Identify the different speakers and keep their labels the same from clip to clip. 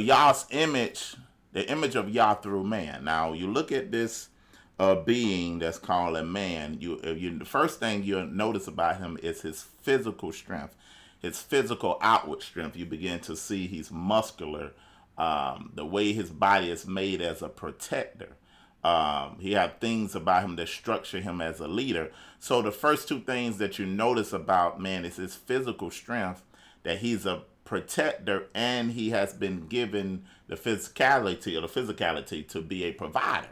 Speaker 1: Yah's image, the image of Yah through man. Now you look at this being that's called a man. The first thing you'll notice about him is his physical strength, his physical outward strength. You begin to see he's muscular, the way his body is made as a protector. He have things about him that structure him as a leader. So the first two things that you notice about man is his physical strength, that he's a protector, and he has been given the physicality to be a provider.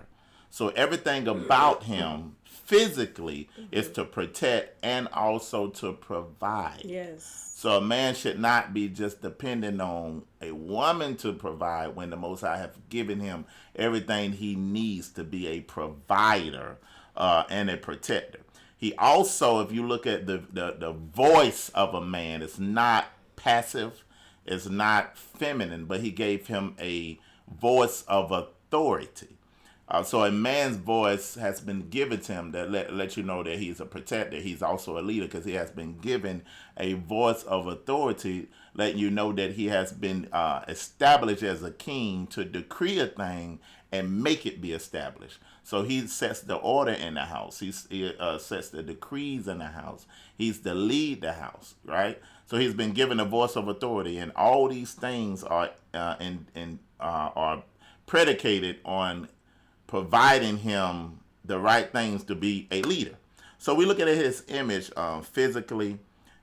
Speaker 1: So everything about him physically is to protect and also to provide.
Speaker 2: Yes.
Speaker 1: So a man should not be just dependent on a woman to provide when the Most High have given him everything he needs to be a provider and a protector. He also, if you look at the voice of a man, it's not passive, it's not feminine, but he gave him a voice of authority. So a man's voice has been given to him that let you know that he's a protector. He's also a leader because he has been given a voice of authority, letting you know that he has been established as a king to decree a thing and make it be established. So he sets the order in the house. He sets the decrees in the house. He's the lead the house, right? So he's been given a voice of authority, and all these things are are predicated on providing him the right things to be a leader. So we look at his image physically,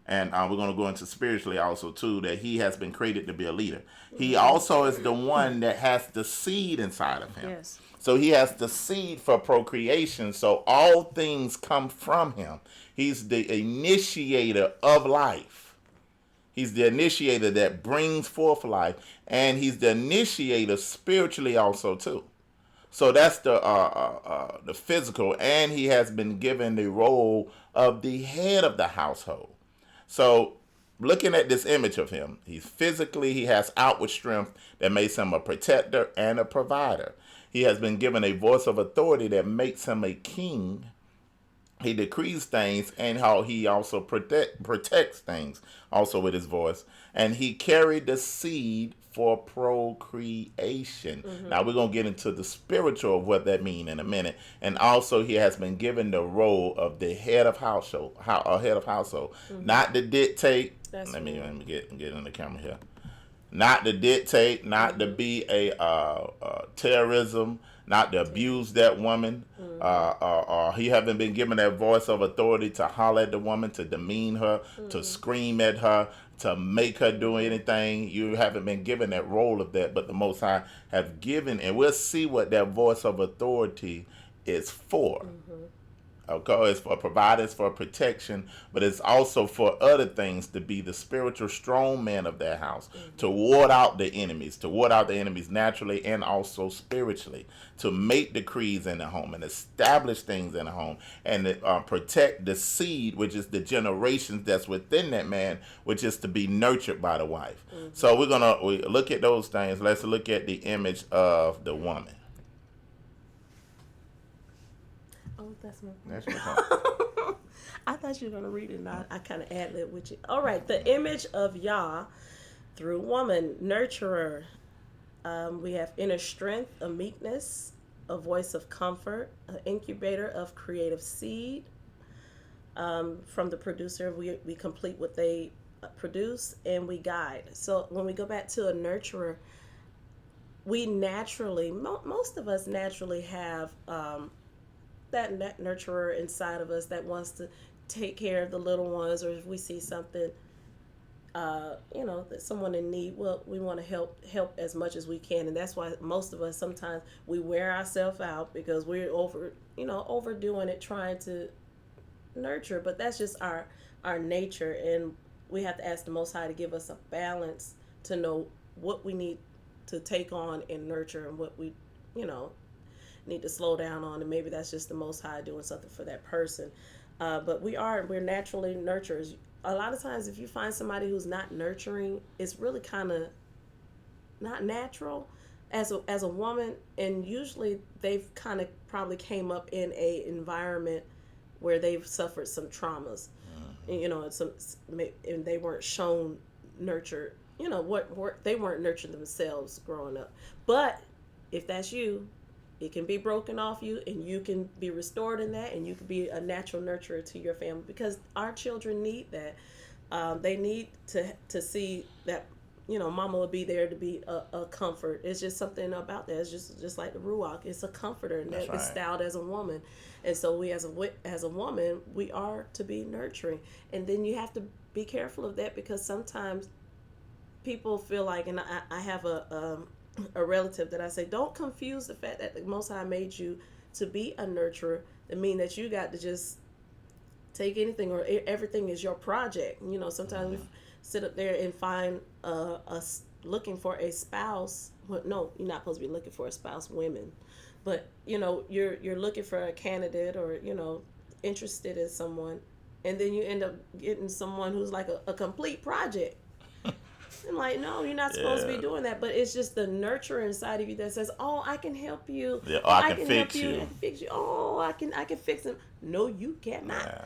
Speaker 1: and we're going to go into spiritually also too, that he has been created to be a leader. He also is the one that has the seed inside of him.
Speaker 2: Yes.
Speaker 1: So he has the seed for procreation. So all things come from him. He's the initiator of life. He's the initiator that brings forth life, and he's the initiator spiritually also too. So that's the physical, and he has been given the role of the head of the household. So looking at this image of him, he has outward strength that makes him a protector and a provider. He has been given a voice of authority that makes him a king. He decrees things, and how he also protects things also with his voice. And he carried the seed for procreation. Now we're going to get into the spiritual of what that means in a minute. And also he has been given the role of the head of household, not to dictate.
Speaker 2: That's
Speaker 1: Let me get in the camera here. Not to dictate, not to be a terrorism, not to abuse that woman. Or he haven't been given that voice of authority to holler at the woman, to demean her, to scream at her, to make her do anything. You haven't been given that role of that, but the Most High have given, and we'll see what that voice of authority is for. Okay, it's for providers, for protection, but it's also for other things, to be the spiritual strong man of their house, to ward out the enemies naturally and also spiritually, to make decrees in the home and establish things in the home, and protect the seed, which is the generations that's within that man, which is to be nurtured by the wife. So we look at those things. Let's look at the image of the woman.
Speaker 2: Oh, that's my.
Speaker 1: That's your point.
Speaker 2: I thought you were gonna read it, and I kind of ad lib with you. All right, the image of Yah through woman, nurturer. We have inner strength, a meekness, a voice of comfort, an incubator of creative seed. From the producer, we complete what they produce, and we guide. So when we go back to a nurturer, we naturally, most of us naturally have that nurturer inside of us that wants to take care of the little ones, or if we see something, that someone in need, well, we want to help as much as we can. And that's why most of us, sometimes we wear ourselves out because we're overdoing it, trying to nurture. But that's just our nature, and we have to ask the Most High to give us a balance to know what we need to take on and nurture, and what we need to slow down on. And maybe that's just the Most High doing something for that person. But we're naturally nurturers. A lot of times if you find somebody who's not nurturing, it's really kind of not natural as a woman. And usually they've kind of probably came up in a environment where they've suffered some traumas, and they weren't shown nurture, they weren't nurturing themselves growing up. But if that's you, it can be broken off you, and you can be restored in that, and you can be a natural nurturer to your family, because our children need that. They need to see that, mama will be there to be a comfort. It's just something about that. It's just like the ruach. It's a comforter, and
Speaker 1: That's
Speaker 2: that is
Speaker 1: right.
Speaker 2: styled as a woman. And so we, as a woman, we are to be nurturing. And then you have to be careful of that, because sometimes people feel like, and I have a relative that I say, don't confuse the fact that the Most High made you to be a nurturer to mean that you got to just take anything, or everything is your project. Sometimes we sit up there and find looking for a spouse. Well, no, you're not supposed to be looking for a spouse, women, but you're looking for a candidate, or interested in someone, and then you end up getting someone who's like a complete project. I'm like, no, you're not supposed to be
Speaker 1: Yeah.
Speaker 2: doing that. But it's just the nurturer inside of you that says, "Oh, I can help you.
Speaker 1: Yeah.
Speaker 2: Oh,
Speaker 1: Or I
Speaker 2: I
Speaker 1: can
Speaker 2: can help
Speaker 1: fix
Speaker 2: you. I
Speaker 1: you.
Speaker 2: can fix you. Oh, I can fix him." No, you cannot.
Speaker 1: Yeah.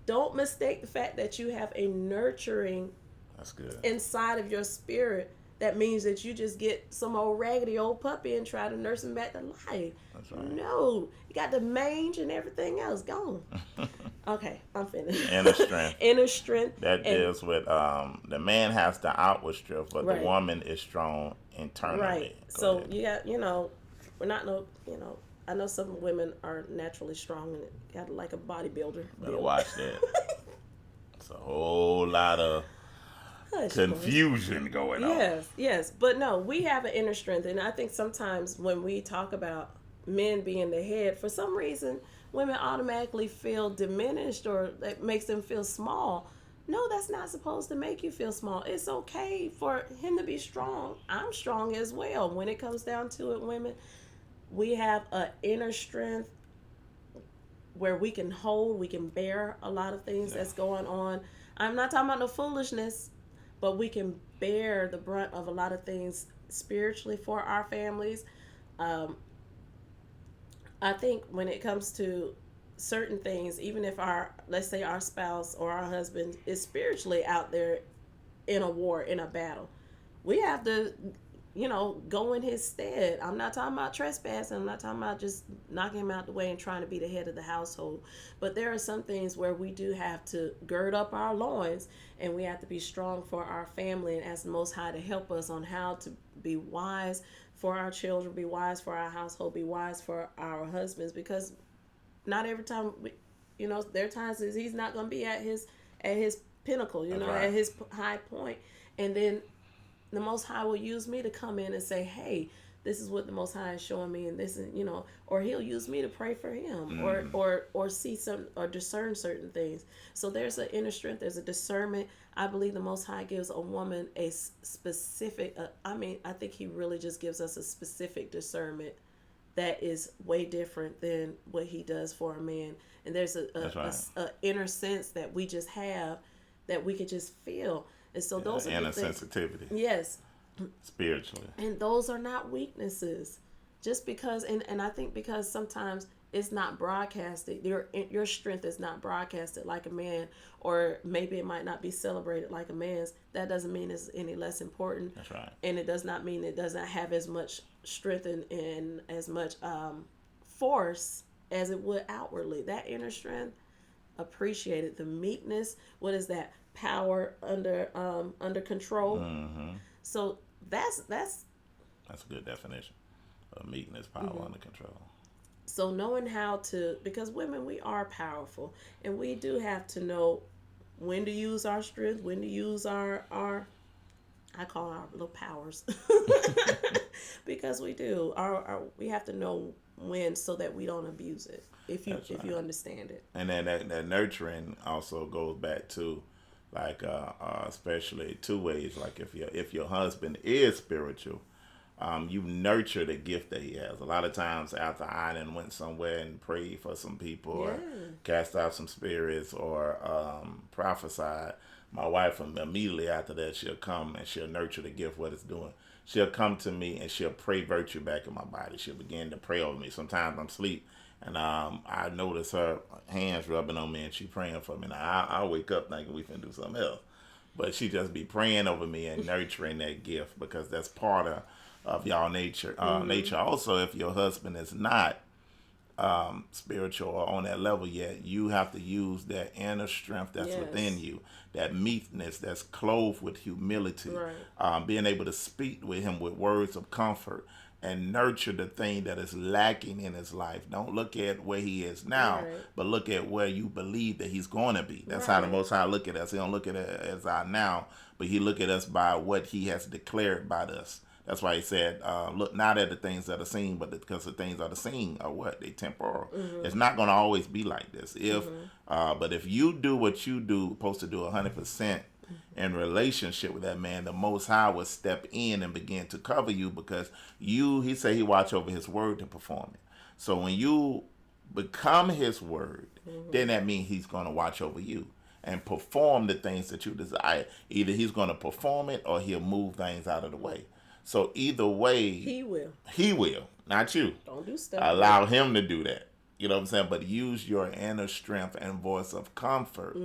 Speaker 2: Don't mistake the fact that you have a nurturing
Speaker 1: That's good.
Speaker 2: inside of your spirit. That means that you just get some old raggedy old puppy and try to nurse him back to life.
Speaker 1: That's right.
Speaker 2: No, you got the mange and everything else gone. Okay, I'm finished.
Speaker 1: Inner strength.
Speaker 2: Inner strength.
Speaker 1: That
Speaker 2: And
Speaker 1: deals with the man has the outward strength, but
Speaker 2: Right.
Speaker 1: the woman is strong internally.
Speaker 2: right.
Speaker 1: Go
Speaker 2: So
Speaker 1: ahead.
Speaker 2: you got, we're not no, I know some women are naturally strong and got like a bodybuilder.
Speaker 1: Better
Speaker 2: build.
Speaker 1: watch that. It's a whole lot of
Speaker 2: Hush,
Speaker 1: confusion going on.
Speaker 2: Yes. But no, we have an inner strength. And I think sometimes when we talk about men being the head, for some reason, women automatically feel diminished, or that makes them feel small. No, that's not supposed to make you feel small. It's okay for him to be strong. I'm strong as well. When it comes down to it, women, we have an inner strength where we can hold, we can bear a lot of things that's going on. I'm not talking about no foolishness, but we can bear the brunt of a lot of things spiritually for our families. Um, I think when it comes to certain things, even if let's say our spouse or our husband is spiritually out there in a war, in a battle, we have to, go in his stead. I'm not talking about trespassing. I'm not talking about just knocking him out the way and trying to be the head of the household. But there are some things where we do have to gird up our loins, and we have to be strong for our family and ask the Most High to help us on how to be wise for our children, be wise for our household, be wise for our husbands, because not every time there are times that he's not going to be at his pinnacle,
Speaker 1: Right.
Speaker 2: at his high point. And then the Most High will use me to come in and say, hey, this is what the Most High is showing me, and this is, or he'll use me to pray for him, or see some, or discern certain things. So there's an inner strength, there's a discernment. I believe the Most High gives a woman a specific, I think he really just gives us a specific discernment that is way different than what he does for a man. And there's a inner sense that we just have, that we can just feel. And so those are
Speaker 1: inner
Speaker 2: the things.
Speaker 1: sensitivity.
Speaker 2: Yes.
Speaker 1: Spiritually.
Speaker 2: And those are not weaknesses. Just because, and I think because sometimes it's not broadcasted, your strength is not broadcasted like a man, or maybe it might not be celebrated like a man's. That doesn't mean it's any less important.
Speaker 1: That's right.
Speaker 2: And it does not mean it doesn't have as much strength and as much force as it would outwardly. That inner strength, appreciated. The meekness, what is that? Power under control.
Speaker 1: Mm-hmm.
Speaker 2: So that's
Speaker 1: a good definition of meekness, power under control.
Speaker 2: So knowing how to, because women, we are powerful, and we do have to know when to use our strength, when to use our I call our little powers, because we do. We have to know when, so that we don't abuse it. If you understand it.
Speaker 1: And then that nurturing also goes back to, like, especially two ways. Like if your husband is spiritual, you nurture the gift that he has. A lot of times after I done went somewhere and prayed for some people, or cast out some spirits, or prophesied, my wife, immediately after that, she'll come and she'll nurture the gift, what it's doing. She'll come to me and she'll pray virtue back in my body. She'll begin to pray over me. Sometimes I'm asleep, and I notice her hands rubbing on me, and she praying for me. And I wake up thinking we finna do something else. but she just be praying over me and nurturing that gift because that's part of y'all nature. Nature. Also, if your husband is not spiritual or on that level yet, you have to use that inner strength that's within
Speaker 2: Yes.
Speaker 1: you, that meekness that's clothed with humility,
Speaker 2: Right.
Speaker 1: being able to speak with him with words of comfort and nurture the thing that is lacking in his life. Don't look at where he is now,
Speaker 2: Right.
Speaker 1: but look at where you believe that he's going to be. That's how the
Speaker 2: Right.
Speaker 1: Most High look at us. He don't look at it as our now, but he look at us by what he has declared about us. That's why he said, look not at the things that are seen, but because the things that are seen are what? They temporal. It's not going to always be like this. But if you do what you do, supposed to do 100% in relationship with that man, the Most High will step in and begin to cover you because he say he watch over his word to perform it. So when you become his word, then that means he's going to watch over you and perform the things that you desire. Either he's going to perform it or he'll move things out of the way. So either way,
Speaker 2: He will.
Speaker 1: he will, not you.
Speaker 2: Don't do stuff.
Speaker 1: Allow him to do that. You know what I'm saying? But use your inner strength and voice of comfort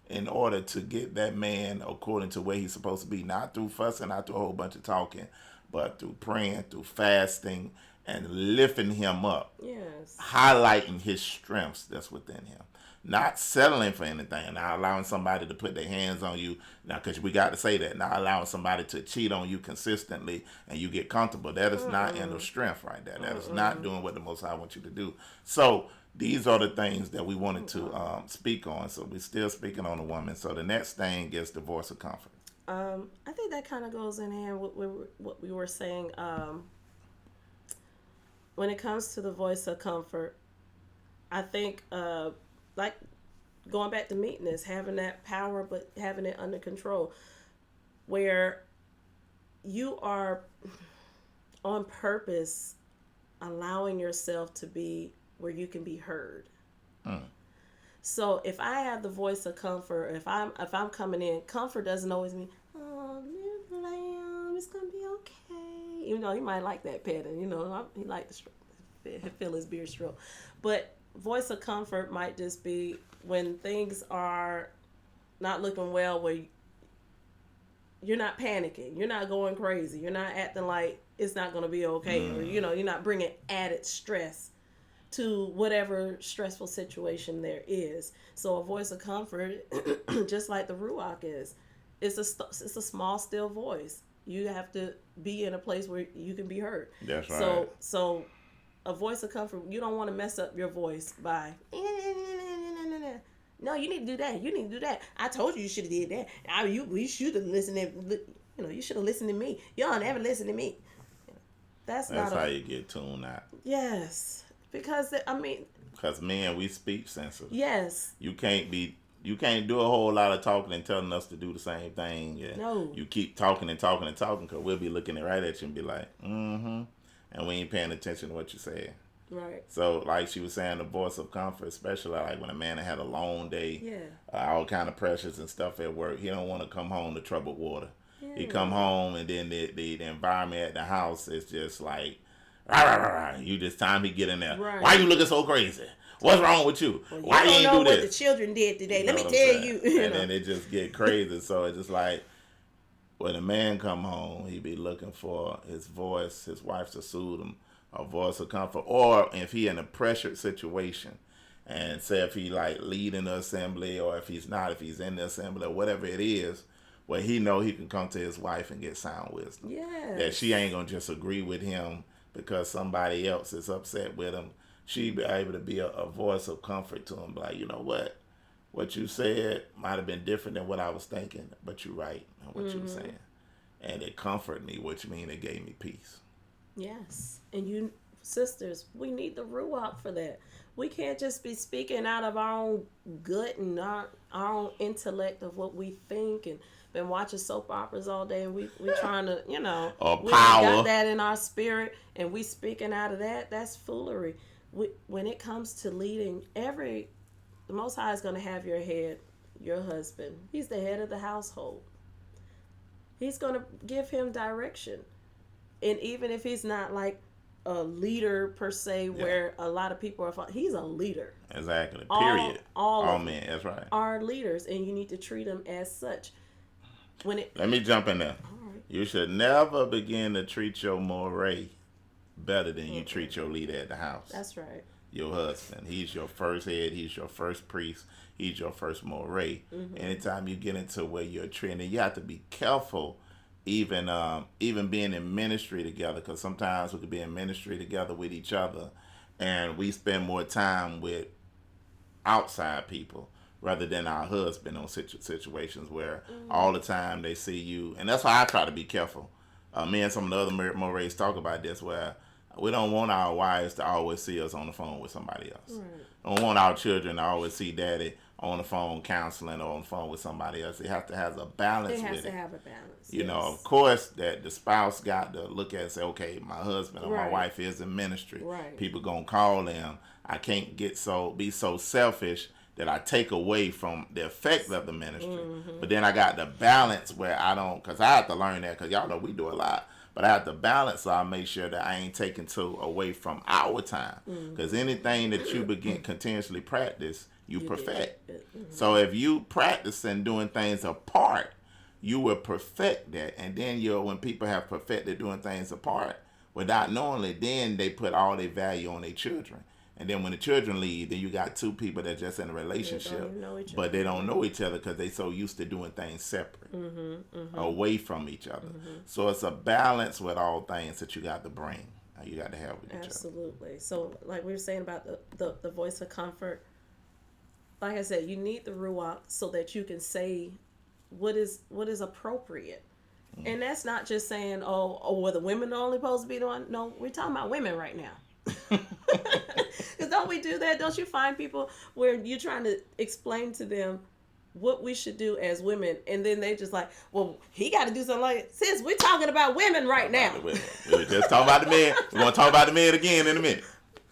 Speaker 1: in order to get that man according to where he's supposed to be. Not through fussing, not through a whole bunch of talking, but through praying, through fasting, and lifting him up.
Speaker 2: Yes.
Speaker 1: Highlighting his strengths that's within him. Not settling for anything. Not allowing somebody to put their hands on you. Now, because we got to say that. Not allowing somebody to cheat on you consistently and you get comfortable. That is not inner strength right there. That is not doing what the Most High wants you to do. So, these are the things that we wanted to speak on. So, we're still speaking on the woman. So, the next thing is the voice of comfort.
Speaker 2: I think that kind of goes in hand with what we were saying. When it comes to the voice of comfort, I think like going back to meekness, having that power but having it under control, where you are on purpose allowing yourself to be where you can be heard. So if I have the voice of comfort, if I'm coming in, comfort doesn't always mean, oh, little lamb, it's gonna be okay. You know, he might like that petting. You know, he like to feel his beard stroke, but voice of comfort might just be when things are not looking well, where you're not panicking, you're not going crazy, you're not acting like it's not going to be okay, or you're not bringing added stress to whatever stressful situation there is. So a voice of comfort, just like the ruach is, it's a small, still voice. You have to be in a place where you can be heard.
Speaker 1: That's right.
Speaker 2: So a voice of comfort, you don't want to mess up your voice by no, you need to do that. You need to do that. I told you should have did that. We should have listened. You should have listened to me. Y'all never listen to me. That's
Speaker 1: how you get tuned out.
Speaker 2: Yes, because
Speaker 1: because men, we speech sensitive.
Speaker 2: Yes.
Speaker 1: You can't do a whole lot of talking and telling us to do the same thing. Yeah.
Speaker 2: No.
Speaker 1: You keep talking and talking and talking because we'll be looking right at you and be like, and we ain't paying attention to what you said.
Speaker 2: Right.
Speaker 1: So, like she was saying, the voice of comfort, especially like when a man had a long day, all kind of pressures and stuff at work, he don't want to come home to troubled water. Yeah. He come home and then the environment at the house is just like, rah, rah, rah, rah. You just time he get in there. Right. Why you looking so crazy? What's wrong with you?
Speaker 2: Well,
Speaker 1: Why you ain't do this?
Speaker 2: You don't know what the children did today. Let me tell you.
Speaker 1: And then it just get crazy. So it's just like when a man come home, he be looking for his voice, his wife to soothe him, a voice of comfort. Or if he in a pressured situation, and say if he like leading the assembly, or if he's not, if he's in the assembly, or whatever it is, where he know he can come to his wife and get sound wisdom.
Speaker 2: Yes.
Speaker 1: That she ain't gonna just agree with him because somebody else is upset with him. She be able to be a voice of comfort to him, like, you know what you said might have been different than what I was thinking, but you're right in what you were saying. And it comforted me, which means it gave me peace.
Speaker 2: Yes. And you sisters, we need the ruach for that. We can't just be speaking out of our own gut and our own intellect of what we think, and been watching soap operas all day, and we trying to,
Speaker 1: or
Speaker 2: we
Speaker 1: power.
Speaker 2: got that in our spirit, and we speaking out of that. That's foolery. When it comes to leading, the Most High is going to have your head, your husband. He's the head of the household. He's going to give him direction. And even if he's not like a leader per se, where a lot of people are, he's a leader.
Speaker 1: Exactly. Period.
Speaker 2: All
Speaker 1: men. That's right.
Speaker 2: Are leaders, and you need to treat them as such. when it.
Speaker 1: Let me jump in there.
Speaker 2: All right.
Speaker 1: You should never begin to treat your moray better than you
Speaker 2: Mm-mm.
Speaker 1: treat your leader at the house.
Speaker 2: That's right.
Speaker 1: Your husband. He's your first head. He's your first priest. He's your first moray.
Speaker 2: Mm-hmm.
Speaker 1: Anytime you get into where you're training, you have to be careful. Even being in ministry together, because sometimes we could be in ministry together with each other, and we spend more time with outside people rather than our husband on situations where all the time they see you, and that's why I try to be careful. Me and some of the other Morays talk about this, where we don't want our wives to always see us on the phone with somebody else.
Speaker 2: Right.
Speaker 1: Don't want our children to always see daddy on the phone counseling or on the phone with somebody else. It has to have a balance
Speaker 2: It has
Speaker 1: with
Speaker 2: to
Speaker 1: it.
Speaker 2: have a balance.
Speaker 1: You
Speaker 2: Yes.
Speaker 1: know, of course, that the spouse got to look at and say, okay, my husband or my
Speaker 2: Right.
Speaker 1: wife is in ministry.
Speaker 2: Right.
Speaker 1: People gonna call them. I can't be so selfish that I take away from the effect of the ministry.
Speaker 2: Mm-hmm.
Speaker 1: But then I got the balance where I don't, because I have to learn that, because y'all know we do a lot. But I have to balance, so I make sure that I ain't taking away from our time. Because anything that you begin continuously practice, you perfect.
Speaker 2: Mm-hmm.
Speaker 1: So if you practicing doing things apart, you will perfect that. And then when people have perfected doing things apart without knowingly, then they put all their value on their children. And then when the children leave, then you got two people that just in a relationship, but they don't know each other because they so used to doing things separate, away from each other. So it's a balance with all things that you got to bring. You got to have with each other.
Speaker 2: Absolutely. So, like we were saying about the voice of comfort, like I said, you need the ruach so that you can say what is appropriate. And that's not just saying, well, the women are only supposed to be doing. No, we're talking about women right now. Because don't we do that? Don't you find people where you're trying to explain to them what we should do as women, and then they just like, well, he got to do something like it. Sis, we're talking about women right now.
Speaker 1: We were just talking about the men. We're going to talk about the men again in a minute.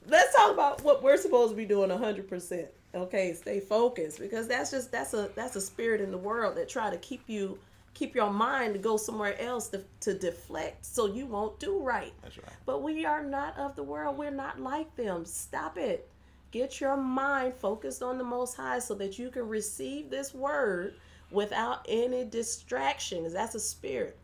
Speaker 2: Let's talk about what we're supposed to be doing 100%. Okay, stay focused, because that's a spirit in the world that try to keep your mind to go somewhere else to deflect so you won't do right.
Speaker 1: That's right.
Speaker 2: But we are not of the world. We're not like them. Stop it. Get your mind focused on the Most High so that you can receive this word without any distractions. That's a spirit.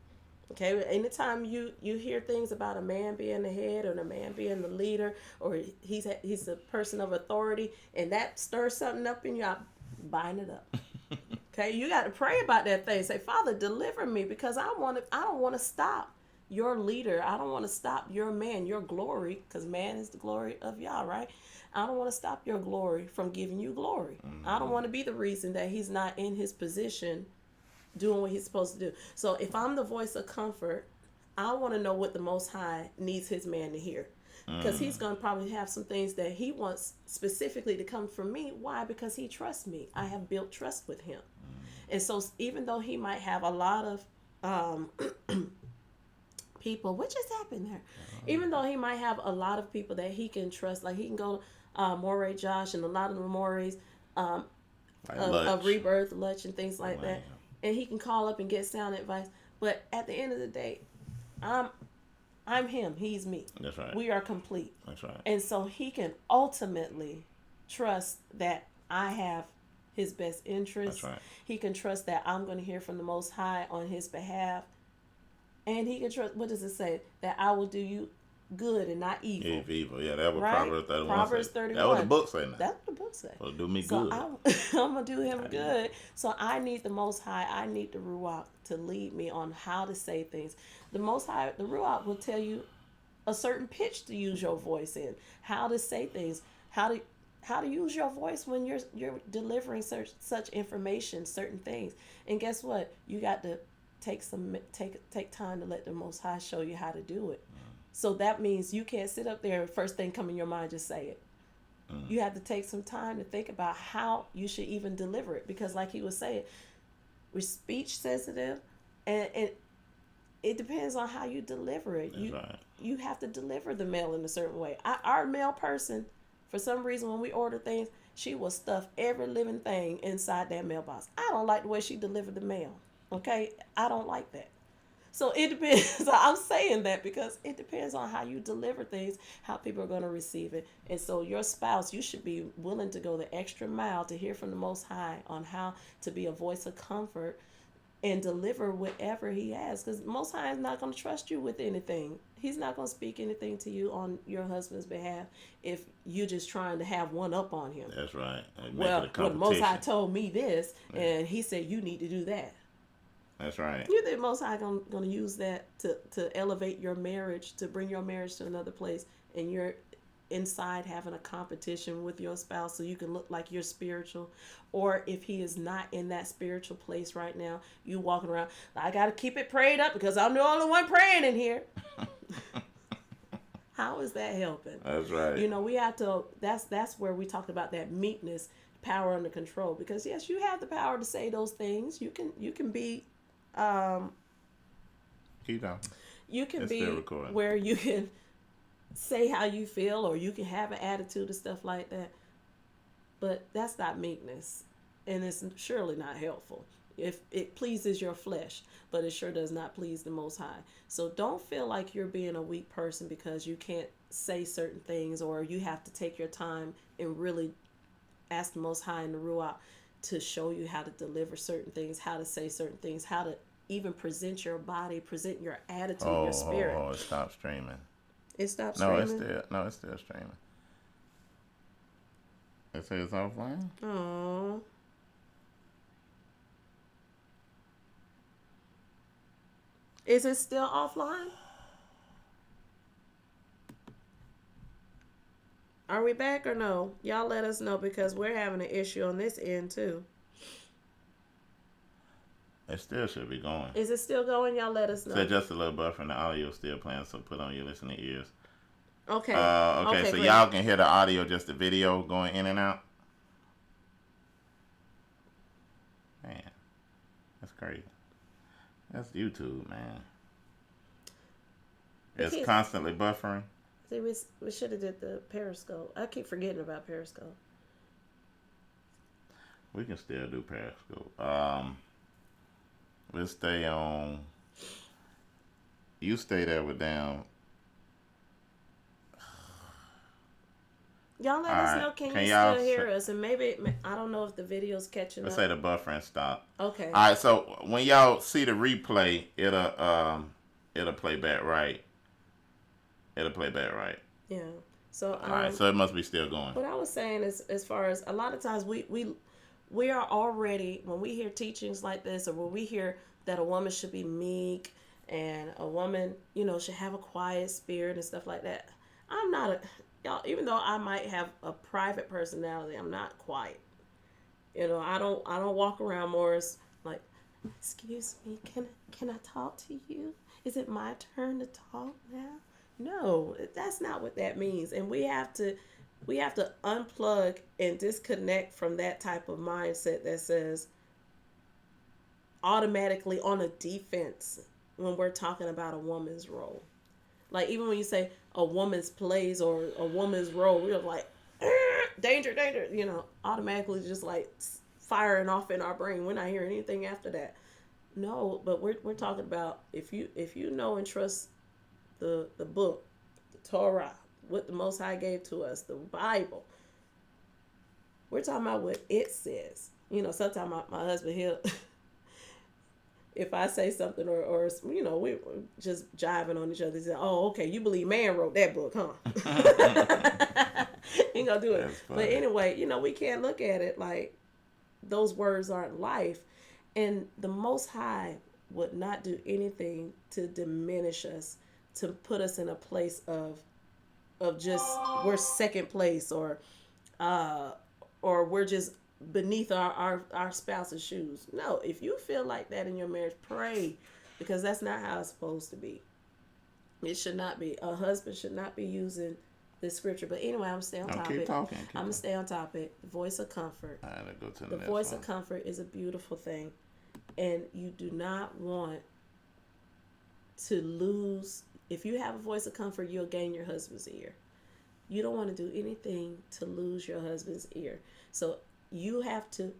Speaker 2: Okay, anytime you hear things about a man being the head or a man being the leader, or he's a person of authority, and that stirs something up in you, I bind it up. Okay, you got to pray about that thing. Say, Father, deliver me, because I don't want to stop your leader. I don't want to stop your man, your glory, because man is the glory of Yah, right? I don't want to stop your glory from giving you glory. I don't want to be the reason that he's not in his position doing what he's supposed to do. So if I'm the voice of comfort, I want to know what the Most High needs his man to hear. Because he's going to probably have some things that he wants specifically to come from me. Why? Because he trusts me. I have built trust with him. And so even though he might have a lot of people, what just happened there? Even though he might have a lot of people that he can trust, like he can go Moray Josh and a lot of the Morays of Rebirth, Lutch, and things like that. And he can call up and get sound advice. But at the end of the day, I'm him. He's me.
Speaker 1: That's right.
Speaker 2: We are complete.
Speaker 1: That's right.
Speaker 2: And so he can ultimately trust that I have his best interest.
Speaker 1: That's right.
Speaker 2: He can trust that I'm going to hear from the Most High on his behalf. And he can trust, what does it say? That I will do you good and not evil.
Speaker 1: Evil. Yeah, that was
Speaker 2: right?
Speaker 1: Proverbs 31.
Speaker 2: Proverbs 31.
Speaker 1: That was the book saying that.
Speaker 2: That's what the book said.
Speaker 1: Well, do me
Speaker 2: so
Speaker 1: good.
Speaker 2: I'm going to do him good. So I need the Most High. I need the Ruach to lead me on how to say things. The Most High, the Ruach will tell you a certain pitch to use your voice in, how to say things, how to use your voice when you're delivering such information, certain things. And guess what? You got to take time to let the Most High show you how to do it. So that means you can't sit up there and first thing come in your mind, just say it. You have to take some time to think about how you should even deliver it, because like he was saying, we're speech sensitive, and it depends on how you deliver it. You have to deliver the mail in a certain way. Our mail person, for some reason, when we order things, she will stuff every living thing inside that mailbox. I don't like the way she delivered the mail. Okay? I don't like that. So it depends. So I'm saying that because it depends on how you deliver things, how people are going to receive it. And so your spouse, you should be willing to go the extra mile to hear from the Most High on how to be a voice of comfort and deliver whatever he has, because Most High is not going to trust you with anything. He's not going to speak anything to you on your husband's behalf if you're just trying to have one up on him.
Speaker 1: That's right. Make it
Speaker 2: Well,
Speaker 1: a
Speaker 2: when the Most High
Speaker 1: competition.
Speaker 2: told me this, and he said you need to do that.
Speaker 1: That's right.
Speaker 2: You think Most High going to use that to elevate your marriage, to bring your marriage to another place, and you're inside having a competition with your spouse so you can look like you're spiritual? Or if he is not in that spiritual place right now, you walking around, I got to keep it prayed up because I'm the only one praying in here. How is that helping?
Speaker 1: That's right.
Speaker 2: You know, we have to, that's where we talked about that meekness, power under control, because yes, you have the power to say those things. You can be
Speaker 1: Keep on.
Speaker 2: you can
Speaker 1: It's
Speaker 2: be
Speaker 1: still recording.
Speaker 2: where you can say how you feel, or you can have an attitude and stuff like that. But that's not meekness, and it's surely not helpful. If it pleases your flesh, but it sure does not please the Most High. So don't feel like you're being a weak person because you can't say certain things, or you have to take your time and really ask the Most High and the Ruach to show you how to deliver certain things, how to say certain things, how to even present your body, present your attitude, your spirit.
Speaker 1: It stopped streaming.
Speaker 2: It stopped
Speaker 1: No,
Speaker 2: streaming?
Speaker 1: it's still streaming. It says offline.
Speaker 2: Oh. Is it still offline? Are we back or no? Y'all let us know, because we're having an issue on this end too.
Speaker 1: It still should be going.
Speaker 2: Is it still going? Y'all let us know.
Speaker 1: So just a little buffer and the audio still playing, so put on your listening ears.
Speaker 2: Okay.
Speaker 1: Okay, so
Speaker 2: great.
Speaker 1: y'all can hear the audio, just the video going in and out. Man, that's crazy. That's YouTube, man. It's constantly buffering.
Speaker 2: See, we should have did the Periscope. I keep forgetting about Periscope.
Speaker 1: We can still do Periscope. We'll stay on. You stay there with them.
Speaker 2: Y'all let us know. Can you still hear us? And maybe, I don't know if the video's catching
Speaker 1: Let's
Speaker 2: up.
Speaker 1: say the buffering stop.
Speaker 2: Okay.
Speaker 1: All right. So when y'all see the replay, it'll play back right. It'll play back right.
Speaker 2: Yeah. So
Speaker 1: all right. So it must be still going.
Speaker 2: What I was saying is, as far as a lot of times we are already, when we hear teachings like this, or when we hear that a woman should be meek and a woman, should have a quiet spirit and stuff like that. I'm not y'all, even though I might have a private personality, I'm not quiet. I don't walk around more as like, excuse me, can I talk to you? Is it my turn to talk now? No, that's not what that means. And we have to unplug and disconnect from that type of mindset that says automatically on a defense when we're talking about a woman's role. Like, even when you say a woman's place or a woman's role, we're like, danger, automatically just like firing off in our brain. We're not hearing anything after that. No, but we're talking about if you know and trust the book, the Torah, what the Most High gave to us, the Bible. We're talking about what it says. Sometimes my husband, he'll, if I say something or we're just jiving on each other, he said, oh, okay, you believe man wrote that book, huh? Ain't gonna do it. But anyway, we can't look at it like those words aren't life. And the Most High would not do anything to diminish us, to put us in a place of just we're second place, or we're just beneath our spouse's shoes. No, if you feel like that in your marriage, pray, because that's not how it's supposed to be. It should not be. A husband should not be using this scripture. But anyway, I'm gonna stay on topic.
Speaker 1: Keep talking.
Speaker 2: I'm gonna stay on topic. The voice of comfort.
Speaker 1: All right, let's go to the next
Speaker 2: voice
Speaker 1: one.
Speaker 2: of comfort is a beautiful thing, and you do not want to lose. If you have a voice of comfort, you'll gain your husband's ear. You don't want to do anything to lose your husband's ear. So you have to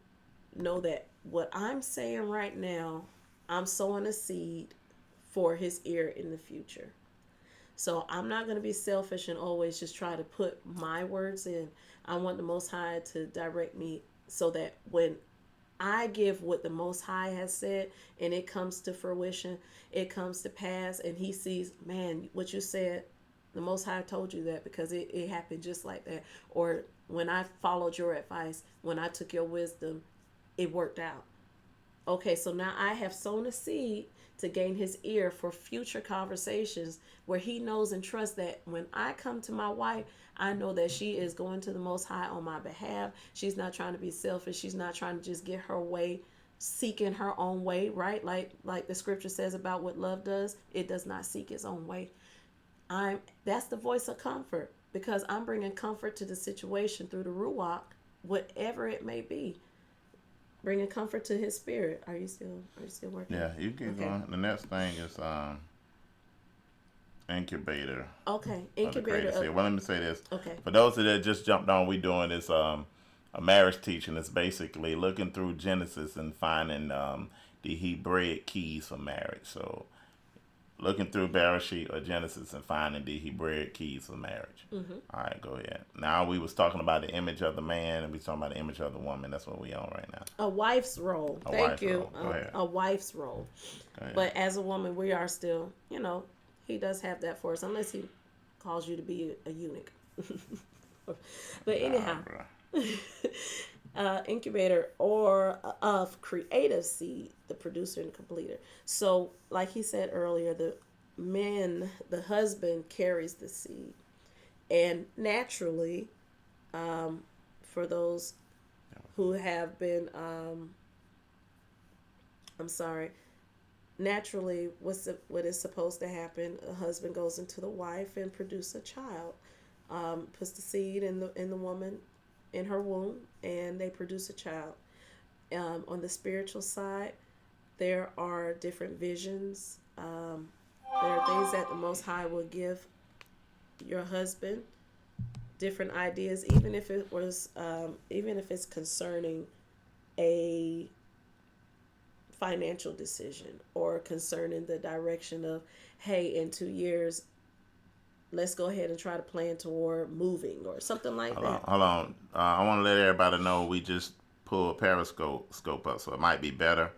Speaker 2: know that what I'm saying right now, I'm sowing a seed for his ear in the future. So I'm not going to be selfish and always just try to put my words in. I want the Most High to direct me so that when I give what the Most High has said, and it comes to fruition, it comes to pass, and he sees, man, what you said, the Most High told you that because it happened just like that. Or when I followed your advice, when I took your wisdom, it worked out. Okay, so now I have sown a seed to gain his ear for future conversations where he knows and trusts that when I come to my wife, I know that she is going to the Most High on my behalf. She's not trying to be selfish. She's not trying to just get her way, seeking her own way, right? Like the scripture says about what love does, it does not seek its own way. That's the voice of comfort because I'm bringing comfort to the situation through the ruach, whatever it may be, bringing comfort to his spirit. Are you still working?
Speaker 1: Yeah, you keep
Speaker 2: Okay.
Speaker 1: going. The next thing is incubator
Speaker 2: Okay.
Speaker 1: of the
Speaker 2: Incubator.
Speaker 1: greatest seed. Well, let me say this.
Speaker 2: Okay.
Speaker 1: For those that just jumped on, we doing this a marriage teaching. It's basically looking through Genesis and finding the Hebraic keys for marriage. So looking through Bereshit or Genesis and finding the Hebraic keys for marriage.
Speaker 2: Mm-hmm.
Speaker 1: All right, go ahead. Now we was talking about the image of the man and we talking about the image of the woman. That's what we on right now.
Speaker 2: A wife's role.
Speaker 1: A
Speaker 2: Thank
Speaker 1: wife's
Speaker 2: you.
Speaker 1: role. Go ahead.
Speaker 2: A wife's role.
Speaker 1: Go ahead.
Speaker 2: But as a woman, we are still, he does have that for us, unless he calls you to be a eunuch. But anyhow, incubator or of creative seed, the producer and completer. So, like he said earlier, the husband carries the seed, and naturally, for those who have been, I'm sorry. Naturally, what is supposed to happen? A husband goes into the wife and produce a child, puts the seed in the woman, in her womb, and they produce a child. On the spiritual side, there are different visions. There are things that the Most High will give your husband, different ideas, even if it's concerning a financial decision or concerning the direction of, hey, in 2 years, let's go ahead and try to plan toward moving or something like that.
Speaker 1: Hold on. I want to let everybody know we just pulled Periscope scope up, so it might be better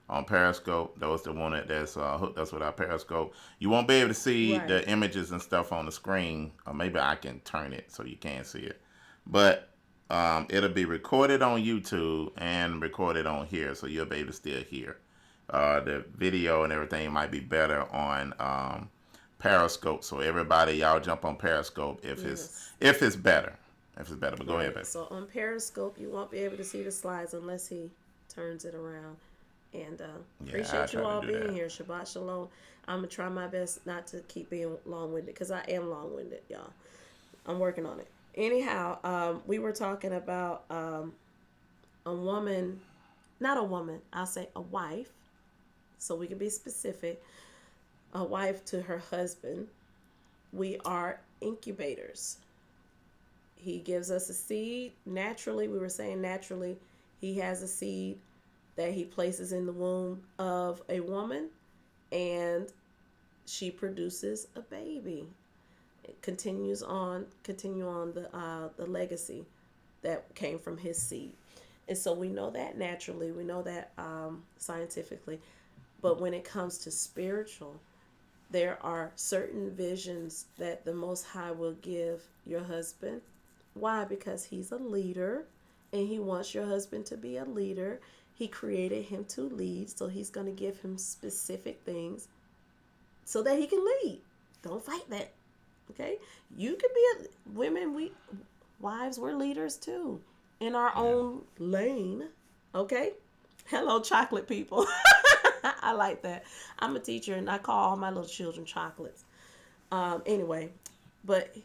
Speaker 1: on Periscope. Those that want it, that's hooked us with our Periscope. You won't be able to see
Speaker 2: Right.
Speaker 1: the images and stuff on the screen. Or maybe I can turn it so you can see it. But it'll be recorded on YouTube and recorded on here, so you'll be able to still hear. The video and everything might be better on Periscope. So everybody, y'all jump on Periscope if it's better. If it's better, but go ahead, baby.
Speaker 2: So on Periscope, you won't be able to see the slides unless he turns it around. And appreciate you all being here. Shabbat shalom. I'm going to try my best not to keep being long-winded because I am long-winded, y'all. I'm working on it. Anyhow, we were talking about a woman, not a woman, I'll say a wife, so we can be specific, a wife to her husband. We are incubators. He gives us a seed. Naturally, we were saying naturally, he has a seed that he places in the womb of a woman, and she produces a baby. It continue on the legacy that came from his seed. And so we know that naturally, we know that scientifically. But when it comes to spiritual, there are certain visions that the Most High will give your husband. Why? Because he's a leader and he wants your husband to be a leader. He created him to lead, so he's going to give him specific things so that he can lead. Don't fight that. Okay? You can be wives, we're leaders too in our own lane. Okay? Hello, chocolate people. I like that. I'm a teacher and I call all my little children chocolates. Anyway, but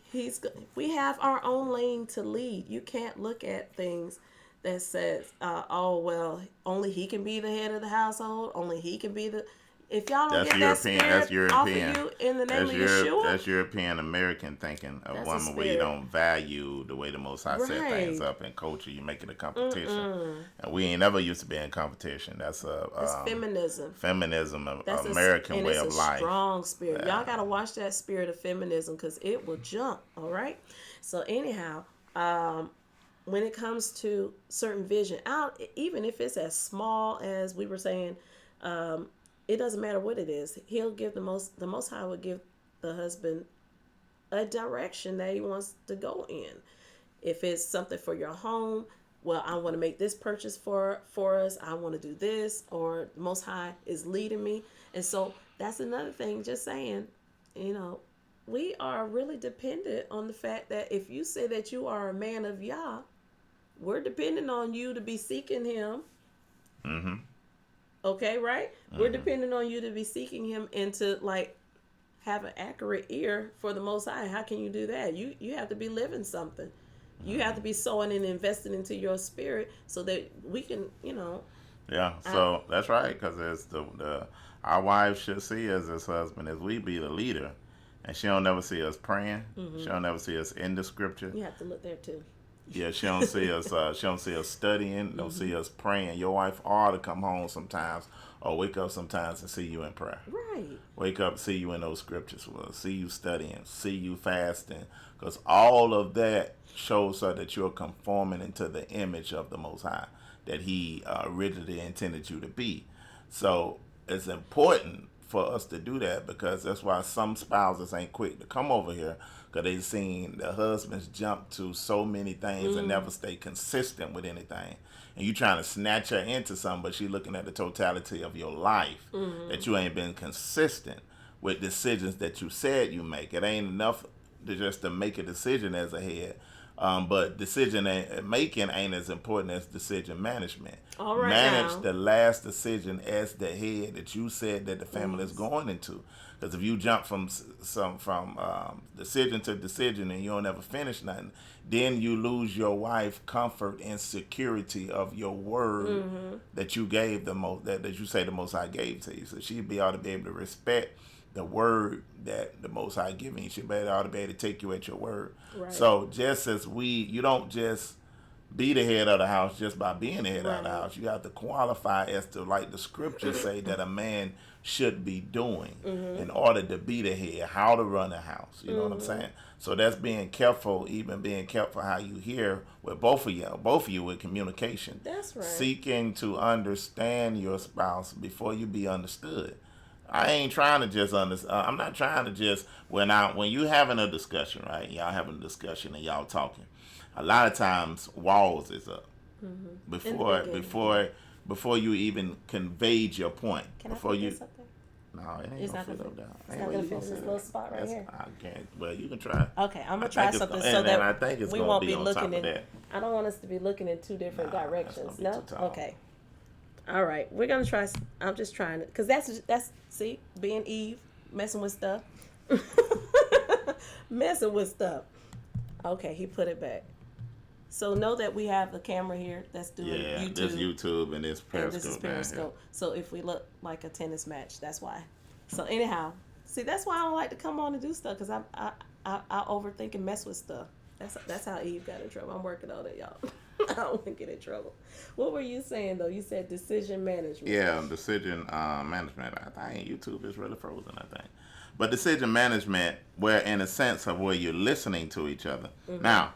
Speaker 2: we have our own lane to lead. You can't look at things that says, oh, well, only he can be the head of the household. Only he can be the... If y'all don't get that spirit off of you in the name of Yeshua...
Speaker 1: That's European American thinking of woman where you don't value the way the Most High set things up in culture. You make it a competition. And we ain't never used to be in competition. That's
Speaker 2: feminism.
Speaker 1: Feminism, that's American way of life.
Speaker 2: Strong spirit. Y'all got to watch that spirit of feminism because it will jump, all right? So anyhow, when it comes to certain vision, out even if it's as small as we were saying, it doesn't matter what it is. He'll give the most high would give the husband a direction that he wants to go in. If it's something for your home, well, I want to make this purchase for us. I want to do this, or the Most High is leading me, and so that's another thing. Just saying, you know, we are really dependent on the fact that if you say that you are a man of Yah, we're depending on you to be seeking Him.
Speaker 1: Mm-hmm.
Speaker 2: Okay, right?
Speaker 1: Mm-hmm.
Speaker 2: We're depending on you to be seeking Him and to like have an accurate ear for the Most High. How can you do that? You have to be living something. You have to be sowing and investing into your spirit so that we can,
Speaker 1: Yeah, so that's right, because it's the our wives should see us as husband as we be the leader, and she don't never see us praying. She don't never see us in the scripture.
Speaker 2: you have to look there too.
Speaker 1: Yeah, she don't see us. She don't see us studying. Don't see us praying. Your wife ought to come home sometimes, or wake up sometimes and see you in prayer.
Speaker 2: Right.
Speaker 1: Wake up, see you in those scriptures. Well, see you studying, see you fasting, because all of that shows her that you're conforming into the image of the Most High that He originally intended you to be. So it's important for us to do that, because that's why some spouses ain't quick to come over here, because they've seen the husbands jump to so many things and never stay consistent with anything. And you trying to snatch her into something, but she looking at the totality of your life, that you ain't been consistent with decisions that you said you make. It ain't enough to just to make a decision as a head. But decision making ain't as important as decision management.
Speaker 2: All right,
Speaker 1: Manage
Speaker 2: now.
Speaker 1: the last decision as the head that you said that the family is going into. Because if you jump from decision to decision and you don't ever finish nothing, then you lose your wife comfort and security of your word that you gave that you say the Most High gave to you. So she'd be ought to be able to respect the word that the Most High giving you. She ought to be able to take you at your word.
Speaker 2: Right.
Speaker 1: So just as you don't just be the head of the house just by being the head of the house. You have to qualify as to, like the scriptures say, that a man should be doing in order to be the head, how to run a house. You know what I'm saying? So that's being careful, even being careful how you hear with both of you with communication.
Speaker 2: That's right.
Speaker 1: Seeking to understand your spouse before you be understood. I ain't trying to just I'm not trying to just when you having a discussion, right? Y'all having a discussion and y'all talking. A lot of times walls is up before you even conveyed your point.
Speaker 2: Can
Speaker 1: before
Speaker 2: I put
Speaker 1: you
Speaker 2: this up there?
Speaker 1: No, it ain't
Speaker 2: It's
Speaker 1: gonna
Speaker 2: not
Speaker 1: fit
Speaker 2: gonna
Speaker 1: up
Speaker 2: fit.
Speaker 1: down.
Speaker 2: It's not gonna fit in this little spot right here.
Speaker 1: I can't. Well, you can try.
Speaker 2: Okay, I'm gonna try something so
Speaker 1: and
Speaker 2: that
Speaker 1: I think it's
Speaker 2: we
Speaker 1: gonna
Speaker 2: won't
Speaker 1: be
Speaker 2: be
Speaker 1: on
Speaker 2: looking
Speaker 1: top
Speaker 2: in.
Speaker 1: of that.
Speaker 2: I don't want us to be looking in two different
Speaker 1: Nah,
Speaker 2: directions.
Speaker 1: that's gonna
Speaker 2: No.
Speaker 1: be too tall.
Speaker 2: Okay. All right, we're gonna try. I'm just trying to, cause that's see, being Eve, messing with stuff, messing with stuff. Okay, he put it back. So know that we have the camera here that's doing YouTube.
Speaker 1: This YouTube and this Periscope.
Speaker 2: And this is Periscope. So if we look like a tennis match, that's why. So anyhow, see, that's why I don't like to come on and do stuff, because I overthink and mess with stuff. That's how Eve got in trouble. I'm working on it, y'all. I don't want to get in trouble. What were you saying though? You said decision management.
Speaker 1: Yeah, decision management. I think YouTube is really frozen, I think. But decision management, where in a sense of where you're listening to each other. Now,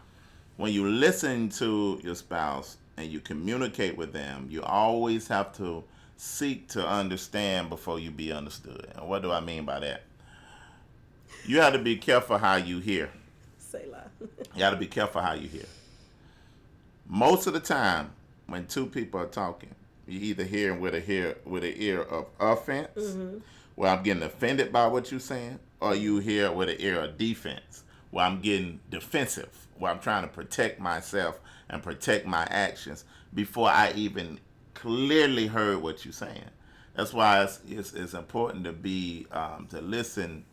Speaker 1: when you listen to your spouse and you communicate with them, you always have to seek to understand before you be understood. And what do I mean by that? You have to be careful how you hear.
Speaker 2: Say lie.
Speaker 1: You got to be careful how you hear. Most of the time, when two people are talking, you either hear with an ear of offense, where I'm getting offended by what you're saying, or you hear with an ear of defense, where I'm getting defensive, where I'm trying to protect myself and protect my actions before I even clearly heard what you're saying. That's why it's important to be to listen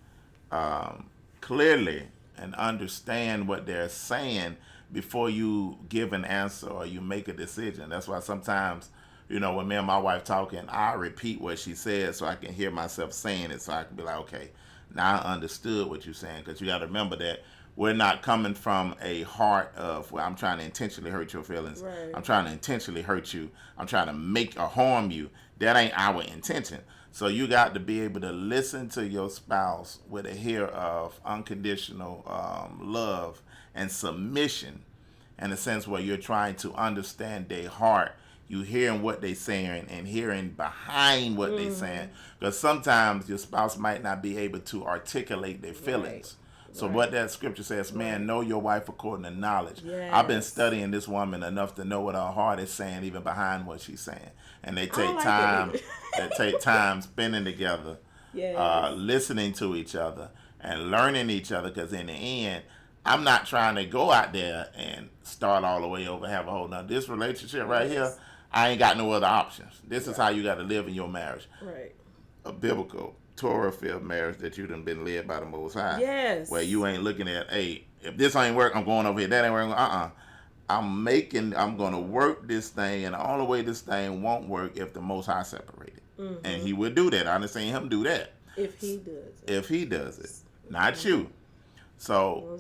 Speaker 1: clearly and understand what they're saying before you give an answer or you make a decision. That's why sometimes, when me and my wife talking, I repeat what she said so I can hear myself saying it, so I can be like, okay, now I understood what you're saying. Because you got to remember that we're not coming from a heart of, well, I'm trying to intentionally hurt your feelings.
Speaker 2: Right.
Speaker 1: I'm trying to intentionally hurt you. I'm trying to make or harm you. That ain't our intention. So you got to be able to listen to your spouse with a ear of unconditional love and submission, in a sense where you're trying to understand their heart. You hearing what they saying and hearing behind what they saying, because sometimes your spouse might not be able to articulate their feelings. So what that scripture says, man, know your wife according to knowledge. I've been studying this woman enough to know what her heart is saying, even behind what she's saying. And they take time, they take time spending together, listening to each other and learning each other. Because in the end, I'm not trying to go out there and start all the way over, have a whole nother. This relationship right here, I ain't got no other options. This is how you got to live in your marriage.
Speaker 2: Right.
Speaker 1: A biblical Torah-filled marriage that you done been led by the Most High.
Speaker 2: Yes.
Speaker 1: Where you ain't looking at, hey, if this ain't work, I'm going over here. That ain't working. I'm going to work this thing, and the only way this thing won't work if the Most High separate it. Mm-hmm. And he would do that. I done seen him do that.
Speaker 2: If he does it.
Speaker 1: If he does it. Not you. So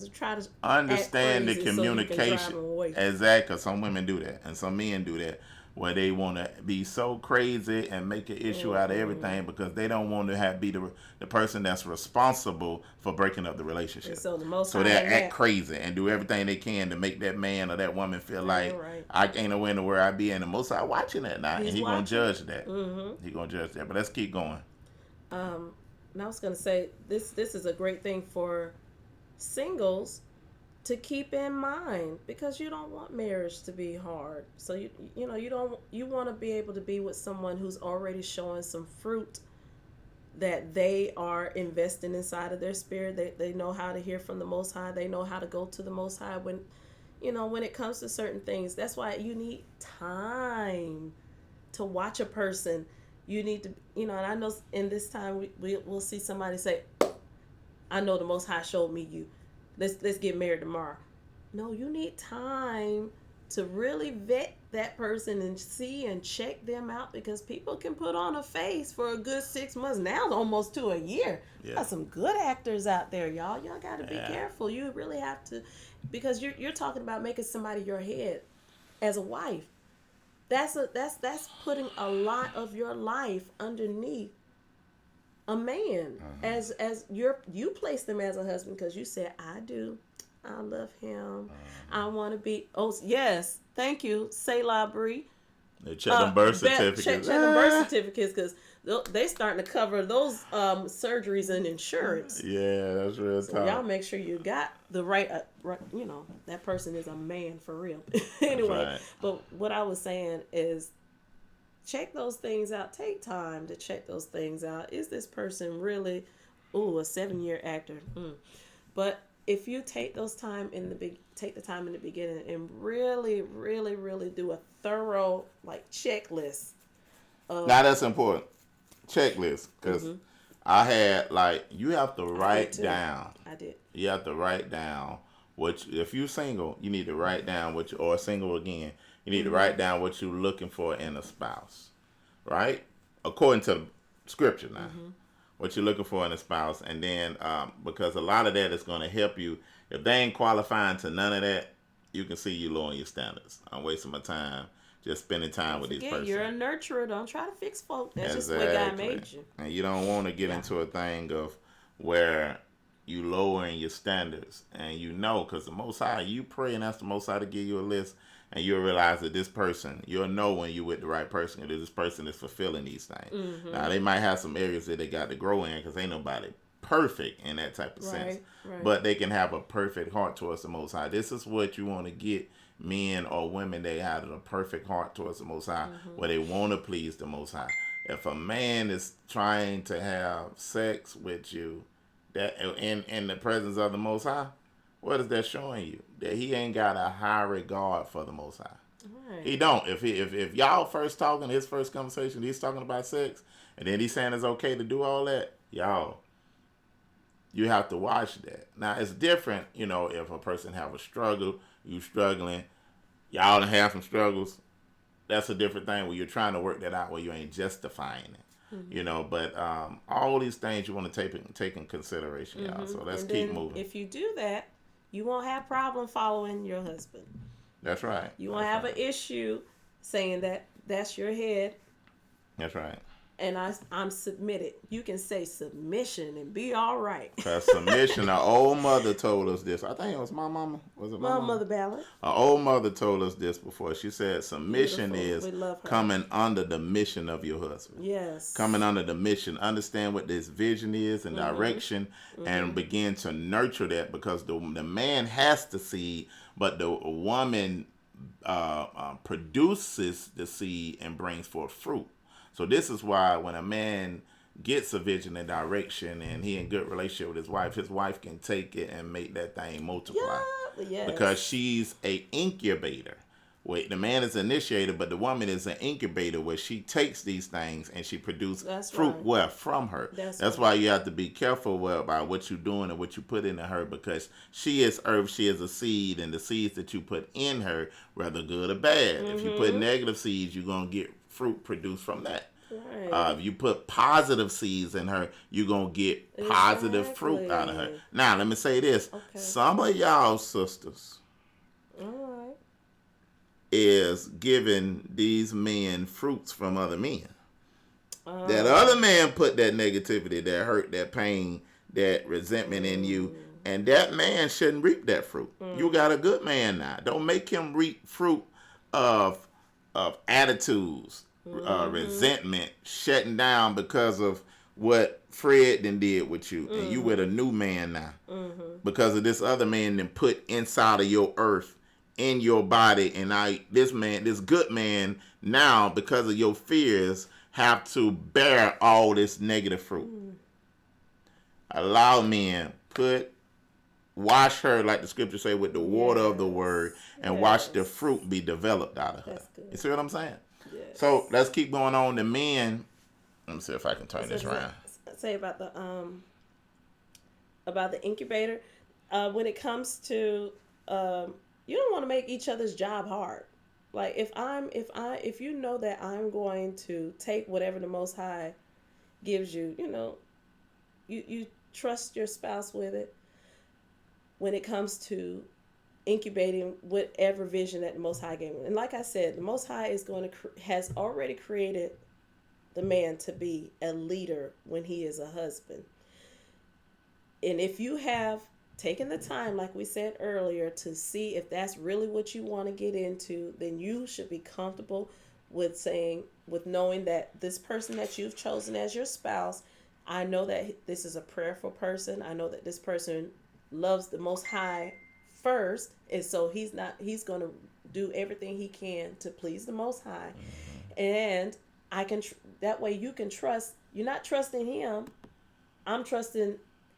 Speaker 1: understand the communication. So exactly, because some women do that, and some men do that, where they want to be so crazy and make an issue out of everything because they don't want to be the person that's responsible for breaking up the relationship. And so they act crazy and do everything they can to make that man or that woman feel like I ain't nowhere in the world I be in. The Most High watching that now, and he gonna judge that. Mm-hmm. He gonna judge that. But let's keep going.
Speaker 2: And I was gonna say this is a great thing for singles to keep in mind, because you don't want marriage to be hard. So you want to be able to be with someone who's already showing some fruit, that they are investing inside of their spirit. They know how to hear from the Most High. They know how to go to the Most High when it comes to certain things. That's why you need time to watch a person. You need to, and I know in this time we'll see somebody say, I know the Most High showed me you. Let's get married tomorrow. No, you need time to really vet that person and see and check them out, because people can put on a face for a good 6 months, now almost to a year. Yeah. Got some good actors out there, y'all. Y'all got to be careful. You really have to, because you're talking about making somebody your head as a wife. That's putting a lot of your life underneath a man. As you place them as a husband, because you said, I love him, I want to be. Oh yes, thank you, Selah Bree.
Speaker 1: They check them birth certificates.
Speaker 2: Check them birth certificates, because they starting to cover those surgeries and insurance.
Speaker 1: Yeah, that's real tough.
Speaker 2: Y'all make sure you got the right. That person is a man for real. Anyway, but what I was saying is, check those things out. Take time to check those things out. Is this person really, a 7-year actor? But if you take the time in the beginning and really, really, really do a thorough checklist.
Speaker 1: Now that's important. Checklist, because I had you have to write down.
Speaker 2: I did.
Speaker 1: You have to write down if you're single, you need to write down or single again. You need to write down what you're looking for in a spouse, right? According to scripture now, what you're looking for in a spouse. And then because a lot of that is going to help you. If they ain't qualifying to none of that, you can see you lowering your standards. I'm wasting my time just spending time with these persons.
Speaker 2: You're a nurturer. Don't try to fix folk. That's just the way God made you.
Speaker 1: And you don't want to get into a thing of where you lowering your standards. And because the Most High, you pray and ask the Most High to give you a list. And you'll realize that this person, you'll know when you're with the right person, that this person is fulfilling these things. Now, they might have some areas that they got to grow in, because ain't nobody perfect in that type of sense. Right. But they can have a perfect heart towards the Most High. This is what you want to get men or women. They have a perfect heart towards the Most High, where they want to please the Most High. If a man is trying to have sex with you that in the presence of the Most High, what is that showing you? That he ain't got a high regard for the Most High. Right. He don't. If y'all first talking, his first conversation, he's talking about sex, and then he's saying it's okay to do all that, y'all, you have to watch that. Now, it's different, if a person have a struggle, you struggling, y'all done have some struggles, that's a different thing where you're trying to work that out where you ain't justifying it. But all these things you want to take in consideration, y'all. So let's keep moving.
Speaker 2: If you do that, you won't have problem following your husband.
Speaker 1: That's right.
Speaker 2: You won't have an issue saying that that's your head.
Speaker 1: That's right.
Speaker 2: and I'm submitted. You can say submission and be all right.
Speaker 1: Cause submission, our old mother told us this. I think it was my mama. Was it my
Speaker 2: My
Speaker 1: mama?
Speaker 2: mother Ballard.
Speaker 1: Our old mother told us this before. She said submission
Speaker 2: Beautiful.
Speaker 1: is
Speaker 2: We love her.
Speaker 1: coming under the mission of your husband.
Speaker 2: Yes.
Speaker 1: Coming under the mission. Understand what this vision is and direction, and begin to nurture that, because the man has the seed, but the woman produces the seed and brings forth fruit. So this is why when a man gets a vision and direction and he in good relationship with his wife can take it and make that thing multiply.
Speaker 2: Yeah, yes.
Speaker 1: Because she's a incubator. Wait, the man is initiator, but the woman is an incubator where she takes these things and she produces fruit from her. That's why you have to be careful about what you're doing and what you put into her, because she is earth, she is a seed, and the seeds that you put in her, whether good or bad. If you put negative seeds, you're going to get fruit produced from that.
Speaker 2: Right.
Speaker 1: If you put positive seeds in her, you're going to get positive fruit out of her. Now, let me say this. Okay. Some of y'all sisters is giving these men fruits from other men. That other man put that negativity, that hurt, that pain, that resentment in you, and that man shouldn't reap that fruit. You got a good man now. Don't make him reap fruit of attitudes, resentment, shutting down because of what Fred then did with you, and you with a new man now because of this other man then put inside of your earth, in your body, and this good man now, because of your fears, have to bear all this negative fruit. Allow men, wash her, like the scripture say, with the water of the word, and watch the fruit be developed out of her. You see what I'm saying? Yes. So let's keep going on. The men. Let me see if I can turn this around.
Speaker 2: Say about the incubator. When it comes to you don't want to make each other's job hard. Like if you know that I'm going to take whatever the Most High gives you, you trust your spouse with it. When it comes to incubating whatever vision that the Most High gave him, and like I said, the Most High has already created the man to be a leader when he is a husband. And if you have taken the time, like we said earlier, to see if that's really what you want to get into, then you should be comfortable with knowing that this person that you've chosen as your spouse, I know that this is a prayerful person. I know that this person loves the Most High first, and so he's going to do everything he can to please the Most High. And that way you can trust. You're not trusting him. I'm trusting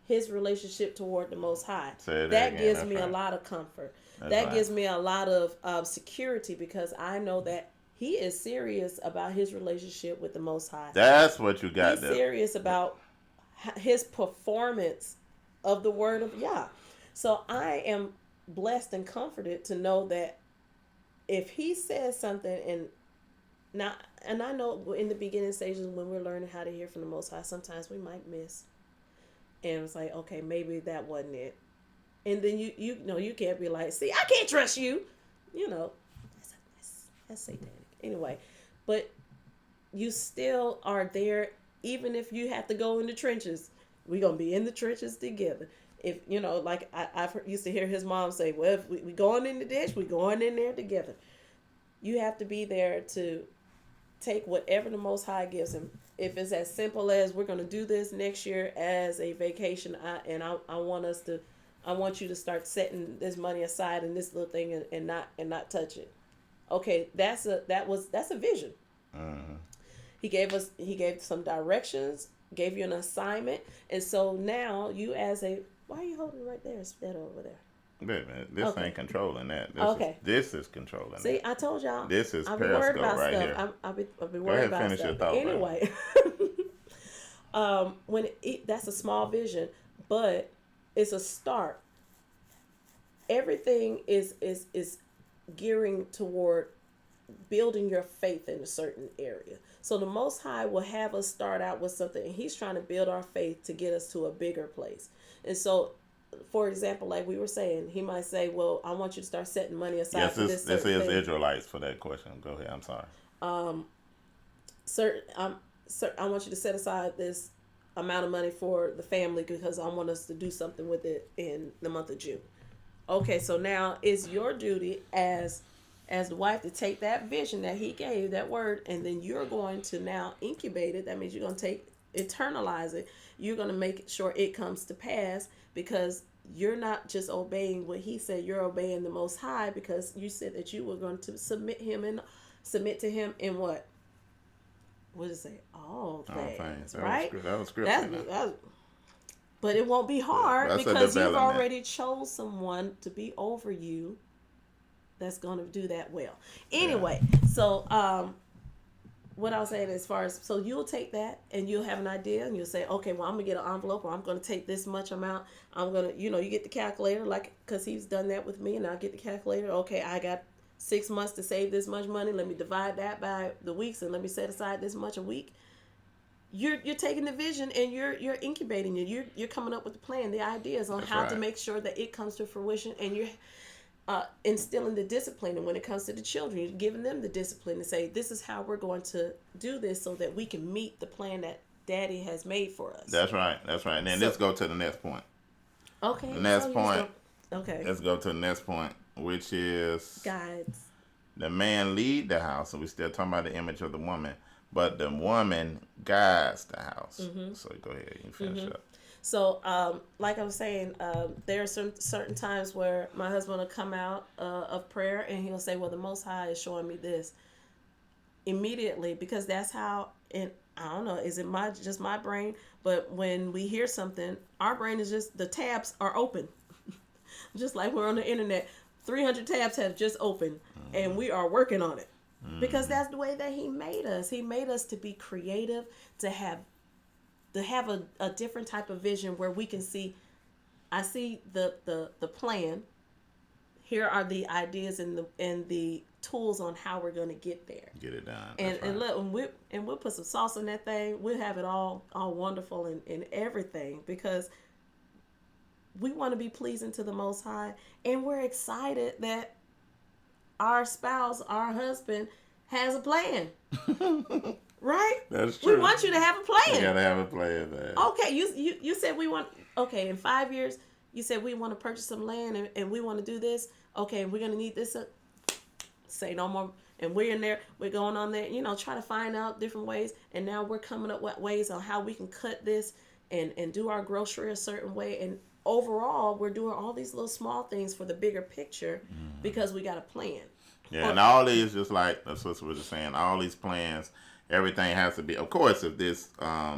Speaker 2: his relationship toward the Most High. That gives me a lot of comfort. That gives me a lot of security, because I know that he is serious about his relationship with the Most High.
Speaker 1: That's what you got.
Speaker 2: He's serious about his performance of the word of Yah. So I am blessed and comforted to know that if he says something, and I know in the beginning stages when we're learning how to hear from the Most High, sometimes we might miss. And it's like, okay, maybe that wasn't it. And then you can't be like, see, I can't trust you. That's satanic. Anyway, but you still are there, even if you have to go in the trenches. We're going to be in the trenches together. If, like I've used to hear his mom say, well, if we going in the ditch, we going in there together. You have to be there to take whatever the Most High gives him. If it's as simple as we're going to do this next year as a vacation, I want you to start setting this money aside in this little thing and not touch it. Okay, that's a vision. He gave some directions, gave you an assignment, and so now you why are you holding it right there instead of over there?
Speaker 1: Wait a minute, this ain't controlling that. This is controlling
Speaker 2: See,
Speaker 1: that.
Speaker 2: I told y'all.
Speaker 1: This is
Speaker 2: I'll
Speaker 1: Periscope right
Speaker 2: stuff.
Speaker 1: here.
Speaker 2: I'll be worried about
Speaker 1: finish
Speaker 2: stuff.
Speaker 1: your thought.
Speaker 2: Anyway, that's a small vision, but it's a start. Everything is gearing toward building your faith in a certain area. So the Most High will have us start out with something, and he's trying to build our faith to get us to a bigger place. And so, for example, like we were saying, he might say, well, I want you to start setting money aside for this certain thing.
Speaker 1: Israelites for that question. Go ahead. I'm sorry.
Speaker 2: I want you to set aside this amount of money for the family because I want us to do something with it in the month of June. Okay, so now it's your duty as the wife to take that vision that he gave, that word, and then you're going to now incubate it. That means you're going to internalize it. You're going to make sure it comes to pass because you're not just obeying what he said. You're obeying the Most High because you said that you were going to submit to him in what? What does it say? All things, right?
Speaker 1: That was scripture.
Speaker 2: But it won't be hard
Speaker 1: That's
Speaker 2: because you've already chose someone to be over you that's going to do that well. Anyway, so what I was saying as far as, so you'll take that and you'll have an idea and you'll say, okay, well, I'm going to get an envelope or I'm going to take this much amount. I'm going to, you get the calculator, like, because he's done that with me, and I'll get the calculator. Okay, I got 6 months to save this much money. Let me divide that by the weeks and let me set aside this much a week. You're taking the vision and you're incubating it. You're coming up with the plan, the ideas on how to make sure that it comes to fruition, and you're instilling the discipline. And when it comes to the children, you're giving them the discipline to say, this is how we're going to do this so that we can meet the plan that Daddy has made for us.
Speaker 1: That's right. And then let's go to the next point.
Speaker 2: Okay.
Speaker 1: The next point.
Speaker 2: Okay.
Speaker 1: Let's go to the next point, which is
Speaker 2: guides.
Speaker 1: The man lead the house, and we're still talking about the image of the woman, but the woman guides the house. Mm-hmm. So go ahead, you finish up.
Speaker 2: So, like I was saying, there are certain times where my husband will come out of prayer and he'll say, well, the Most High is showing me this immediately, because that's how, and I don't know, is it just my brain? But when we hear something, our brain is just, the tabs are open. Just like we're on the internet, 300 tabs have just opened, and we are working on it. Because that's the way that he made us. He made us to be creative, to have a different type of vision where we can see, I see the plan. Here are the ideas and the tools on how we're going to get there.
Speaker 1: Get it done.
Speaker 2: And look, we'll put some sauce on that thing. We'll have it all wonderful and everything, because we want to be pleasing to the Most High, and we're excited that our spouse, our husband, has a plan. Right?
Speaker 1: That's true.
Speaker 2: We want you to have a plan.
Speaker 1: You gotta have a plan, man.
Speaker 2: Okay, you said we want, okay, in 5 years, you said we want to purchase some land and we want to do this. Okay, we're going to need this. Say no more. And we're in there, we're going on there, try to find out different ways. And now we're coming up with ways on how we can cut this and do our grocery a certain way. And overall, we're doing all these little small things for the bigger picture because we got a plan.
Speaker 1: Yeah, and all these, just like the sister was just saying, all these plans, everything has to be, of course, if there's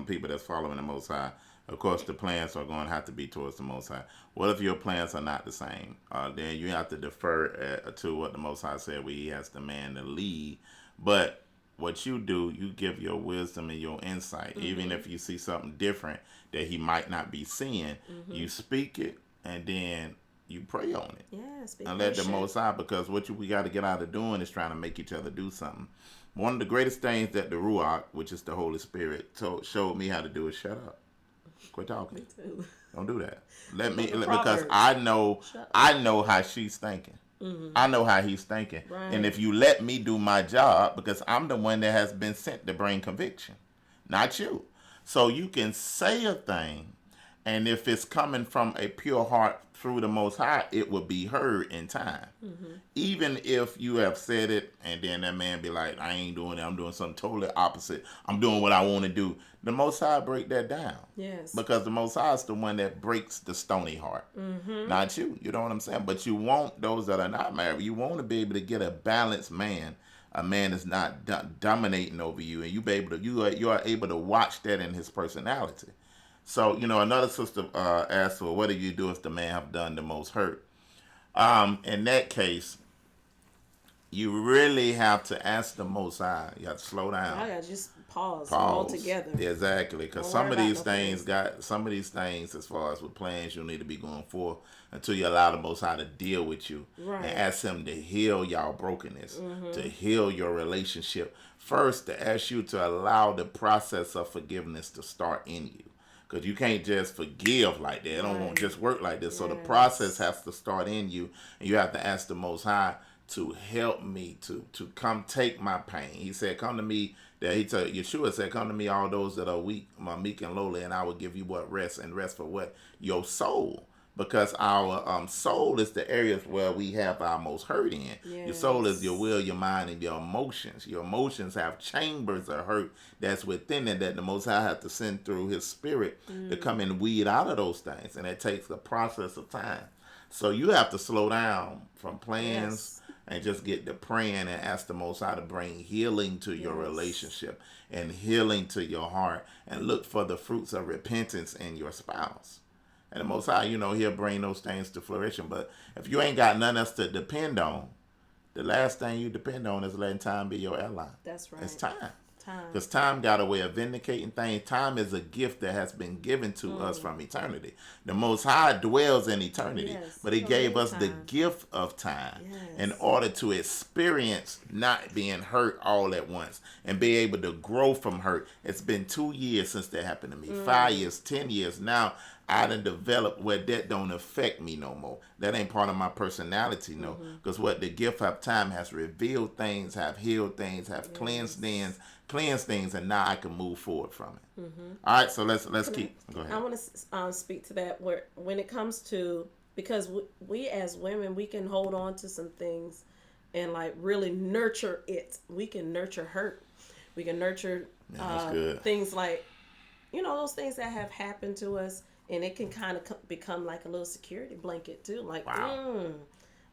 Speaker 1: people that's following the Most High, of course, the plans are going to have to be towards the Most High. What if your plans are not the same? Then you have to defer to what the Most High said, where He has the man to lead. But what you do, you give your wisdom and your insight. Even if you see something different that He might not be seeing, you speak it, and then you pray on it.
Speaker 2: Yeah,
Speaker 1: and let the Most High, because what we got to get out of doing is trying to make each other do something. One of the greatest things that the Ruach, which is the Holy Spirit, showed me how to do is shut up. Quit talking.
Speaker 2: Me too.
Speaker 1: Don't do that. Because I know how she's thinking. I know how he's thinking.
Speaker 2: Right.
Speaker 1: And if you let me do my job, because I'm the one that has been sent to bring conviction, not you. So you can say a thing, and if it's coming from a pure heart through the Most High, it will be heard in time. Even if you have said it, and then that man be like, I ain't doing it, I'm doing something totally opposite. I'm doing what I want to do. The Most High break that down.
Speaker 2: Yes.
Speaker 1: Because the Most High is the one that breaks the stony heart. Not you. You know what I'm saying? But you want those that are not married. You want to be able to get a balanced man. A man that's not dominating over you. And you are able to watch that in his personality. So, another sister asked, well, what do you do if the man have done the most hurt? In that case, you really have to ask the Most High. You have to slow down.
Speaker 2: I gotta just pause altogether.
Speaker 1: Exactly, because some of these things, as far as with plans, you'll need to be going for until you allow the Most High to deal with you and ask Him to heal y'all brokenness, to heal your relationship. First, to ask you to allow the process of forgiveness to start in you. Because you can't just forgive like that. It don't just work like this. So the process has to start in you. And you have to ask the Most High to help me to come take my pain. He said, come to me that he told Yeshua said, "Come to me, all those that are weak, my meek and lowly, and I will give you what rest and rest for what your soul." Because our soul is the areas where we have our most hurt in. Your soul is your will,
Speaker 2: Yes.
Speaker 1: your mind, and your emotions. Your emotions have chambers of hurt that's within it that the Most High have to send through His Spirit to come and weed out of those things, and it takes a process of time. So you have to slow down from plans
Speaker 2: Yes.
Speaker 1: and just get to praying and ask the Most High to bring healing to your
Speaker 2: Yes.
Speaker 1: relationship and healing to your heart, and look for the fruits of repentance in your spouse. And the Most High, He'll bring those things to flourishing. But if you ain't got nothing else to depend on, the last thing you depend on is letting time be your ally.
Speaker 2: That's
Speaker 1: It's
Speaker 2: right.
Speaker 1: time.
Speaker 2: Time.
Speaker 1: Because time got a way of vindicating things. Time is a gift that has been given to us
Speaker 2: Mm.
Speaker 1: from eternity. The Most High dwells in eternity,
Speaker 2: Yes.
Speaker 1: but
Speaker 2: He
Speaker 1: He
Speaker 2: don't
Speaker 1: gave
Speaker 2: need
Speaker 1: us the
Speaker 2: time.
Speaker 1: gift of time in
Speaker 2: Yes.
Speaker 1: order to experience not being hurt all at once and be able to grow from hurt. It's been 2 years since that happened to me. 5 years, 10 years. Now I done developed where that don't affect me no more. That ain't part of my personality, no.
Speaker 2: Mm-hmm.
Speaker 1: Because what the gift of time has revealed things, have healed things, have
Speaker 2: Yes.
Speaker 1: cleansed things, and now I can move forward from it.
Speaker 2: Mm-hmm.
Speaker 1: All right, so let's
Speaker 2: Can
Speaker 1: keep. Go
Speaker 2: I
Speaker 1: ahead.
Speaker 2: want to speak to that where when it comes to because we as women we can hold on to some things and like really nurture it. We can nurture hurt. We can nurture
Speaker 1: Yeah, that's good.
Speaker 2: things like those things that have happened to us, and it can kind of become like a little security blanket too. Like,
Speaker 1: Wow.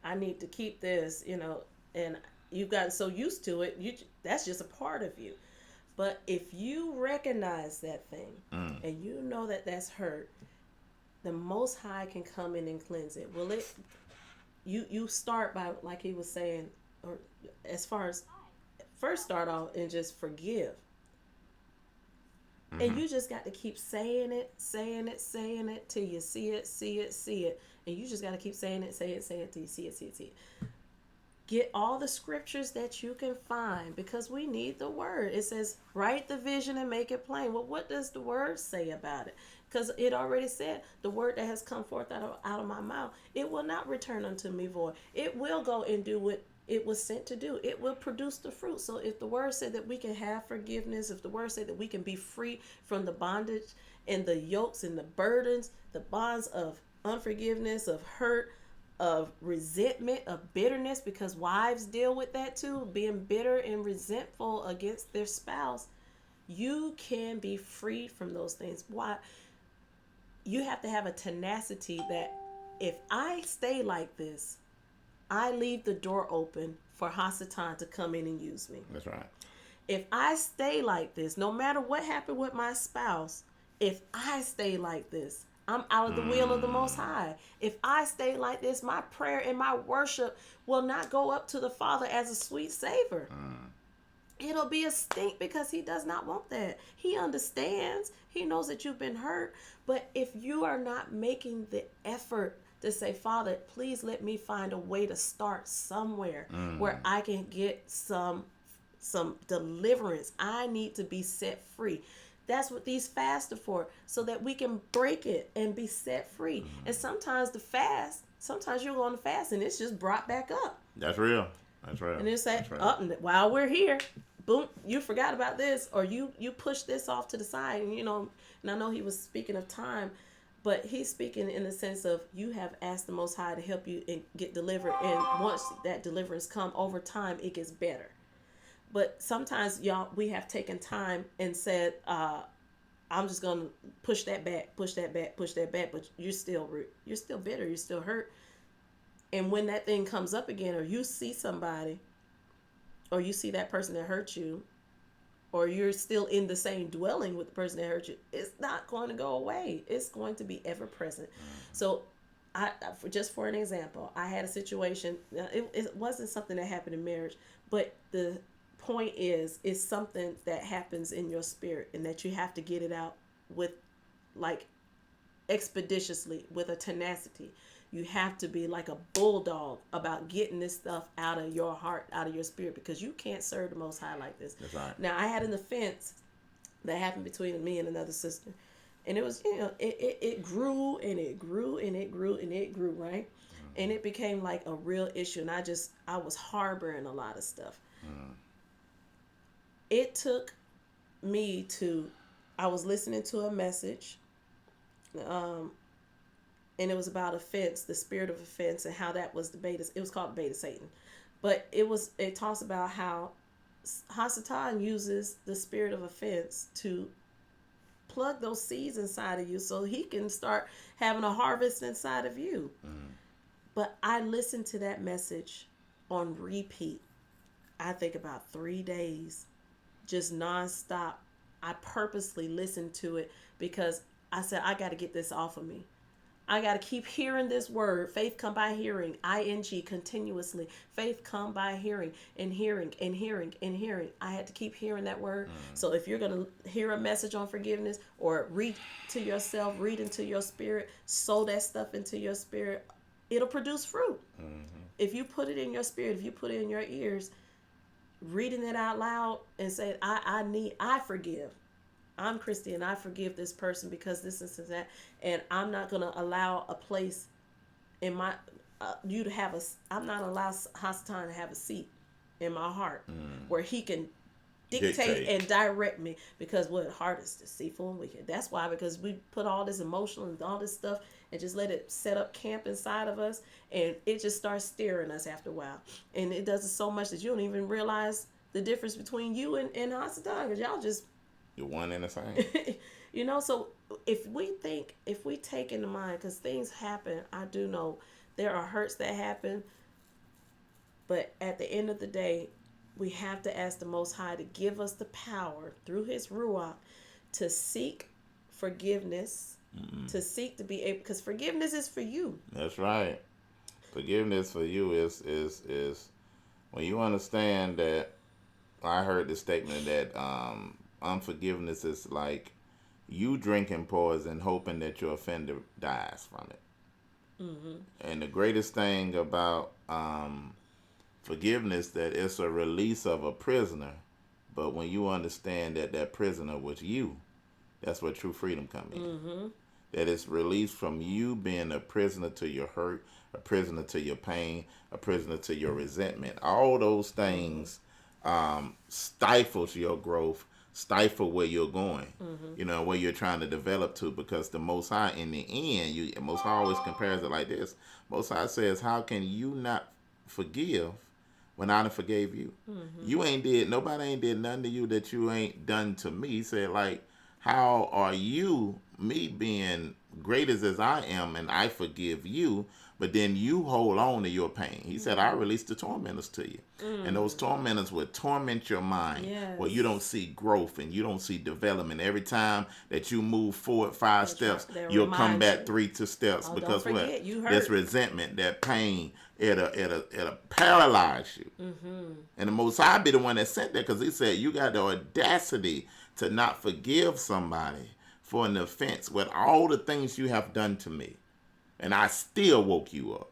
Speaker 2: I need to keep this, and you've gotten so used to it. That's just a part of you. But if you recognize that thing
Speaker 1: Mm.
Speaker 2: and you know that that's hurt, the Most High can come in and cleanse it. Will it? You start by like he was saying, or as far as first start off and just forgive, and
Speaker 1: Mm-hmm.
Speaker 2: you just got to keep saying it, saying it, saying it till you see it, see it, see it, and you just got to keep saying it, say it till you see it, see it, see it. Get all the scriptures that you can find because we need the word. It says, write the vision and make it plain. Well, what does the word say about it? Because it already said, the word that has come forth out of my mouth, it will not return unto me void. It will go and do what it was sent to do. It will produce the fruit. So if the word said that we can have forgiveness, if the word said that we can be free from the bondage and the yokes and the burdens, the bonds of unforgiveness, of hurt, of resentment, of bitterness, because wives deal with that too, being bitter and resentful against their spouse. You can be freed from those things. Why? You have to have a tenacity that if I stay like this, I leave the door open for Hasatan to come in and use me.
Speaker 1: That's right.
Speaker 2: If I stay like this, no matter what happened with my spouse, if I stay like this, I'm out of the will of the Most
Speaker 1: Mm.
Speaker 2: High. If I stay like this, my prayer and my worship will not go up to the Father as a sweet savor.
Speaker 1: Mm.
Speaker 2: It'll be a stink because He does not want that. He understands. He knows that you've been hurt. But if you are not making the effort to say, Father, please let me find a way to start somewhere where
Speaker 1: Mm.
Speaker 2: I can get some deliverance. I need to be set free. That's what these fasts are for, so that we can break it and be set free. And sometimes you'll go on the fast and it's just brought back up.
Speaker 1: That's real. That's real.
Speaker 2: And it's say,
Speaker 1: That's real.
Speaker 2: oh, while we're here, boom, you forgot about this, or you push this off to the side, and I know he was speaking of time, but he's speaking in the sense of you have asked the Most High to help you and get delivered, and once that deliverance come over time, it gets better. But sometimes y'all we have taken time and said, I'm just gonna push that back, push that back, push that back, but you're still bitter, you're still hurt. And when that thing comes up again, or you see somebody, or you see that person that hurt you, or you're still in the same dwelling with the person that hurt you, it's not going to go away. It's going to be ever present. So, just for an example, I had a situation. It wasn't something that happened in marriage, but the point is, it's something that happens in your spirit, and that you have to get it out with, like, expeditiously, with a tenacity. You have to be like a bulldog about getting this stuff out of your heart, out of your spirit, because you can't serve the Most High like this.
Speaker 1: That's right.
Speaker 2: Now, I had an offense that happened between me and another sister, and it was, it grew and it grew and it grew and it grew, right? And it became like a real issue, and I was harboring a lot of stuff.
Speaker 1: Mm.
Speaker 2: It took me to, I was listening to a message, and it was about offense, the spirit of offense, and how that was the beta. It was called beta Satan, but it talks about how Hasatan uses the spirit of offense to plug those seeds inside of you so he can start having a harvest inside of you. But I listened to that message on repeat. I think about 3 days, just nonstop. I purposely listened to it because I said, I got to get this off of me. I got to keep hearing this word. Faith come by hearing, ing, continuously. Faith come by hearing and hearing and hearing and hearing. I had to keep hearing that word. So if you're going to hear a message on forgiveness or read to yourself, read into your spirit, sow that stuff into your spirit, it'll produce fruit. If you put it in your spirit, if you put it in your ears, reading it out loud and saying, I forgive. I'm Christy and I forgive this person because this and that, and I'm not going to allow a place in my you to have a. I'm not allow Hasatan to have a seat in my heart where he can dictate and direct me, because what heart is deceitful and wicked. That's why, because we put all this emotional and all this stuff and just let it set up camp inside of us, and it just starts steering us after a while, and it does it so much that you don't even realize the difference between you and Hasatan, because y'all just.
Speaker 1: You're one and the same.
Speaker 2: You know, so if we take into mind, because things happen, I do know there are hurts that happen, but at the end of the day, we have to ask the Most High to give us the power through His Ruach to seek forgiveness, to seek to be able, because forgiveness is for you.
Speaker 1: That's right. Forgiveness for you is when you understand that. I heard the statement that unforgiveness is like you drinking poison hoping that your offender dies from it. And the greatest thing about forgiveness, that it's a release of a prisoner, but when you understand that that prisoner was you, that's where true freedom comes in. That it's released from you being a prisoner to your hurt, a prisoner to your pain, a prisoner to your resentment. All those things stifles your growth, stifle where you're going, you know, where you're trying to develop to, because the Most High, in the end, Most High always compares it like this. Most High says, how can you not forgive when I done forgave you? Nobody ain't did nothing to you that you ain't done to me. He said, like, how are you, me being great as I am, and I forgive you, but then you hold on to your pain? He said, I release the tormentors to you. And those tormentors will torment your mind, where you don't see growth and you don't see development. Every time that you move forward 5 steps, you'll come back 3 steps. Because what? This resentment, that pain, it'll paralyze you. And the Most High be the one that sent that, because He said, you got the audacity to not forgive somebody for an offense with all the things you have done to me, and I still woke you up.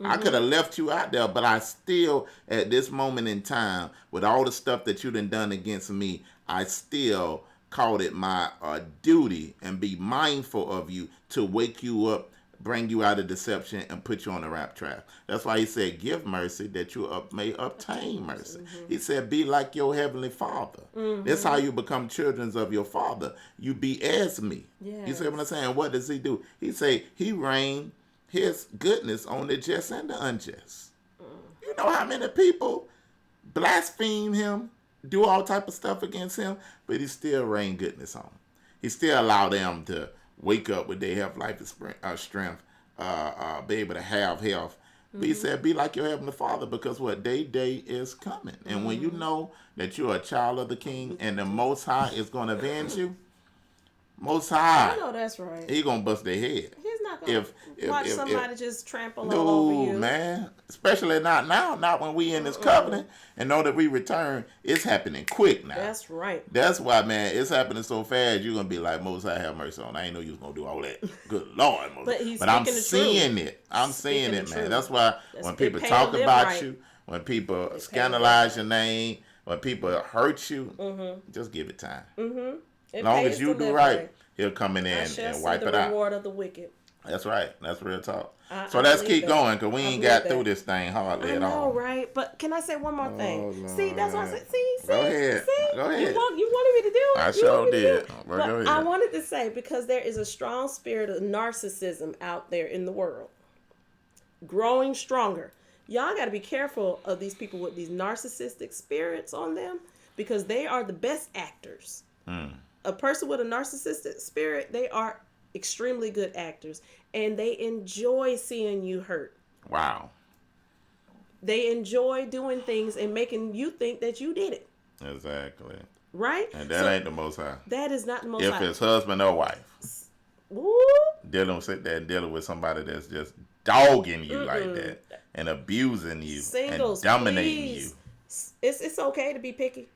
Speaker 1: I could have left you out there, but I still, at this moment in time, with all the stuff that you done against me, I still called it my duty and be mindful of you to wake you up, bring you out of deception, and put you on the right track. That's why He said, give mercy that you may obtain mercy. He said, be like your Heavenly Father. That's how you become children of your Father. You be as me. You see what I'm saying? What does He do? He say He rain His goodness on the just and the unjust. You know how many people blaspheme Him, do all type of stuff against Him, but He still rain goodness on them. He still allow them to wake up with their health, life, and strength, be able to have health. But He said, be like your Heavenly Father, because what? Day is coming. And when you know that you're a child of the King and the Most High is going to avenge you, Most High,
Speaker 2: I know that's right.
Speaker 1: He going to bust their head.
Speaker 2: He's not going to watch somebody just trample all over you.
Speaker 1: No, man. Especially not now, not when we in this covenant and know that we return. It's happening quick now.
Speaker 2: That's right.
Speaker 1: That's why, man, it's happening so fast, you're going to be like, Most High have mercy on. I ain't know you was going to do all that. Good Lord, Moses. But I'm seeing it. I'm seeing it, man. That's why when people talk about you, when people scandalize your name, when people hurt you, just give it time. As long as you do right, He'll come in and wipe it out.
Speaker 2: The reward of the wicked.
Speaker 1: That's right. That's real talk. So
Speaker 2: I
Speaker 1: let's
Speaker 2: believe
Speaker 1: keep
Speaker 2: that.
Speaker 1: going because we
Speaker 2: I
Speaker 1: ain't
Speaker 2: believe
Speaker 1: got through
Speaker 2: that.
Speaker 1: this thing hardly
Speaker 2: I
Speaker 1: at
Speaker 2: know,
Speaker 1: all.
Speaker 2: right? But can I say one more thing?
Speaker 1: Oh
Speaker 2: See, that's what I
Speaker 1: Lord.
Speaker 2: said. See,
Speaker 1: Go
Speaker 2: see,
Speaker 1: ahead.
Speaker 2: see.
Speaker 1: Go
Speaker 2: You
Speaker 1: ahead.
Speaker 2: wanted me to do
Speaker 1: I
Speaker 2: it. You
Speaker 1: sure
Speaker 2: wanted me to do
Speaker 1: did.
Speaker 2: it.
Speaker 1: But go
Speaker 2: But I
Speaker 1: ahead.
Speaker 2: wanted to say because there is a strong spirit of narcissism out there in the world, growing stronger. Y'all got to be careful of these people with these narcissistic spirits on them because they are the best actors. A person with a narcissistic spirit, they are extremely good actors and they enjoy seeing you hurt.
Speaker 1: Wow.
Speaker 2: They enjoy doing things and making you think that you did it.
Speaker 1: Exactly.
Speaker 2: Right?
Speaker 1: And that
Speaker 2: So
Speaker 1: ain't the most high.
Speaker 2: that is not the most
Speaker 1: If
Speaker 2: high.
Speaker 1: it's husband or wife,
Speaker 2: Woo!
Speaker 1: sit there and dealing with somebody that's just dogging you like that and abusing you and
Speaker 2: Singles,
Speaker 1: dominating you.
Speaker 2: please. It's okay to be picky.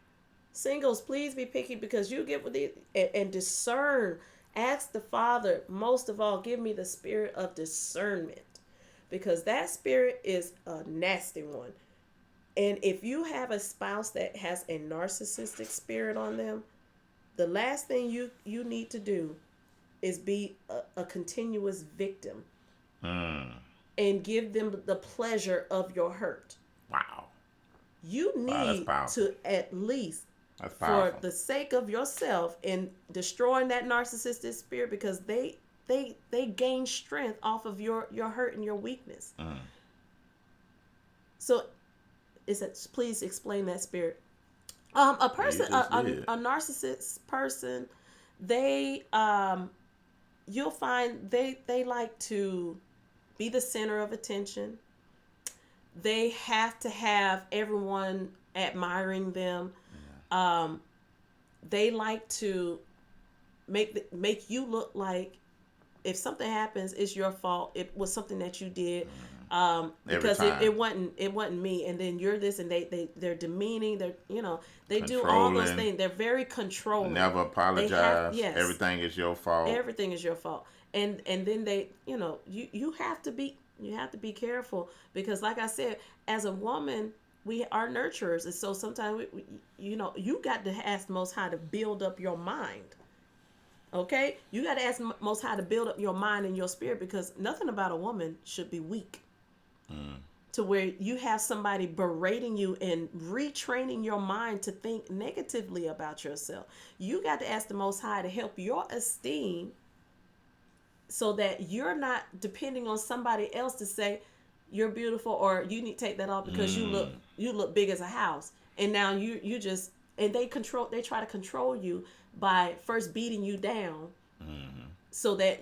Speaker 2: Singles, please be picky because you get with it and discern. Ask the Father, most of all, give me the spirit of discernment because that spirit is a nasty one. And if you have a spouse that has a narcissistic spirit on them, the last thing you need to do is be a continuous victim and give them the pleasure of your hurt.
Speaker 1: Wow.
Speaker 2: You
Speaker 1: Wow, that's
Speaker 2: need
Speaker 1: powerful.
Speaker 2: to at least
Speaker 1: That's
Speaker 2: for
Speaker 1: powerful.
Speaker 2: the sake of yourself and destroying that narcissistic spirit because they gain strength off of your hurt and your weakness. So is that please explain that spirit. A person
Speaker 1: You just did.
Speaker 2: a narcissist person, they you'll find they like to be the center of attention. They have to have everyone admiring them. They like to make you look like if something happens, it's your fault. It was something that you did. Because it wasn't me, and then you're this, and they're demeaning. They're they do all those
Speaker 1: Controlling.
Speaker 2: things. They're very controlling.
Speaker 1: Never apologize.
Speaker 2: Yes,
Speaker 1: Everything is your fault.
Speaker 2: everything is your fault, and then they you have to be careful because like I said, as a woman we are nurturers, and so sometimes you got to ask the Most High to build up your mind. Okay, you got to ask Most High to build up your mind and your spirit because nothing about a woman should be weak to where you have somebody berating you and retraining your mind to think negatively about yourself. You got to ask the Most High to help your esteem so that you're not depending on somebody else to say you're beautiful or you need to take that off because you look big as a house. And now you just and they try to control you by first beating you down so that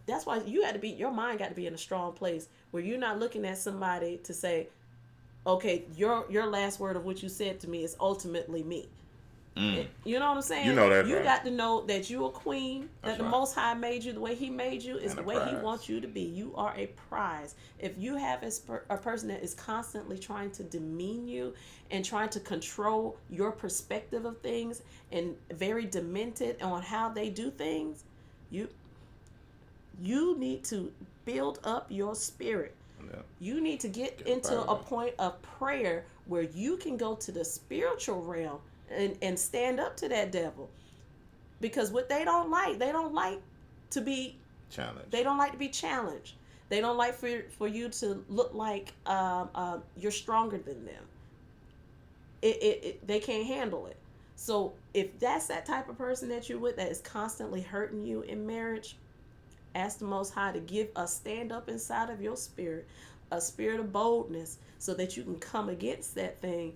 Speaker 2: that's why your mind got to be in a strong place where you're not looking at somebody to say, okay, your last word of what you said to me is ultimately me. You know what I'm saying?
Speaker 1: You know that,
Speaker 2: you
Speaker 1: right?
Speaker 2: got to know that you're a queen,
Speaker 1: That's
Speaker 2: that the
Speaker 1: right.
Speaker 2: Most High made you the way He made you is
Speaker 1: And
Speaker 2: the
Speaker 1: a
Speaker 2: way He
Speaker 1: prize.
Speaker 2: wants you to be. You are a prize. If you have a person that is constantly trying to demean you and trying to control your perspective of things and very demented on how they do things, you need to build up your spirit.
Speaker 1: Yeah.
Speaker 2: You need to get into a point of prayer where you can go to the spiritual realm and stand up to that devil. Because what they don't like to be
Speaker 1: Challenge.
Speaker 2: They don't like to be challenged. They don't like for you to look like you're stronger than them. They can't handle it. So if that's that type of person that you're with that is constantly hurting you in marriage, ask the Most High to give a stand up inside of your spirit, a spirit of boldness, so that you can come against that thing,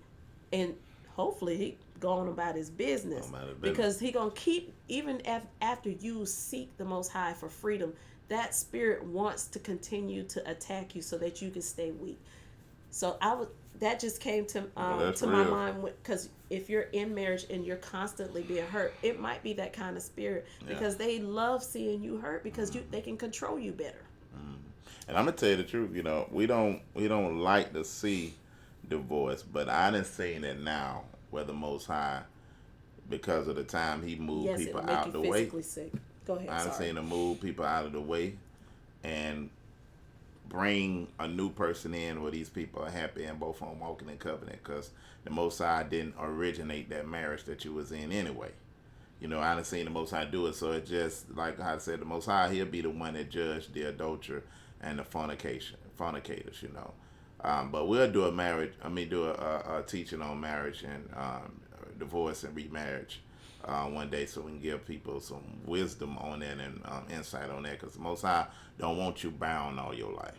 Speaker 2: and hopefully he going about his business because he gonna keep even after you seek the Most High for freedom. That spirit wants to continue to attack you so that you can stay weak. So that just came to my mind because if you're in marriage and you're constantly being hurt, it might be that kind of spirit because they love seeing you hurt because they can control you better.
Speaker 1: And I'm gonna tell you the truth. We don't like to see divorce, but I done seen it now where the Most High, because of the time He moved people
Speaker 2: it'll make
Speaker 1: out
Speaker 2: you
Speaker 1: the way.
Speaker 2: physically sick. Go ahead.
Speaker 1: I done seen Him move people out of the way and bring a new person in where these people are happy and both of them walking in covenant because the Most High didn't originate that marriage that you was in anyway. You know, I done seen the Most High do it. So it just, like I said, the Most High, he'll be the one that judge the adulterer and the fornicators, you know. But we'll do a teaching on marriage and divorce and remarriage one day, so we can give people some wisdom on that and insight on that. Because the Most High don't want you bound all your life.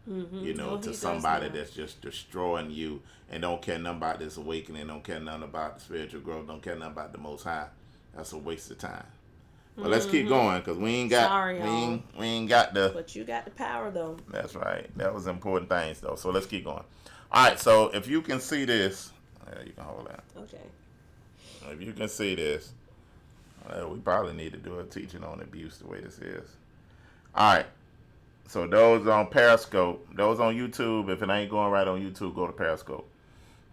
Speaker 1: You know,
Speaker 2: No,
Speaker 1: to
Speaker 2: he
Speaker 1: somebody
Speaker 2: does not.
Speaker 1: that's just destroying you and don't care nothing about this awakening, don't care nothing about the spiritual growth, don't care nothing about the Most High. That's a waste of time. But let's keep going because
Speaker 2: Sorry, y'all.
Speaker 1: we ain't got the.
Speaker 2: But you got the power, though.
Speaker 1: That's right. That was important things though. So let's keep going. All right. So if you can see this, you can hold that.
Speaker 2: Okay.
Speaker 1: If you can see this, we probably need to do a teaching on abuse the way this is. All right. So those on Periscope, those on YouTube, if it ain't going right on YouTube, go to Periscope.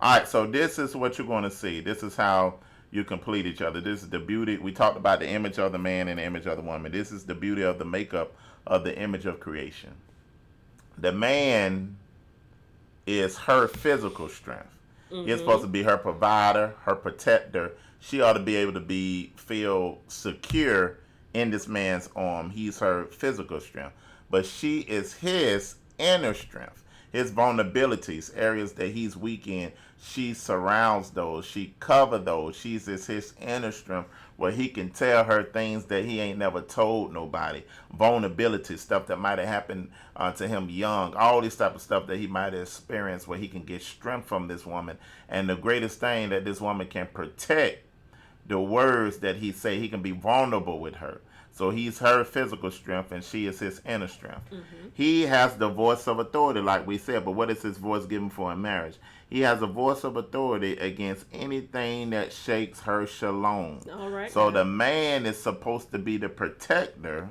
Speaker 1: All right. So this is what you're going to see. This is how you complete each other. This is the beauty. We talked about the image of the man and the image of the woman. This is the beauty of the makeup of the image of creation. The man is her physical strength. He's supposed to be her provider, her protector. She ought to be able to feel secure in this man's arm. He's her physical strength. But she is his inner strength. His vulnerabilities, areas that he's weak in, she surrounds those. She covers those. She's his inner strength where he can tell her things that he ain't never told nobody. Vulnerability, stuff that might have happened to him young. All this type of stuff that he might have experienced where he can get strength from this woman. And the greatest thing that this woman can protect the words that he say. He can be vulnerable with her. So he's her physical strength and she is his inner strength. He has the voice of authority, like we said, but what is his voice given for in marriage? He has a voice of authority against anything that shakes her shalom.
Speaker 2: All right.
Speaker 1: So the man is supposed to be the protector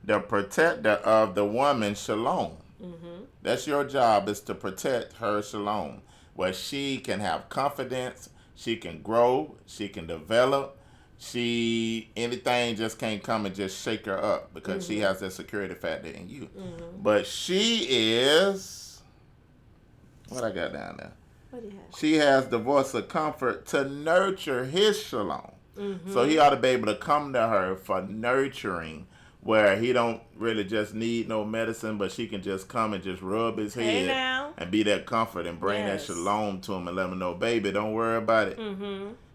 Speaker 1: of the woman's shalom. That's your job, is to protect her shalom, where she can have confidence, she can grow, she can develop. Anything just can't come and just shake her up because she has that security factor in you. But she is, what I got down there?
Speaker 2: What do you have?
Speaker 1: She has the voice of comfort to nurture his shalom. So he ought to be able to come to her for nurturing, where he don't really just need no medicine, but she can just come and just rub his head and be that comfort and bring that shalom to him and let him know, baby, don't worry about it.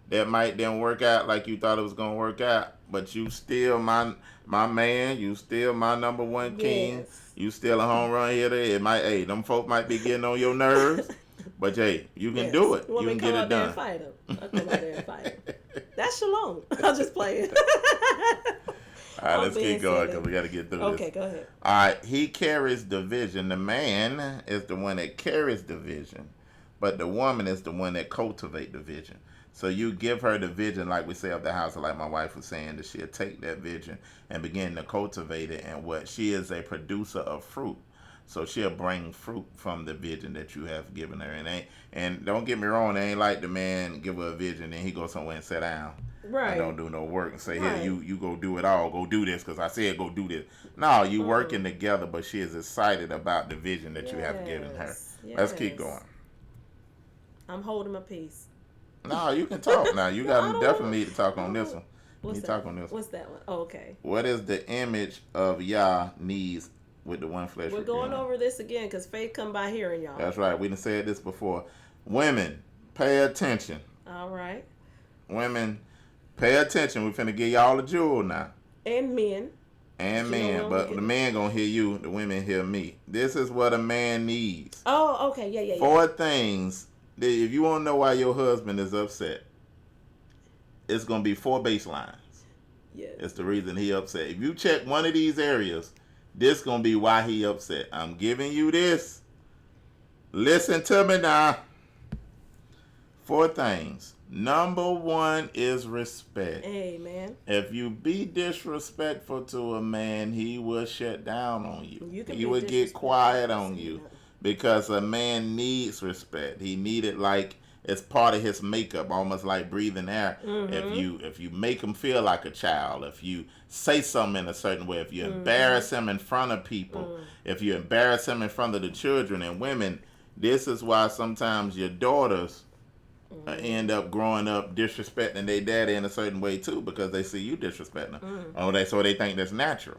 Speaker 1: That might didn't work out like you thought it was gonna work out, but you still my man. You still my number one king.
Speaker 2: Yes.
Speaker 1: You still a home run hitter. It might, them folk might be getting on your nerves, but hey, you can do it. You can get it done.
Speaker 2: I'll come out there and fight him. That's shalom. I'll just play it.
Speaker 1: All right, let's keep going because we got to get through this.
Speaker 2: Okay, go ahead.
Speaker 1: All right, he carries the vision. The man is the one that carries the vision, but the woman is the one that cultivates the vision. So you give her the vision, like we say of the house, like my wife was saying, that she'll take that vision and begin to cultivate it. And what she is a producer of fruit. So she'll bring fruit from the vision that you have given her. And don't get me wrong, it ain't like the man give her a vision and he goes somewhere and sit down.
Speaker 2: Right.
Speaker 1: And don't do no work and say, here, you go do it all. Go do this because I said go do this. No, you working together, but she is excited about the vision that you have given her. Let's keep going.
Speaker 2: I'm holding my peace.
Speaker 1: No, you can talk now. You definitely need to talk on this one.
Speaker 2: What's that one? What's that one? Oh, okay.
Speaker 1: What is the image of Yah needs with the one flesh?
Speaker 2: We're going over this again because faith come by hearing, y'all.
Speaker 1: That's right. We done said this before. Women, pay attention.
Speaker 2: All right.
Speaker 1: Women, pay attention. We're finna give y'all a jewel now.
Speaker 2: And men.
Speaker 1: But the man gonna hear you. The women hear me. This is what a man needs.
Speaker 2: Oh, okay. Yeah.
Speaker 1: 4 things. If you want to know why your husband is upset, it's going to be 4 baselines.
Speaker 2: Yes.
Speaker 1: It's the reason he upset. If you check one of these areas, this going to be why he upset. I'm giving you this. Listen to me now. 4 things. Number 1 is respect.
Speaker 2: Amen.
Speaker 1: If you be disrespectful to a man, he will shut down on you. He will get quiet on you. Because a man needs respect. He need it like it's part of his makeup, almost like breathing air. If you make him feel like a child, if you say something in a certain way, if you embarrass him in front of people, if you embarrass him in front of the children and women, this is why sometimes your daughters end up growing up disrespecting their daddy in a certain way too, because they see you disrespecting them. So they think that's natural.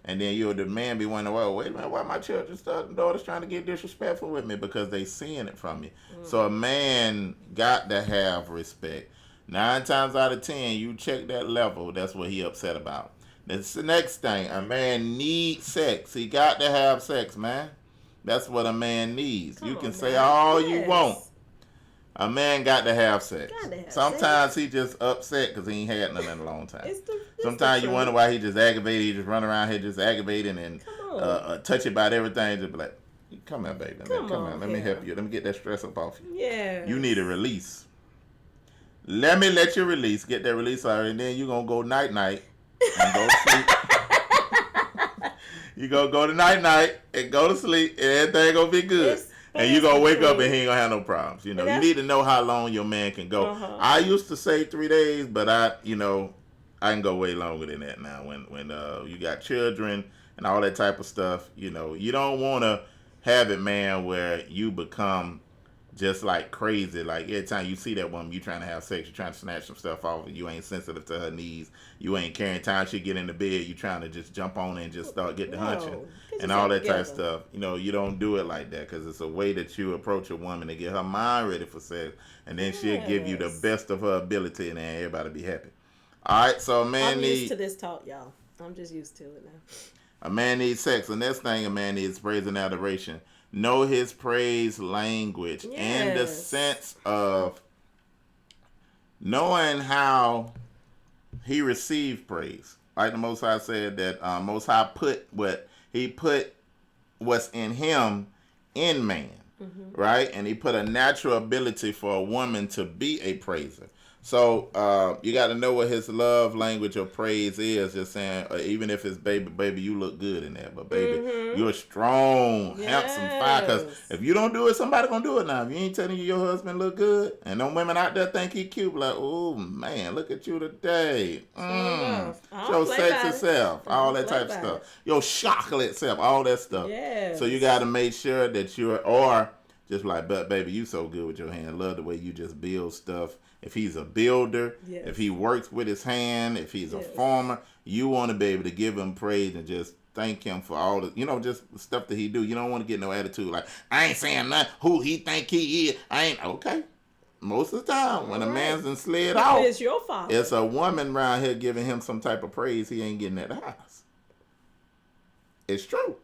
Speaker 1: And then you'll the man be wondering, well, wait a minute, why my children daughters trying to get disrespectful with me, because they seeing it from you. So a man got to have respect. 9 times out of 10, you check that level, that's what he upset about. That's the next thing. A man needs sex. He got to have sex, man. That's what a man needs. You can say all you want. A man got to have sex. Sometimes he just upset because he ain't had nothing in a long time. Sometimes you wonder why he just aggravated. He just run around here just aggravating and touch about everything. Just be like, come here, baby. Come on. Let me help you. Let me get that stress up off you.
Speaker 2: Yeah.
Speaker 1: You need a release. Let me let you release. Get that release out, and then you going to go night-night and go to sleep. You going to go to night-night and go to sleep, and everything going to be good. And you going to wake up and he ain't going to have no problems. You know, you need to know how long your man can go. I used to say 3 days, but I can go way longer than that now. When you got children and all that type of stuff, you don't want to have it, man, where you become just like crazy. Like every time you see that woman, you trying to have sex, you trying to snatch some stuff off, you ain't sensitive to her needs, you ain't caring. Time she get in the bed, you trying to just jump on and just start getting the hunching and all that type of stuff. You don't do it like that, because it's a way that you approach a woman to get her mind ready for sex, and then she'll give you the best of her ability, and then everybody be happy. All right, so a man needs. I'm used
Speaker 2: to this talk, y'all. I'm just used to it now.
Speaker 1: A man needs sex. The next thing a man needs is praise and adoration. Know his praise language in the sense of knowing how he received praise. Like the Most High said that Most High put what's in him in man, right? And he put a natural ability for a woman to be a praiser. So you got to know what his love language of praise is. Just saying, even if it's baby, you look good in there. But baby, you're strong, handsome, fine. Because if you don't do it, somebody gonna do it now. If you ain't telling you your husband look good, and them women out there think he cute, like, oh man, look at you today. Your sexy self, all that type of stuff. Your chocolate self, all that stuff.
Speaker 2: Yes.
Speaker 1: So you got to make sure that or just like, but baby, you so good with your hand. Love the way you just build stuff. If he's a builder, if he works with his hand, if he's a farmer, you want to be able to give him praise and just thank him for all the, just the stuff that he do. You don't want to get no attitude like, I ain't saying nothing, who he think he is. I ain't, okay. Most of the time, when a man's done slid out,
Speaker 2: it's your fault.
Speaker 1: It's a woman around here giving him some type of praise he ain't getting at the house. It's true.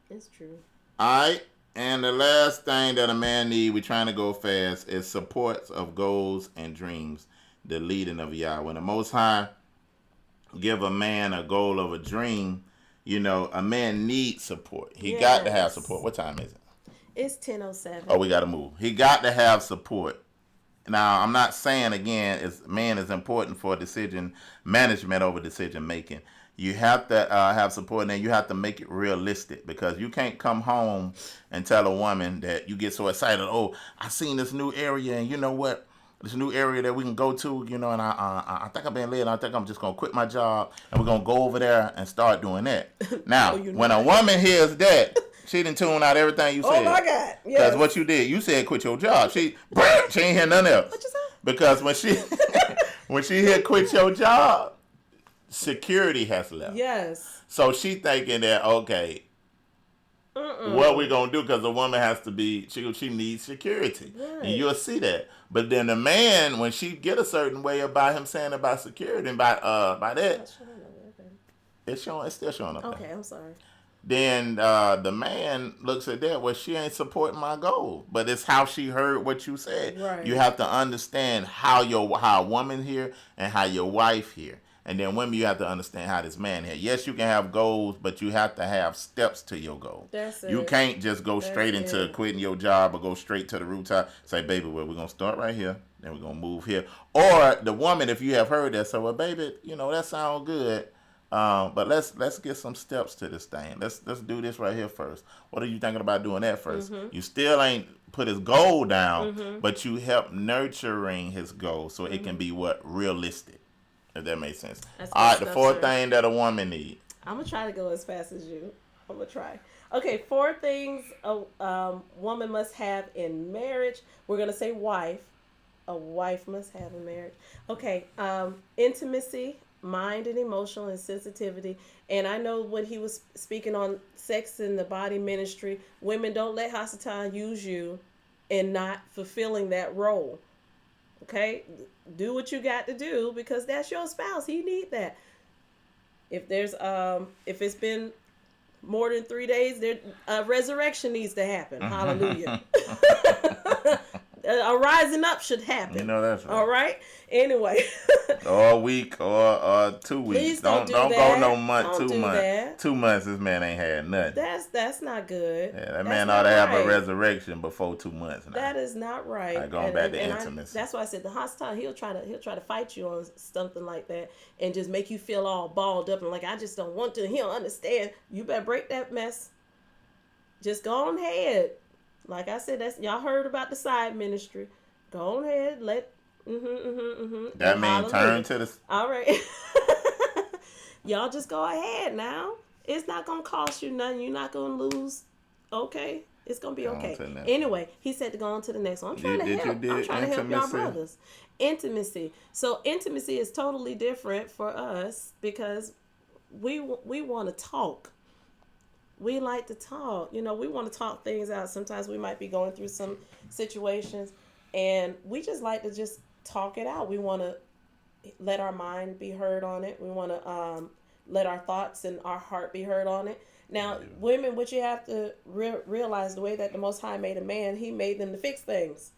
Speaker 2: It's true.
Speaker 1: All right. And the last thing that a man need, we're trying to go fast, is supports of goals and dreams, the leading of Yah. When the Most High give a man a goal of a dream, a man needs support. He got to have support. What time is it?
Speaker 2: It's 10:07.
Speaker 1: Oh, we got to move. He got to have support. Now, I'm not saying, again, man is important for decision management over decision making. You have to have support, and then you have to make it realistic, because you can't come home and tell a woman that you get so excited. Oh, I seen this new area, and you know what? This new area that we can go to, and I think I've been late. I think I'm just going to quit my job, and we're going to go over there and start doing that. Now, when a woman hears that, she didn't tune out everything you said.
Speaker 2: Oh, my God.
Speaker 1: Because what you did, you said quit your job. She ain't hear nothing else. What you say? Because when she hear quit your job, security has left.
Speaker 2: Yes.
Speaker 1: So she thinking that, okay, what we gonna do? Because the woman has to be, she needs security, and you'll see that. But then the man, when she get a certain way about him saying about security and by that, it's still showing up.
Speaker 2: Okay, I'm sorry.
Speaker 1: Then the man looks at that, well, she ain't supporting my goal. But it's how she heard what you said.
Speaker 2: Right.
Speaker 1: You have to understand how a woman here and how your wife here. And then women, you have to understand how this man here. Yes, you can have goals, but you have to have steps to your goal.
Speaker 2: That's it.
Speaker 1: You can't just go straight into quitting your job or go straight to the rooftop. Say, baby, well, we're going to start right here. Then we're going to move here. Or the woman, if you have heard that, so, well, baby, that sounds good. But let's get some steps to this thing. Let's do this right here first. What are you thinking about doing that first? You still ain't put his goal down, but you help nurturing his goal so it can be realistic. If that makes sense. All right, the fourth thing that a woman needs.
Speaker 2: I'm going to try to go as fast as you. I'm going to try. Okay, 4 things a woman must have in marriage. We're going to say wife. A wife must have a marriage. Okay. Intimacy, mind and emotional and sensitivity. And I know when he was speaking on sex in the body ministry, women don't let Hasatan use you in not fulfilling that role. Okay, do what you got to do because that's your spouse. He need that. If it's been more than 3 days, there a resurrection needs to happen. Hallelujah. A rising up should happen.
Speaker 1: You know that's right.
Speaker 2: All right. Anyway.
Speaker 1: Or a week or 2 weeks.
Speaker 2: Please don't
Speaker 1: go no month,
Speaker 2: don't
Speaker 1: 2 months.
Speaker 2: That.
Speaker 1: 2 months, this man ain't had nothing.
Speaker 2: That's not good.
Speaker 1: Yeah, that man ought to have a resurrection before 2 months. Now.
Speaker 2: That is not right.
Speaker 1: Like going back to intimacy.
Speaker 2: That's why I said the hostile. He'll try to fight you on something like that and just make you feel all balled up and like I just don't want to. He don't understand. You better break that mess. Just go on ahead. Like I said, that's y'all heard about the side ministry. Go on ahead, let.
Speaker 1: That means turn to the.
Speaker 2: All right. Y'all just go ahead now. It's not gonna cost you nothing. You're not gonna lose. Okay, it's gonna be okay. Anyway, he said to go on to the next one. I'm trying to help. I'm trying to help y'all brothers. Intimacy. So intimacy is totally different for us because we want to talk. We like to talk. You know, we want to talk things out. Sometimes we might be going through some situations and we just like to just talk it out. We want to let our mind be heard on it. We want to let our thoughts and our heart be heard on it. Now, women, what you have to realize, the way that the Most High made a man, he made them to fix things.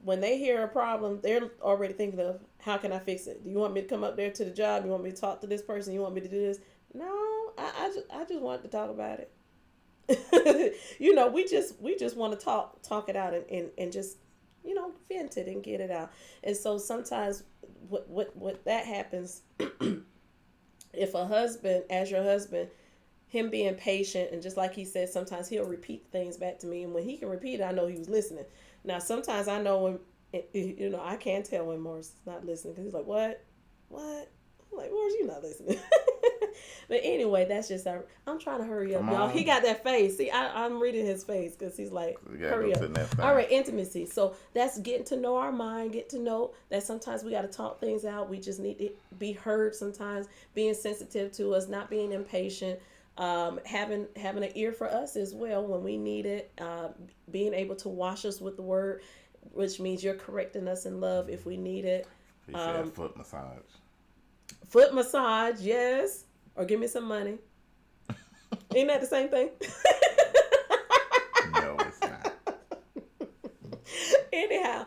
Speaker 2: When they hear a problem, they're already thinking of, how can I fix it? Do you want me to come up there to the job? You want me to talk to this person? You want me to do this? No, I just wanted to talk about it. You know, we just want to talk it out and just, you know, vent it and get it out. And so sometimes what that happens, if a husband, as your husband, him being patient and just like he said, sometimes he'll repeat things back to me, and when he can repeat it, I know he was listening. Now sometimes I know when, you know, I can't tell when Morris is not listening because he's like, what? I'm like, Morris, you not listening. But anyway, that's just I'm trying to hurry up, y'all. He got that face. See, I'm reading his face because he's like, hurry up. All right, intimacy. So that's getting to know our mind, get to know that sometimes we got to talk things out. We just need to be heard sometimes, being sensitive to us, not being impatient, having an ear for us as well when we need it, being able to wash us with the word, which means you're correcting us in love if we need it.
Speaker 1: He said foot massage.
Speaker 2: Foot massage, yes. Or give me some money. Ain't that the same thing?
Speaker 1: No, it's not.
Speaker 2: Anyhow,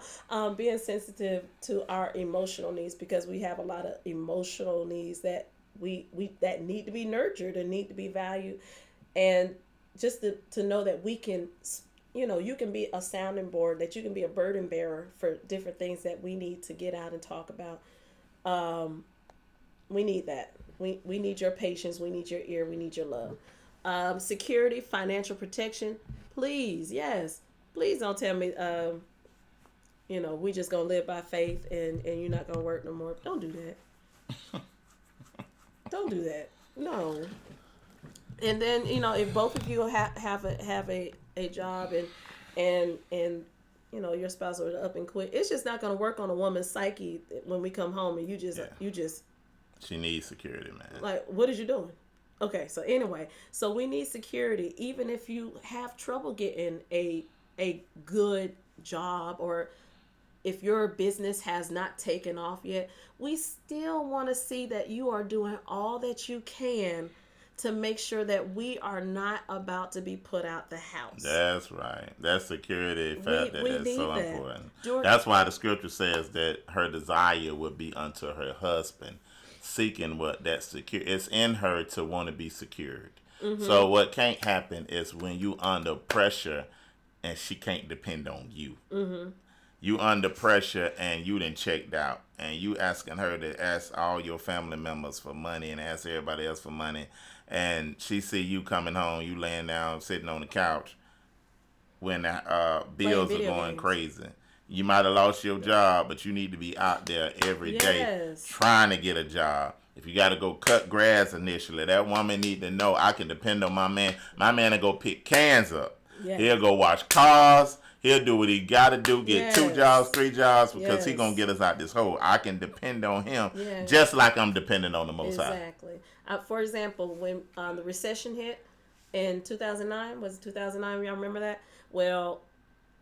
Speaker 2: being sensitive to our emotional needs because we have a lot of emotional needs that we that need to be nurtured and need to be valued. And just to know that we can, you know, you can be a sounding board, that you can be a burden bearer for different things that we need to get out and talk about. We need that. We need your patience. We need your ear. We need your love. Security, financial protection. Please, yes. Please don't tell me, you know, we just going to live by faith and you're not going to work no more. Don't do that. Don't do that. No. And then, you know, if both of you have a job and you know, your spouse are up and quit, it's just not going to work on a woman's psyche when we come home and you just
Speaker 1: she needs security, man.
Speaker 2: Like, what is you doing? Okay, so anyway, so we need security. Even if you have trouble getting a good job, or if your business has not taken off yet, we still want to see that you are doing all that you can to make sure that we are not about to be put out the house.
Speaker 1: That's right. That security factor is so important.
Speaker 2: Jordan,
Speaker 1: that's why the scripture says that her desire would be unto her husband, seeking what that secure. It's in her to want to be secured. Mm-hmm. So what can't happen is when you under pressure and she can't depend on you. Mm-hmm. You under pressure and you done checked out, and you asking her to ask all your family members for money and ask everybody else for money, and she see you coming home, you laying down sitting on the couch when the bills are going crazy. You might have lost your job, but you need to be out there every day trying to get a job. If you got to go cut grass initially, that woman need to know I can depend on my man. My man will go pick cans up. Yes. He'll go wash cars. He'll do what he got to do, get 2 jobs, 3 jobs, because he going to
Speaker 2: Yes.
Speaker 1: get us out this hole. I can depend on him
Speaker 2: Yes.
Speaker 1: just like I'm depending on the Most High.
Speaker 2: Exactly. For example, when the recession hit in 2009, was it 2009? Y'all remember that? Well,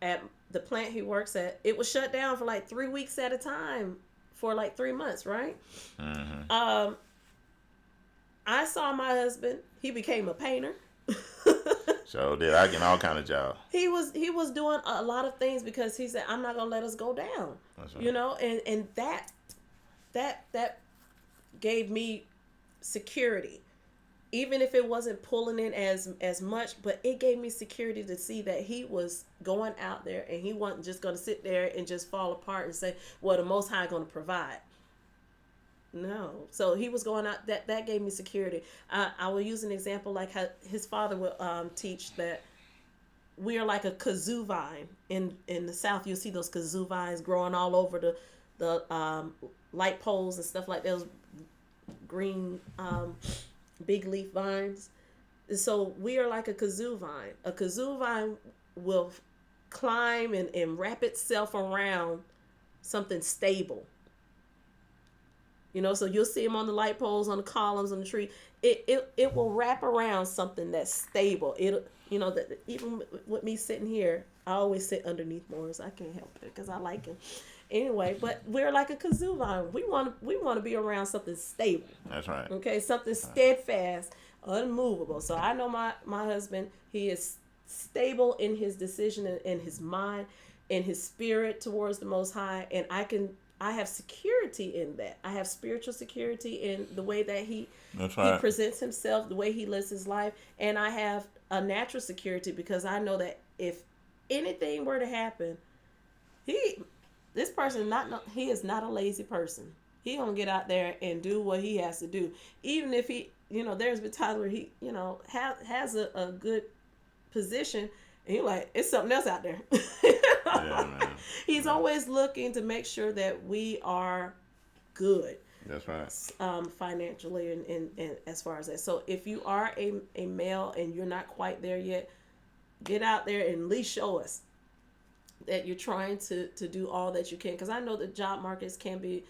Speaker 2: at the plant he works at, it was shut down for like 3 weeks at a time for like 3 months, right?
Speaker 1: Mm-hmm.
Speaker 2: I saw my husband. He became a painter.
Speaker 1: So did I get all kind of jobs.
Speaker 2: He was doing a lot of things because he said, "I'm not gonna let us go down."
Speaker 1: That's right.
Speaker 2: You know, and that gave me security, even if it wasn't pulling in as much, but it gave me security to see that he was going out there and he wasn't just gonna sit there and just fall apart and say, "Well, the Most High gonna provide." No. So he was going out. That gave me security. I will use an example like how his father would teach that we are like a kazoo vine. In the South, you'll see those kazoo vines growing all over the light poles and stuff like those green big leaf vines. And so we are like a kazoo vine. A kazoo vine will climb and wrap itself around something stable. You know, so you'll see them on the light poles, on the columns, on the tree. It will wrap around something that's stable. It, you know, that even with me sitting here, I always sit underneath Morris. I can't help it because I like him. Anyway, but we're like a kazoo vine. We want to be around something stable.
Speaker 1: That's right.
Speaker 2: Okay, something steadfast, unmovable. So I know my husband. He is stable in his decision and in his mind, in his spirit towards the Most High, and I have security in that. I have spiritual security in the way that he presents himself, the way he lives his life, and I have a natural security because I know that if anything were to happen, this person he is not a lazy person. He gonna get out there and do what he has to do, even if he, you know, there's been times where he, you know, has a good position. And you're like, it's something else out there.
Speaker 1: Yeah, man.
Speaker 2: He's always looking to make sure that we are good.
Speaker 1: That's right.
Speaker 2: Financially and as far as that. So if you are a male and you're not quite there yet, get out there and at least show us that you're trying to do all that you can. Because I know the job markets can be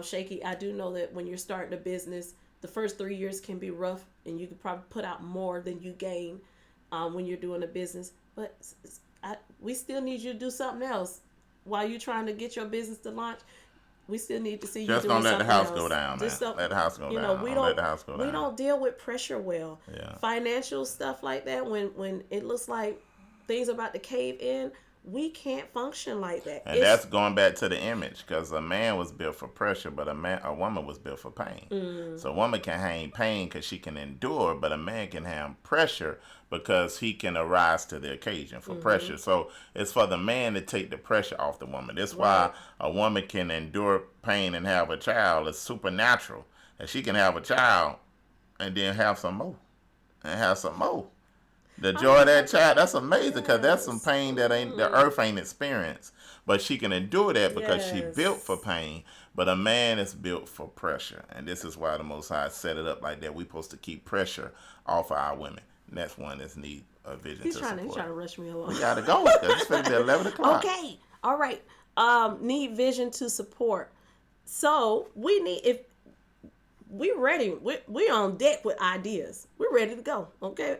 Speaker 2: shaky. I do know that when you're starting a business, the first 3 years can be rough and you could probably put out more than you gain when you're doing a business. But we still need you to do something else while you're trying to get your business to launch. We still need to see you doing something else.
Speaker 1: Just don't let the house go down, man. Let the house go down.
Speaker 2: We don't deal with pressure well.
Speaker 1: Yeah.
Speaker 2: Financial stuff like that, when it looks like things are about to cave in, we can't function like that.
Speaker 1: And that's going back to the image, because a man was built for pressure, but a woman was built for pain.
Speaker 2: Mm.
Speaker 1: So a woman can hang pain because she can endure, but a man can have pressure because he can arise to the occasion for pressure. So it's for the man to take the pressure off the woman. That's why a woman can endure pain and have a child. It's supernatural that she can have a child and then have some more and have some more. The joy of that child, that's amazing, because that's some pain that the earth ain't experienced. But she can endure that because she built for pain. But a man is built for pressure. And this is why the Most High set it up like that. We're supposed to keep pressure off of our women. And that's one that's need a vision to support.
Speaker 2: He's trying to rush me along.
Speaker 1: We got to go, because it's going to be 11 o'clock.
Speaker 2: Okay. All right. Need vision to support. So if we're ready, we're on deck with ideas. We're ready to go. Okay.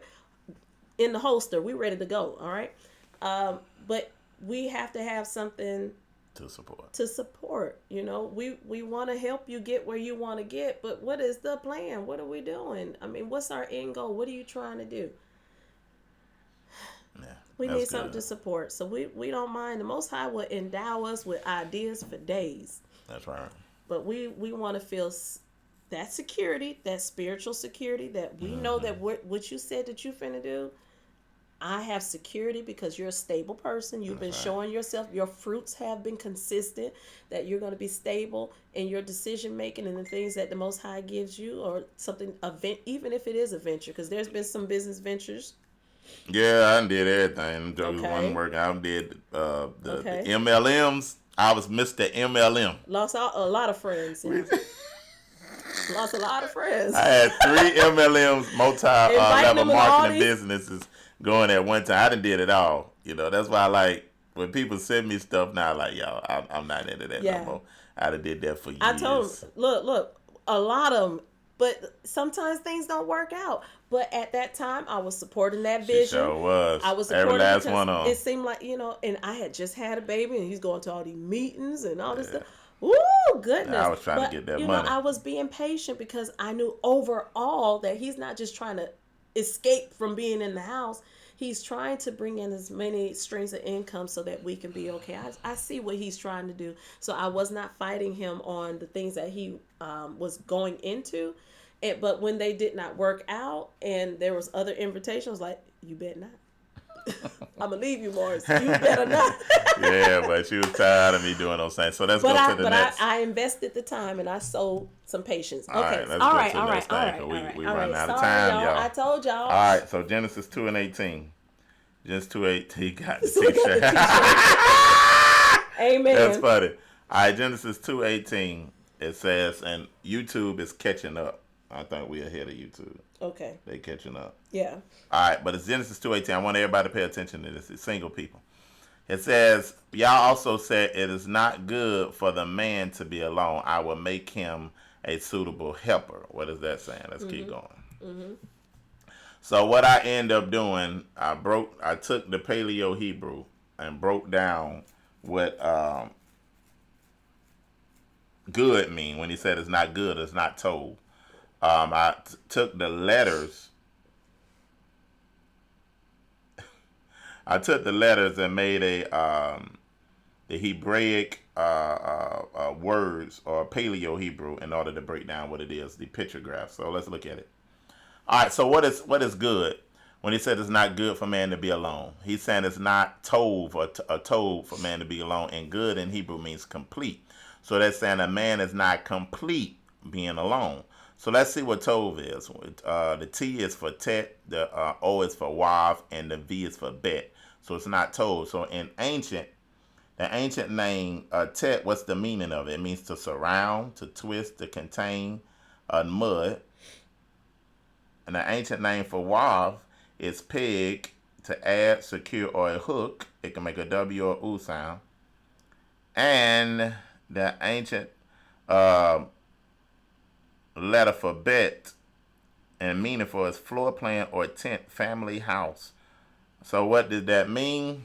Speaker 2: In the holster, we're ready to go. All right. But we have to have something
Speaker 1: to support.
Speaker 2: You know, we want to help you get where you want to get, but what is the plan? What are we doing? I mean, what's our end goal? What are you trying to do?
Speaker 1: Yeah,
Speaker 2: we need something to support. So we don't mind. The Most High will endow us with ideas for days.
Speaker 1: That's right.
Speaker 2: But we want to feel that security, that spiritual security, that we know that what you said that you finna do, I have security because you're a stable person. You've been showing yourself. Your fruits have been consistent, that you're going to be stable in your decision making and the things that the Most High gives you, or something, even if it is a venture, because there's been some business ventures.
Speaker 1: Yeah, I did everything. One work. I did the MLMs. I was Mr. MLM.
Speaker 2: Lost a lot of friends. Lost a lot of friends.
Speaker 1: I had 3 MLMs, multi-level marketing businesses going at one time. I done did it all. That's why I like when people send me stuff now. Like, yo, I'm not into that no
Speaker 2: Yeah.
Speaker 1: more. I done did that for
Speaker 2: I told
Speaker 1: years.
Speaker 2: him, look, a lot of them, but sometimes things don't work out. But at that time, I was supporting that
Speaker 1: She
Speaker 2: vision.
Speaker 1: sure
Speaker 2: I
Speaker 1: was.
Speaker 2: was
Speaker 1: Every
Speaker 2: supporting
Speaker 1: last
Speaker 2: because
Speaker 1: one of
Speaker 2: it
Speaker 1: them.
Speaker 2: seemed like, and I had just had a baby and he's going to all these meetings and all this
Speaker 1: Yeah.
Speaker 2: stuff. Ooh,
Speaker 1: I
Speaker 2: goodness.
Speaker 1: was trying to
Speaker 2: But,
Speaker 1: get that money.
Speaker 2: I was being patient because I knew overall that he's not just trying to escape from being in the house. He's trying to bring in as many streams of income so that we can be okay. I see what he's trying to do. So I was not fighting him on the things that he was going into. But when they did not work out and there was other invitations, like, you bet not. I'm going to leave you, Morris. You better not.
Speaker 1: Yeah, but she was tired of me doing those things. So let's
Speaker 2: But
Speaker 1: go
Speaker 2: I
Speaker 1: to the
Speaker 2: but I,
Speaker 1: next.
Speaker 2: I invested the time and I sold some patience.
Speaker 1: All
Speaker 2: Okay.
Speaker 1: right, let's
Speaker 2: All
Speaker 1: go
Speaker 2: right.
Speaker 1: to the
Speaker 2: All right.
Speaker 1: next
Speaker 2: All
Speaker 1: thing
Speaker 2: right.
Speaker 1: because
Speaker 2: All right.
Speaker 1: we
Speaker 2: All
Speaker 1: running
Speaker 2: right.
Speaker 1: out of
Speaker 2: Sorry,
Speaker 1: time,
Speaker 2: y'all.
Speaker 1: y'all.
Speaker 2: I told
Speaker 1: All
Speaker 2: y'all.
Speaker 1: right, so Genesis 2:18. Just 2:18 got the
Speaker 2: So we got the
Speaker 1: t-shirt.
Speaker 2: t-shirt.
Speaker 1: That's
Speaker 2: Amen.
Speaker 1: funny. All right, Genesis 2:18. It says, and YouTube is catching up. I think we're ahead of YouTube.
Speaker 2: Okay.
Speaker 1: They catching up.
Speaker 2: Yeah.
Speaker 1: All right, but it's Genesis 2:18. I want everybody to pay attention to this. It's single people. It says, y'all also said it is not good for the man to be alone. I will make him a suitable helper. What is that saying? Let's keep going.
Speaker 2: Mm-hmm.
Speaker 1: So what I end up doing, I took the Paleo Hebrew and broke down what good mean when he said it's not good, it's not told. Took the letters. I took the letters and made the Hebraic words or Paleo Hebrew in order to break down what it is, the picture graph. So let's look at it. All right. So what is good? When he said it's not good for man to be alone, he's saying it's not tov or told for man to be alone. And good in Hebrew means complete. So that's saying a man is not complete being alone. So let's see what tov is. The T is for tet, the O is for wav, and the V is for bet. So it's not tov. So in the ancient name tet, what's the meaning of it? It means to surround, to twist, to contain mud. And the ancient name for wav is peg, to add, secure, or a hook. It can make a W or U sound. And the ancient uh, letter for bet and meaning for is floor plan or tent, family house. So what did that mean?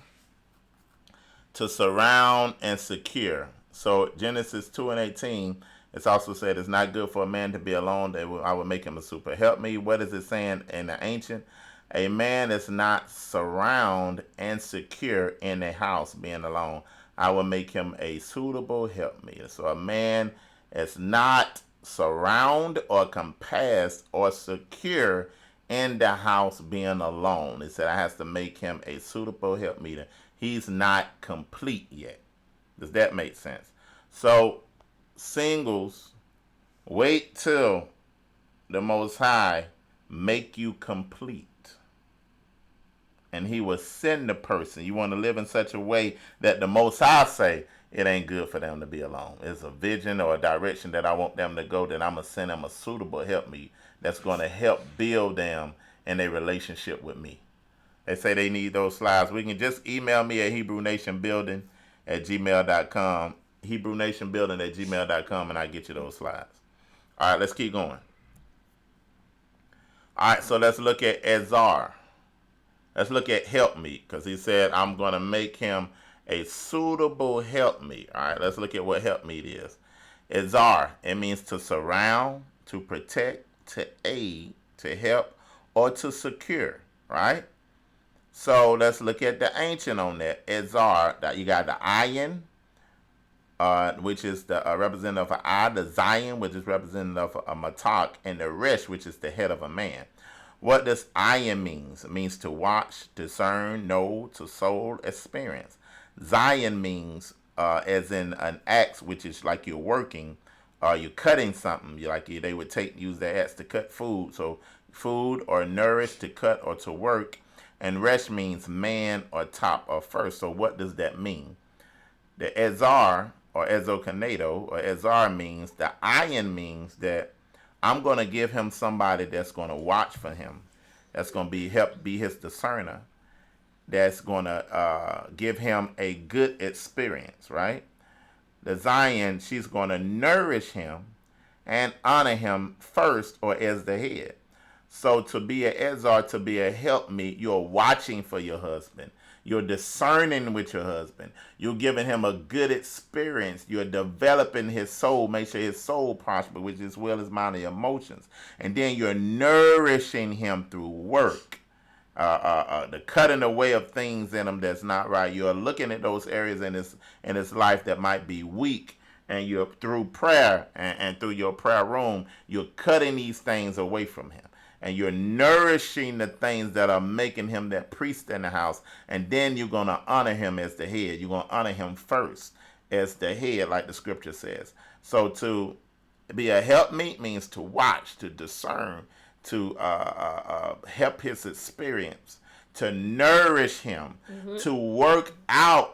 Speaker 1: To surround and secure. So Genesis 2:18, it's also said it's not good for a man to be alone. I will make him a super help me. What is it saying in the ancient? A man is not surround and secure in a house being alone. I will make him a suitable help me. So a man is not surround or compassed or secure in the house being alone. It said I has to make him a suitable help meter. He's not complete yet. Does that make sense? So singles, wait till the Most High make you complete. And he will send the person. You want to live in such a way that the Most High say it ain't good for them to be alone. It's a vision or a direction that I want them to go, that I'm going to send them a suitable help me that's going to help build them in a relationship with me. They say they need those slides. We can just email me at HebrewNationBuilding@gmail.com. HebrewNationBuilding@gmail.com, and I get you those slides. All right, let's keep going. All right, so let's look at Ezar. Let's look at help me, because he said I'm going to make him a suitable help me. All right, let's look at what help me is. Ezar, it means to surround, to protect, to aid, to help, or to secure, right? So let's look at the ancient on that. Ezar, that you got the ayin, which is the representative of I, the Zion, which is representative of a matak, and the resh, which is the head of a man. What does ayin means? It means to watch, discern, know, to soul, experience. Zion means as in an axe, which is like you're working, or you're cutting something. They would use their axe to cut food. So food or nourish, to cut or to work. And resh means man or top or first. So what does that mean? The Ezar or Ezokanado or Ezar means, the ayin means that I'm going to give him somebody that's going to watch for him, that's going to be his discerner, that's going to give him a good experience, right? The Zion, she's going to nourish him and honor him first or as the head. So to be a Ezar, to be a helpmeet, you're watching for your husband. You're discerning with your husband. You're giving him a good experience. You're developing his soul. Make sure his soul prosper, which is well as mind and emotions. And then you're nourishing him through work. The cutting away of things in him that's not right. You're looking at those areas in his life that might be weak, and you're through prayer and through your prayer room, you're cutting these things away from him. And you're nourishing the things that are making him that priest in the house. And then you're going to honor him as the head. You're going to honor him first as the head, like the scripture says. So to be a helpmeet means to watch, to discern, to help his experience, to nourish him, to work out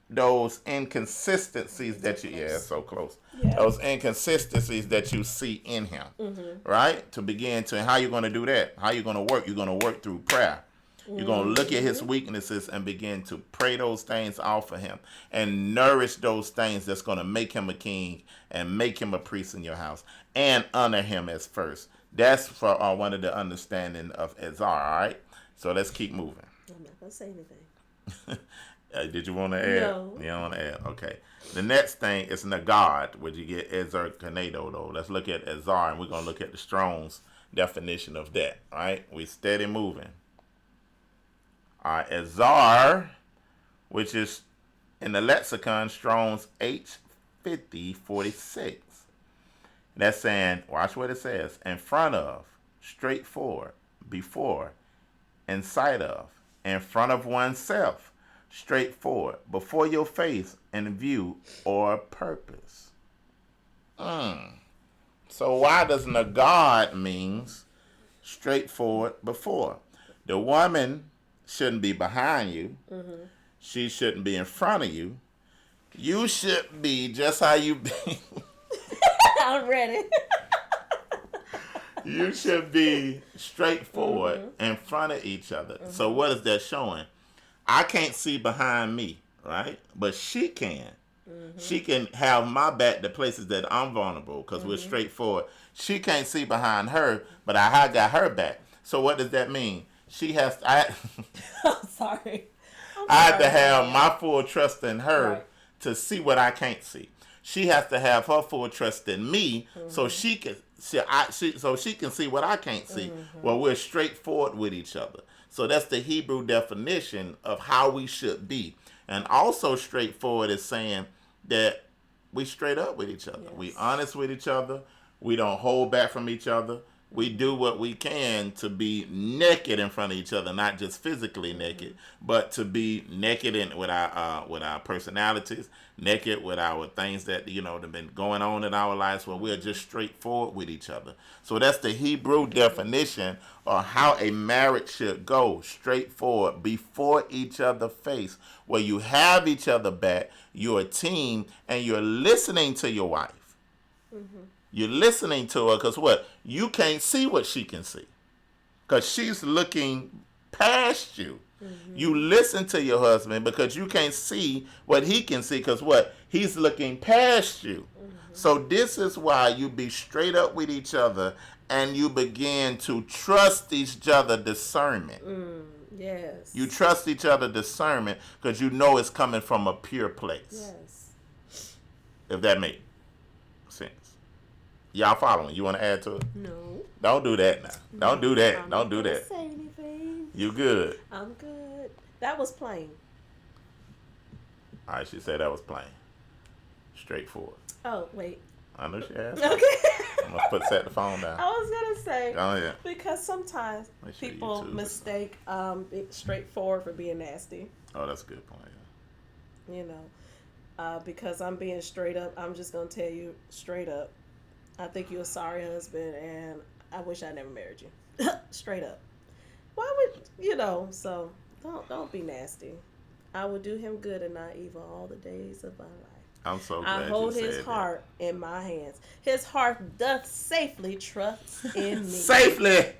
Speaker 1: those inconsistencies that you, yeah, so close. Yeah. Those inconsistencies that you see in him, right? To begin to, how you going to do that? How you going to work? You're going to work through prayer. You're going to look at his weaknesses and begin to pray those things off of him and nourish those things that's going to make him a king and make him a priest in your house and honor him as first. That's for one of the understanding of Ezar, all right? So let's keep moving.
Speaker 2: I'm not going to say anything.
Speaker 1: Did you want to add?
Speaker 2: No.
Speaker 1: You don't want to add? Okay. The next thing is Nagad, where you get Ezer Kanado, though. Let's look at Ezar, and we're going to look at the Strong's definition of that, all right? We steady moving. All right, Ezar, which is in the lexicon, Strong's H5046. That's saying, watch what it says, in front of, straightforward, before, in sight of, in front of oneself, straightforward, before your face, in view, or purpose. So why does Nagad means straightforward before? The woman shouldn't be behind you. She shouldn't be in front of you. You should be just how you be.
Speaker 2: I'm ready.
Speaker 1: You should be straightforward in front of each other. So what is that showing? I can't see behind me, right? But she can. She can have my back to places that I'm vulnerable because we're straightforward. She can't see behind her, but I got her back. So what does that mean? She has to,
Speaker 2: I'm sorry.
Speaker 1: I have to have my full trust in her to see what I can't see. She has to have her full trust in me so she can see what I can't see. Well, we're straightforward with each other. So that's the Hebrew definition of how we should be. And also straightforward is saying that we straight up with each other. Yes. We honest with each other. We don't hold back from each other. We do what we can to be naked in front of each other, not just physically naked, but to be naked with our personalities, naked with our things that have been going on in our lives, where we're just straightforward with each other. So that's the Hebrew definition of how a marriage should go: straightforward, before each other face, where you have each other back, you're a team, and you're listening to your wife. You're listening to her because what? You can't see what she can see because she's looking past you. You listen to your husband because you can't see what he can see because what? He's looking past you. So this is why you be straight up with each other and you begin to trust each other discernment.
Speaker 2: Yes.
Speaker 1: You trust each other discernment because you know it's coming from a pure place.
Speaker 2: Yes.
Speaker 1: If that makes sense. Y'all following? You want to add to it?
Speaker 2: No.
Speaker 1: Don't do that now. Don't do that. Don't do that.
Speaker 2: Say anything.
Speaker 1: You good?
Speaker 2: I'm good. That was plain.
Speaker 1: All right, she said that was plain. Straightforward.
Speaker 2: Oh, wait.
Speaker 1: I know she asked.
Speaker 2: Okay.
Speaker 1: I'm going to set the phone down.
Speaker 2: I was going to say.
Speaker 1: Oh, yeah.
Speaker 2: Because sometimes people mistake straightforward for being nasty.
Speaker 1: Oh, that's a good point.
Speaker 2: Yeah. Because I'm being straight up, I'm just going to tell you straight up. I think you're a sorry husband, and I wish I never married you. Straight up. Why would, so don't be nasty. I will do him good and not evil all the days of my life.
Speaker 1: I'm so glad
Speaker 2: I hold his heart in my hands. His heart doth safely trust in me.
Speaker 1: Safely!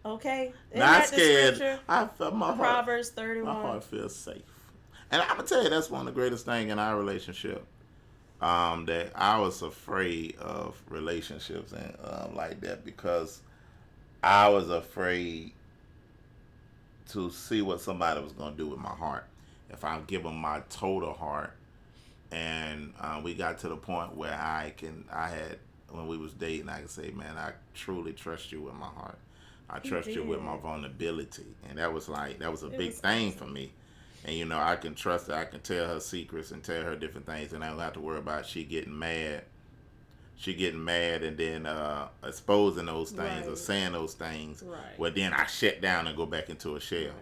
Speaker 2: Okay? Isn't
Speaker 1: Not
Speaker 2: that the
Speaker 1: scared.
Speaker 2: scripture?
Speaker 1: I felt
Speaker 2: Proverbs
Speaker 1: my
Speaker 2: 31.
Speaker 1: heart feels safe. And I'm gonna tell you, that's one of the greatest things in our relationship. That I was afraid of relationships and like that because I was afraid to see what somebody was gonna do with my heart. If I give them my total heart, and we got to the point where I had when we was dating, I could say, man, I truly trust you with my heart. I
Speaker 2: You
Speaker 1: trust you with my
Speaker 2: did.
Speaker 1: vulnerability, and that was a
Speaker 2: It
Speaker 1: big
Speaker 2: was
Speaker 1: thing for
Speaker 2: awesome.
Speaker 1: me. And I can trust her. I can tell her secrets and tell her different things, and I don't have to worry about she getting mad. She getting mad and then exposing those things or
Speaker 2: Right.
Speaker 1: saying those things.
Speaker 2: Right.
Speaker 1: Well, then I shut down and go back into a shell.
Speaker 2: Right.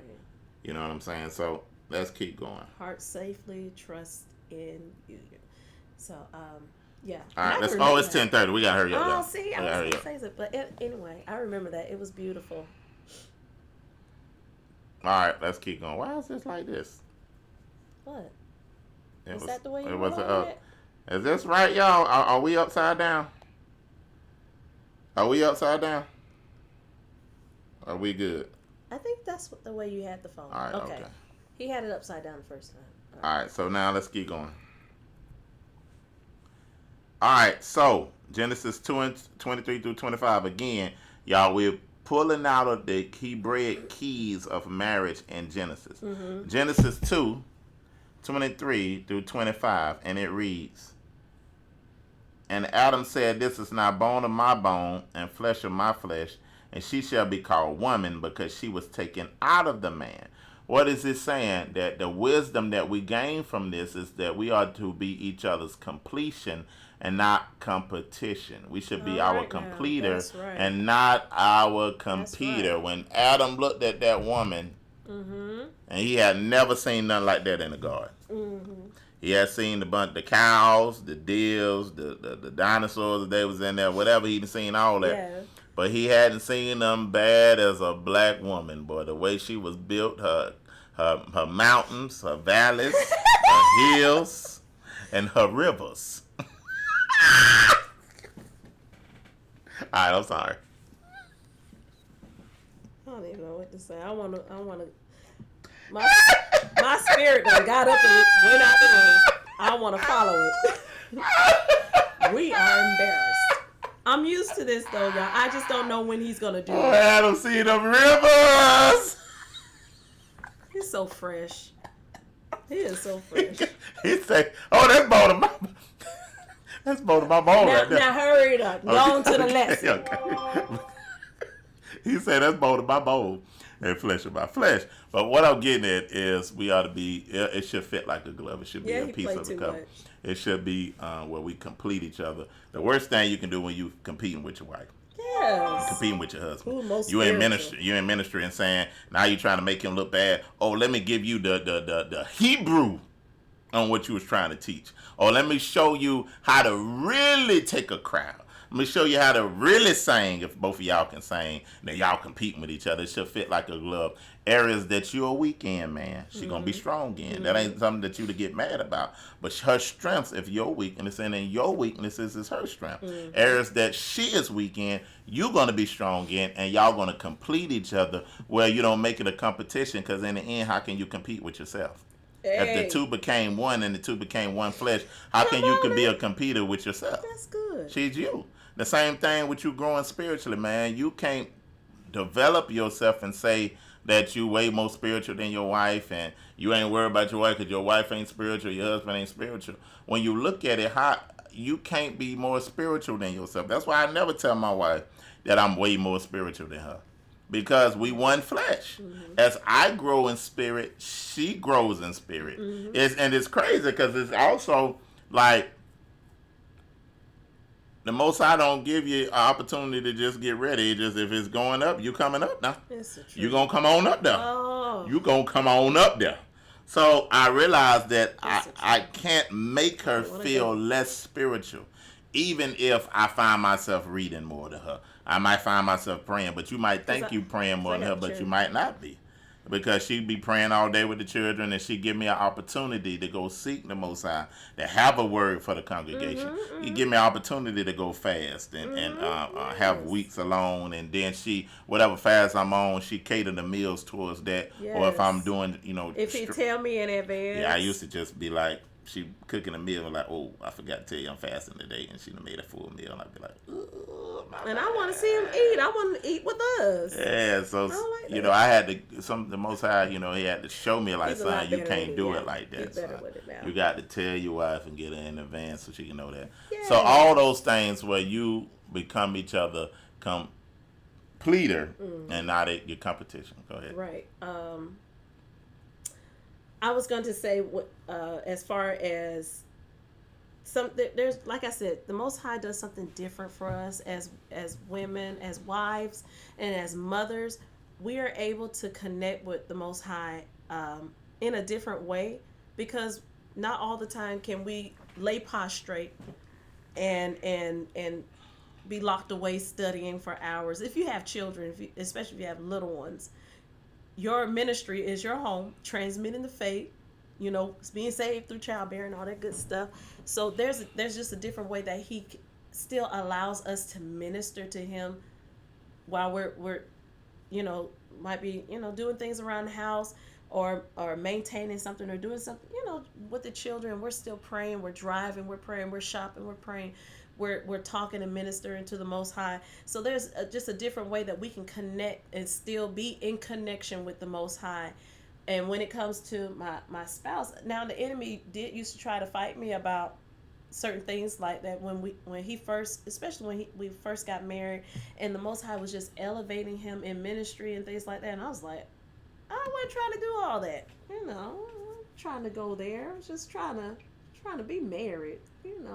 Speaker 1: You know what I'm saying? So let's keep going.
Speaker 2: Heart safely, trust in you. So, yeah.
Speaker 1: All
Speaker 2: And
Speaker 1: right,
Speaker 2: I can
Speaker 1: let's. Oh,
Speaker 2: remember
Speaker 1: it's
Speaker 2: that.
Speaker 1: 10:30. We gotta hurry up,
Speaker 2: Oh,
Speaker 1: y'all.
Speaker 2: see,
Speaker 1: We
Speaker 2: I
Speaker 1: gotta
Speaker 2: was
Speaker 1: hurry
Speaker 2: going to
Speaker 1: up.
Speaker 2: say something. But anyway, I remember that. It was beautiful.
Speaker 1: All right, let's keep going. Why is this like this?
Speaker 2: What?
Speaker 1: It
Speaker 2: Was
Speaker 1: was.
Speaker 2: that the way you
Speaker 1: It
Speaker 2: went
Speaker 1: was
Speaker 2: over
Speaker 1: up.
Speaker 2: that?
Speaker 1: Is this right, y'all? Are we upside down? Are we upside down? Are we good?
Speaker 2: I think that's the way you had the phone.
Speaker 1: All right.
Speaker 2: Okay.
Speaker 1: Okay.
Speaker 2: He had it upside down the first time. All right.
Speaker 1: All right. So now let's keep going. All right. So Genesis 2:23 through 25 again, y'all. We're pulling out of the Hebraic keys of marriage in Genesis.
Speaker 2: Mm-hmm.
Speaker 1: Genesis 2:23 through 25, and it reads. And Adam said, this is now bone of my bone and flesh of my flesh, and she shall be called woman because she was taken out of the man. What is it saying? That the wisdom that we gain from this is that we are to be each other's completion and not competition. We should be
Speaker 2: All
Speaker 1: our
Speaker 2: right now.
Speaker 1: completer
Speaker 2: That's right.
Speaker 1: and not our
Speaker 2: That's
Speaker 1: competitor.
Speaker 2: right.
Speaker 1: When Adam looked at that woman,
Speaker 2: Mm-hmm.
Speaker 1: and he had never seen nothing like that in the garden.
Speaker 2: Mm-hmm.
Speaker 1: He had seen the cows, the deers, the dinosaurs that they was in there, whatever. He'd seen all that.
Speaker 2: Yeah.
Speaker 1: But he hadn't seen them bad as a black woman, boy. The way she was built, her mountains, her valleys, her hills, and her rivers. All right, I'm sorry.
Speaker 2: I don't even know what to say. I wanna. My my spirit done got up and went out the room. I want to follow it. We are embarrassed. I'm used to this though, y'all. I just don't know when he's gonna do
Speaker 1: Oh,
Speaker 2: it.
Speaker 1: Adam, see them rivers.
Speaker 2: He's so fresh. He is so fresh.
Speaker 1: He say, "Oh, that's bone of my, that's bone of my bone
Speaker 2: Now,
Speaker 1: right there."
Speaker 2: now hurry it up. Go on to the lesson.
Speaker 1: Okay. He said that's bone of my bone and flesh of my flesh. But what I'm getting at is we ought to be. It should fit like a glove. It should be
Speaker 2: Yeah,
Speaker 1: a
Speaker 2: he
Speaker 1: piece
Speaker 2: played
Speaker 1: of the
Speaker 2: too
Speaker 1: cup.
Speaker 2: much.
Speaker 1: It should be where we complete each other. The worst thing you can do when you competing with your wife,
Speaker 2: Yes.
Speaker 1: competing with your husband.
Speaker 2: Who most
Speaker 1: You in
Speaker 2: spiritual?
Speaker 1: ministry. You in ministry and saying now you trying to make him look bad. Oh, let me give you the Hebrew on what you was trying to teach. Or let me show you how to really take a crowd. Let me show you how to really sing. If both of y'all can sing, then y'all competing with each other. It should fit like a glove. Areas that you're weak in, man, she gonna be strong in. That ain't something that you to get mad about. But her strengths, if your weakness, and then your weaknesses is her strength. Areas that she is weak in, you gonna be strong in, and y'all gonna complete each other. Where you don't make it a competition, because in the end, how can you compete with yourself? If the
Speaker 2: Hey,
Speaker 1: two became one and the two became one flesh, how
Speaker 2: come
Speaker 1: can you
Speaker 2: on
Speaker 1: could be
Speaker 2: now.
Speaker 1: a competitor with yourself?
Speaker 2: That's good.
Speaker 1: She's you. The same thing with you growing spiritually, man. You can't develop yourself and say that you way more spiritual than your wife and you ain't worried about your wife because your wife ain't spiritual, your husband ain't spiritual. When you look at it, how you can't be more spiritual than yourself. That's why I never tell my wife that I'm way more spiritual than her. Because we one flesh. As I grow in spirit, she grows in spirit. It's crazy because it's also like the most I don't give you an opportunity to just get ready. Just if it's going up, you coming up now.
Speaker 2: It's the truth.
Speaker 1: You gonna come on up there.
Speaker 2: Oh.
Speaker 1: You gonna come on up there. So I realized that
Speaker 2: That's the
Speaker 1: I
Speaker 2: truth.
Speaker 1: can't make her
Speaker 2: wanna
Speaker 1: feel
Speaker 2: go.
Speaker 1: less spiritual. Even if I find myself reading more to her. I might find myself praying, but you might think you praying more than her, but you might not be. because she'd be praying all day with the children, and she'd give me an opportunity to go seek the Most High, to have a word for the congregation. You give me an opportunity to go fast and have
Speaker 2: Yes.
Speaker 1: weeks alone, and then she, whatever fast I'm on, she cater the meals towards that. Or if I'm
Speaker 2: Yes.
Speaker 1: doing,
Speaker 2: If he tell me in
Speaker 1: yeah, I used
Speaker 2: advance.
Speaker 1: to just be like, she cooking a meal, like, oh, I forgot to tell you I'm fasting today, and she done made a full meal, and I'd be like, oh, my
Speaker 2: And I want to see him eat. I
Speaker 1: bad.
Speaker 2: want to eat with us.
Speaker 1: Yeah, so
Speaker 2: I don't like
Speaker 1: I
Speaker 2: that.
Speaker 1: had to the Most High, he had to show me like,
Speaker 2: He's a
Speaker 1: son,
Speaker 2: lot
Speaker 1: you
Speaker 2: better with
Speaker 1: can't
Speaker 2: it,
Speaker 1: do
Speaker 2: yeah.
Speaker 1: it like
Speaker 2: He's
Speaker 1: that,
Speaker 2: better
Speaker 1: son.
Speaker 2: with it now.
Speaker 1: You got to tell your wife and get her in advance so she can know that. So all
Speaker 2: Yes.
Speaker 1: those things where you become each other completer and
Speaker 2: Mm,
Speaker 1: not your competition. Go ahead.
Speaker 2: right. I was going to say, as far as there's, like I said, the Most High does something different for us as women, as wives, and as mothers. We are able to connect with the Most High in a different way, because not all the time can we lay prostrate and be locked away studying for hours. If you have children, especially if you have little ones, your ministry is your home, transmitting the faith, being saved through childbearing, all that good stuff. So there's just a different way that he still allows us to minister to him while we're you know might be doing things around the house, or maintaining something, or doing something with the children. We're still praying, we're driving, we're praying, we're shopping, we're praying, we're talking and ministering to the Most High. So there's just a different way that we can connect and still be in connection with the Most High. And when it comes to my spouse, now the enemy did used to try to fight me about certain things like that when he first, especially when we first got married, and the Most High was just elevating him in ministry and things like that. And I was like, I wasn't trying to do all that, I wasn't trying to go there. I was just trying to be married. Didn't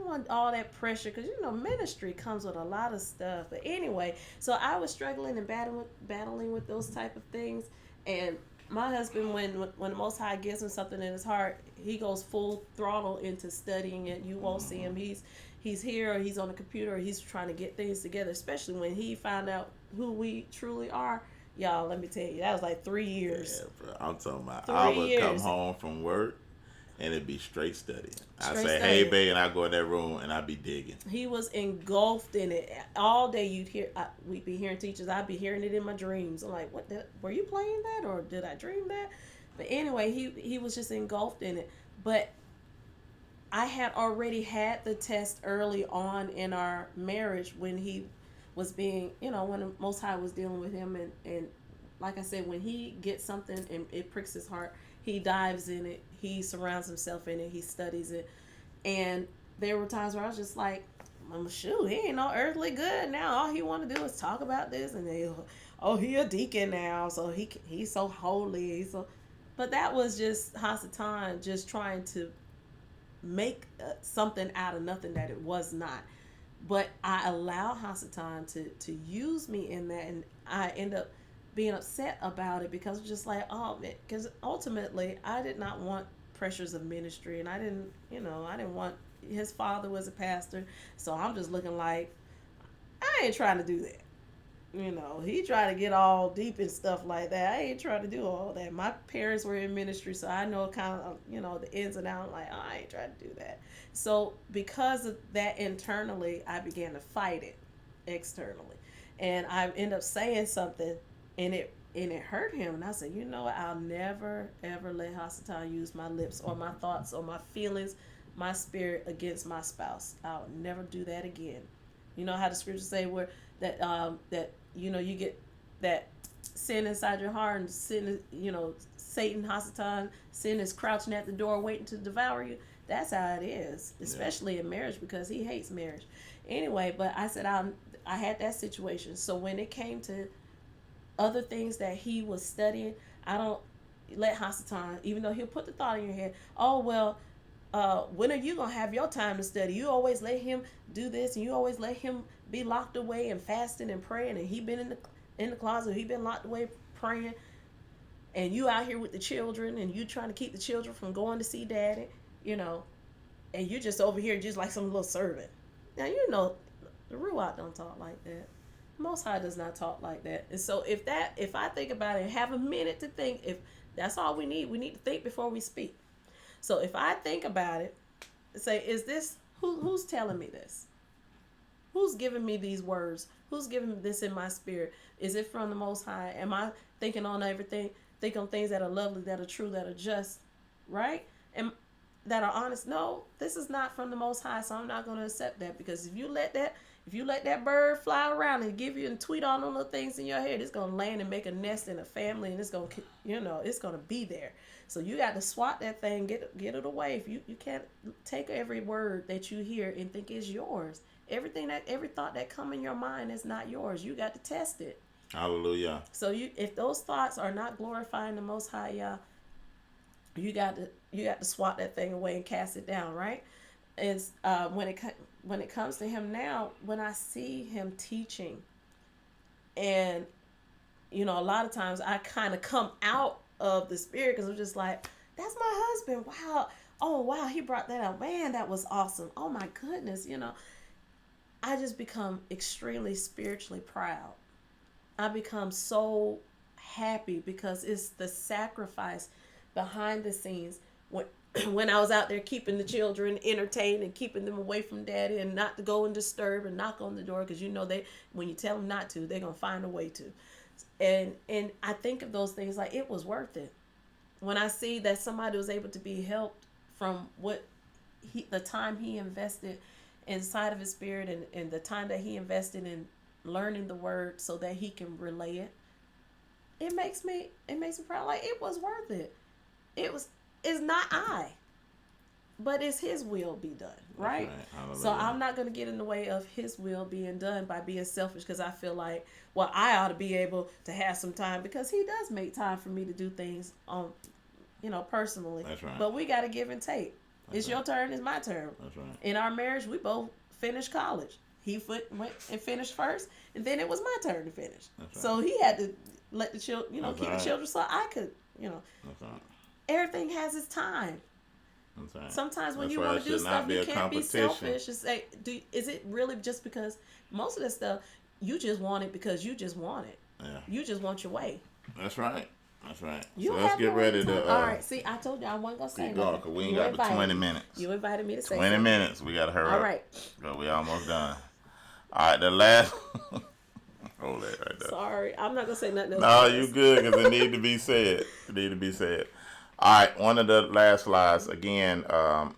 Speaker 2: want all that pressure, because ministry comes with a lot of stuff. But anyway, so I was struggling and battling with those type of things. And my husband, when the Most High gives him something in his heart, he goes full throttle into studying it. You won't see him. He's here, or he's on the computer, or he's trying to get things together. Especially when he found out who we truly are. Y'all, let me tell you, that was like 3 years.
Speaker 1: Yeah, bro. I'm talking about I
Speaker 2: Three
Speaker 1: would come
Speaker 2: years
Speaker 1: home from work and it'd be straight studying. I
Speaker 2: straight
Speaker 1: say, hey,
Speaker 2: studying.
Speaker 1: babe, and I go in that room and I be digging.
Speaker 2: He was engulfed in it all day. We'd be hearing teachers. I'd be hearing it in my dreams. I'm like, what? Were you playing that, or did I dream that? But anyway, he was just engulfed in it. But I had already had the test early on in our marriage, when he was being, when the Most High was dealing with him, and like I said, when he gets something and it pricks his heart, he dives in it. He surrounds himself in it. He studies it. And there were times where I was just like, shoot, he ain't no earthly good now. All he want to do is talk about this, and oh, he a deacon now, so he's so holy. But that was just Hasatan just trying to make something out of nothing that it was not. But I allow Hasatan to use me in that, and I end up being upset about it, because it's just like, oh man, because ultimately I did not want pressures of ministry, and I didn't want, his father was a pastor, so I'm just looking like, I ain't trying to do that. He tried to get all deep and stuff like that. I ain't trying to do all that. My parents were in ministry, so I know kind of, the ins and outs. Like, oh, I ain't trying to do that. So because of that internally, I began to fight it externally, and I end up saying something, and it hurt him. And I said, what? I'll never ever let Hasatan use my lips or my thoughts or my feelings, my spirit against my spouse. I'll never do that again. You know how the scriptures say where that you get that sin inside your heart, and sin, Satan, Hasatan, sin is crouching at the door waiting to devour you. That's how it is,
Speaker 1: Yeah.
Speaker 2: especially in marriage, because he hates marriage. Anyway, but I said I had that situation. So when it came to other things that he was studying, I don't let Hasatan, even though he'll put the thought in your head, oh well, when are you gonna have your time to study? You always let him do this, and you always let him be locked away and fasting and praying, and he been in the closet, he been locked away praying, and you out here with the children, and you trying to keep the children from going to see daddy, you know, and you just over here just like some little servant. Now the Ruach don't talk like that. Most High does not talk like that. And so if I think about it and have a minute to think, if that's all we need to think before we speak. So if I think about it, say, is this who's telling me this? Who's giving me these words? Who's giving me this in my spirit? Is it from the Most High? Am I thinking on everything? Think on things that are lovely, that are true, that are just, right? And that are honest. No, this is not from the Most High, so I'm not going to accept that. Because if you let that bird fly around and give you and tweet all those little things in your head, it's going to land and make a nest in a family, and it's going to, it's going to be there. So you got to swat that thing, get it away. If you can't take every word that you hear and think is yours. Every thought that come in your mind is not yours. You got to test it.
Speaker 1: Hallelujah.
Speaker 2: So if those thoughts are not glorifying the Most High, you got to swat that thing away and cast it down, right? And when it comes to him now, when I see him teaching, and a lot of times I kind of come out of the spirit because I'm just like, that's my husband. Wow. Oh wow, he brought that up. Man, that was awesome. Oh my goodness, I just become extremely spiritually proud. I become so happy because it's the sacrifice behind the scenes when when I was out there keeping the children entertained and keeping them away from daddy and not to go and disturb and knock on the door because they when you tell them not to, they're gonna find a way to. And I think of those things like it was worth it. When I see that somebody was able to be helped from the time he invested inside of his spirit and the time that he invested in learning the word so that he can relay it, it makes me proud. Like it was worth it. It's not I, but it's his will be done, right? So I'm not going to get in the way of his will being done by being selfish because I feel like, well, I ought to be able to have some time because he does make time for me to do things on, personally.
Speaker 1: That's right.
Speaker 2: But we got to give and take. It's your turn, it's my turn.
Speaker 1: That's right.
Speaker 2: In our marriage, we both finished college. He went and finished first, and then it was my turn to finish.
Speaker 1: That's right.
Speaker 2: So he had to let the children, keep the children so I could,
Speaker 1: That's right.
Speaker 2: Everything has its time.
Speaker 1: That's right.
Speaker 2: Sometimes when
Speaker 1: That's
Speaker 2: you
Speaker 1: why
Speaker 2: want
Speaker 1: it
Speaker 2: to do
Speaker 1: should not
Speaker 2: stuff,
Speaker 1: be
Speaker 2: you
Speaker 1: a
Speaker 2: can't be
Speaker 1: competition.
Speaker 2: selfish and say, is it really just because most of that stuff, you just want it because you just want it.
Speaker 1: Yeah.
Speaker 2: You just want your way.
Speaker 1: That's right. That's right.
Speaker 2: You
Speaker 1: So let's
Speaker 2: have
Speaker 1: get
Speaker 2: your
Speaker 1: ready
Speaker 2: time.
Speaker 1: to.
Speaker 2: All right. See, I told you I wasn't gonna say
Speaker 1: keep going
Speaker 2: nothing.
Speaker 1: because we ain't
Speaker 2: You
Speaker 1: got but
Speaker 2: invited
Speaker 1: 20
Speaker 2: me.
Speaker 1: minutes.
Speaker 2: You invited me to say
Speaker 1: 20
Speaker 2: something.
Speaker 1: minutes. We gotta hurry
Speaker 2: All
Speaker 1: up.
Speaker 2: right.
Speaker 1: But we almost done. All right, the last. Hold that right there.
Speaker 2: Sorry, I'm not gonna say nothing else.
Speaker 1: No, you good because it need to be said. It need to be said. All right, one of the last slides again.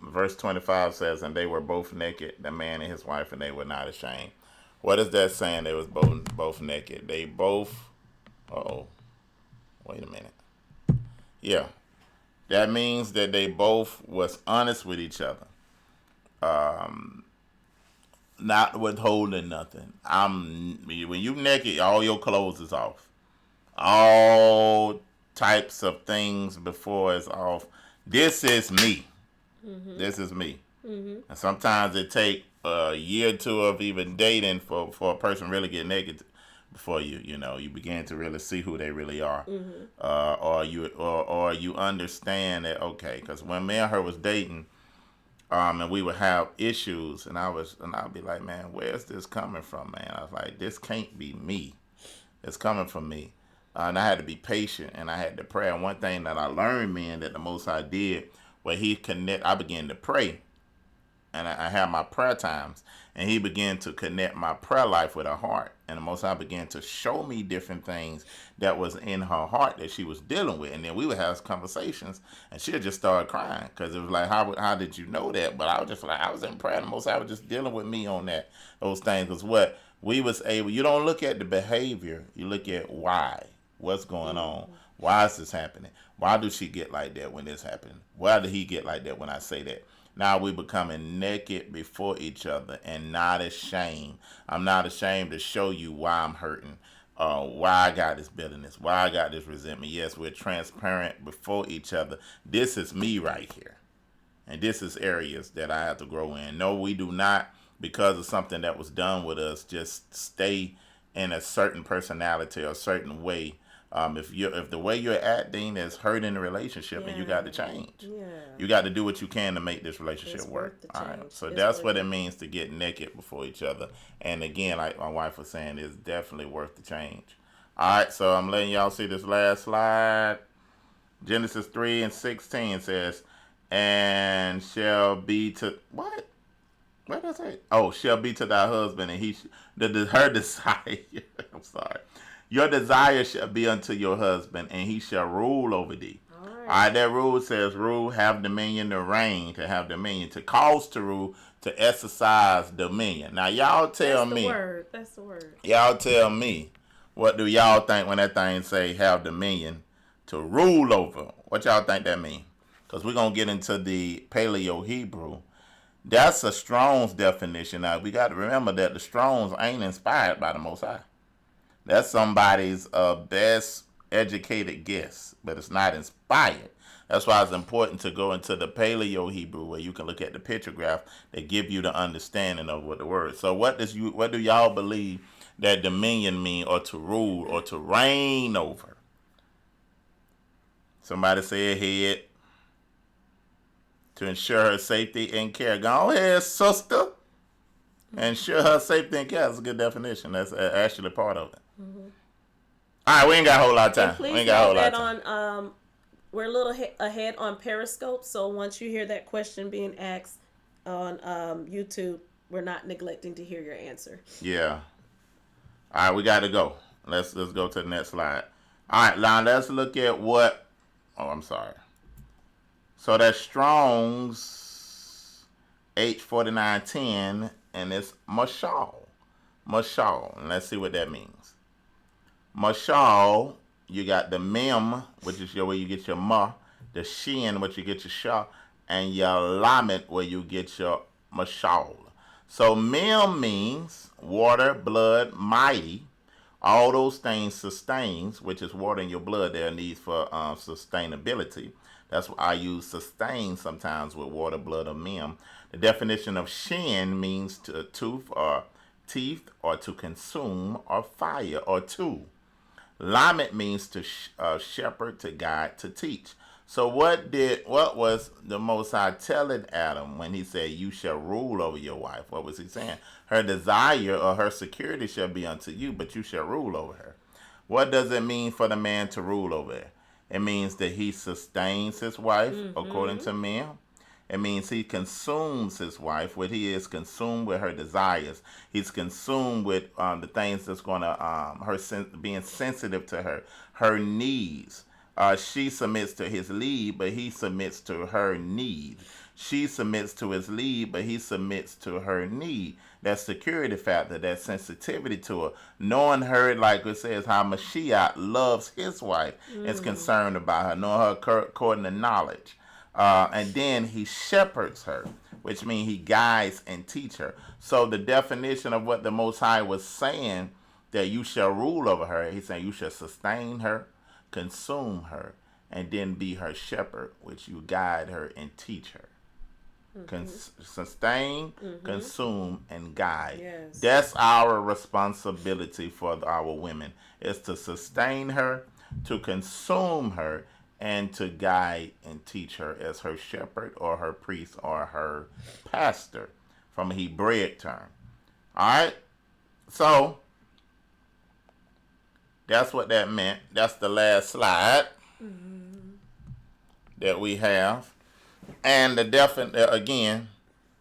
Speaker 1: Verse 25 says, "And they were both naked, the man and his wife, and they were not ashamed." What is that saying? They was both naked. They both. Oh, wait a minute. Yeah, that means that they both was honest with each other. Not withholding nothing. When you naked, all your clothes is off. All types of things before it's off. This is me. Mm-hmm. This is me. Mm-hmm. And sometimes it take a year or two of even dating for a person really get naked before you begin to really see who they really are. Mm-hmm. Or you understand that, okay, because when me and her was dating, and we would have issues, and I'd be like, man, where's this coming from, man? I was like, this can't be me. It's coming from me. And I had to be patient, and I had to pray. And one thing that I learned, man, that the Most High did, where I began to pray, and I had my prayer times, and he began to connect my prayer life with her heart. And the Most High began to show me different things that was in her heart that she was dealing with. And then we would have conversations, and she'd just start crying because it was like, how did you know that? But I was just like, I was in prayer, and the Most High was just dealing with me on those things. Because what we was able, you don't look at the behavior, you look at why. What's going on? Why is this happening? Why do she get like that when this happening? Why did he get like that when I say that? Now we becoming naked before each other and not ashamed. I'm not ashamed to show you why I'm hurting, why I got this bitterness, why I got this resentment. Yes, we're transparent before each other. This is me right here. And this is areas that I have to grow in. No, we do not, because of something that was done with us, just stay in a certain personality or a certain way If the way you're acting is hurting the relationship, and you got to change. You got to do what you can to make this relationship work. All right. So that's what it means to get naked before each other. And again, like my wife was saying, it's definitely worth the change. All right. So I'm letting y'all see this last slide. Genesis 3:16 says, "And shall be to what? What does it? Oh, shall be to thy husband, and her desire. I'm sorry. Your desire shall be unto your husband, and he shall rule over thee." All right, that rule says rule, have dominion, to reign, to have dominion, to cause to rule, to exercise dominion. Now, y'all tell me.
Speaker 2: That's the word.
Speaker 1: Y'all tell me, what do y'all think when that thing say have dominion, to rule over? What y'all think that mean? Because we're going to get into the Paleo Hebrew. That's a Strong's definition. Now, we got to remember that the Strong's ain't inspired by the Most High. That's somebody's best educated guess, but it's not inspired. That's why it's important to go into the Paleo Hebrew, where you can look at the pictograph that give you the understanding of what the word. So what do y'all believe that dominion mean, or to rule, or to reign over? Somebody say ahead. To ensure her safety and care. Go ahead, sister. Ensure her safety and care. That's a good definition. That's actually part of it. Mm-hmm. All right, we ain't got a whole lot of time.
Speaker 2: We ain't got a whole lot of time. We're a little ahead on Periscope, so once you hear that question being asked on YouTube, we're not neglecting to hear your answer.
Speaker 1: Yeah. All right, we got to go. Let's go to the next slide. All right, now let's look at what. Oh, I'm sorry. So that's Strong's H4910, and it's mashal. Mashal. And let's see what that means. Mashal, you got the mem, which is where you get your ma, the shin, which you get your sha, and your lamet, where you get your mashal. So mem means water, blood, mighty. All those things sustains, which is water in your blood. There are needs for sustainability. That's why I use sustain sometimes with water, blood, or mem. The definition of shin means to tooth or teeth, or to consume, or fire, or to. Lamet means to shepherd, to guide, to teach. So what was the Most High telling Adam when he said, "You shall rule over your wife"? What was he saying? Her desire or her security shall be unto you, but you shall rule over her. What does it mean for the man to rule over her? It means that he sustains his wife, according to men. It means he consumes his wife, what he is consumed with her desires. He's consumed with the things that's going to, being sensitive to her needs. She submits to his lead, but he submits to her need. She submits to his lead, but he submits to her need. That security factor, that sensitivity to her, knowing her, like it says, how Mashiach loves his wife, is concerned about her, knowing her according to knowledge. And then he shepherds her, which means he guides and teach her. So the definition of what the Most High was saying, that you shall rule over her, he's saying you shall sustain her, consume her, and then be her shepherd, which you guide her and teach her. Sustain, consume, and guide. Yes. That's our responsibility for our women, is to sustain her, to consume her, and to guide and teach her as her shepherd or her priest or her pastor, from a Hebraic term. All right? So that's what that meant. That's the last slide that we have. And the again,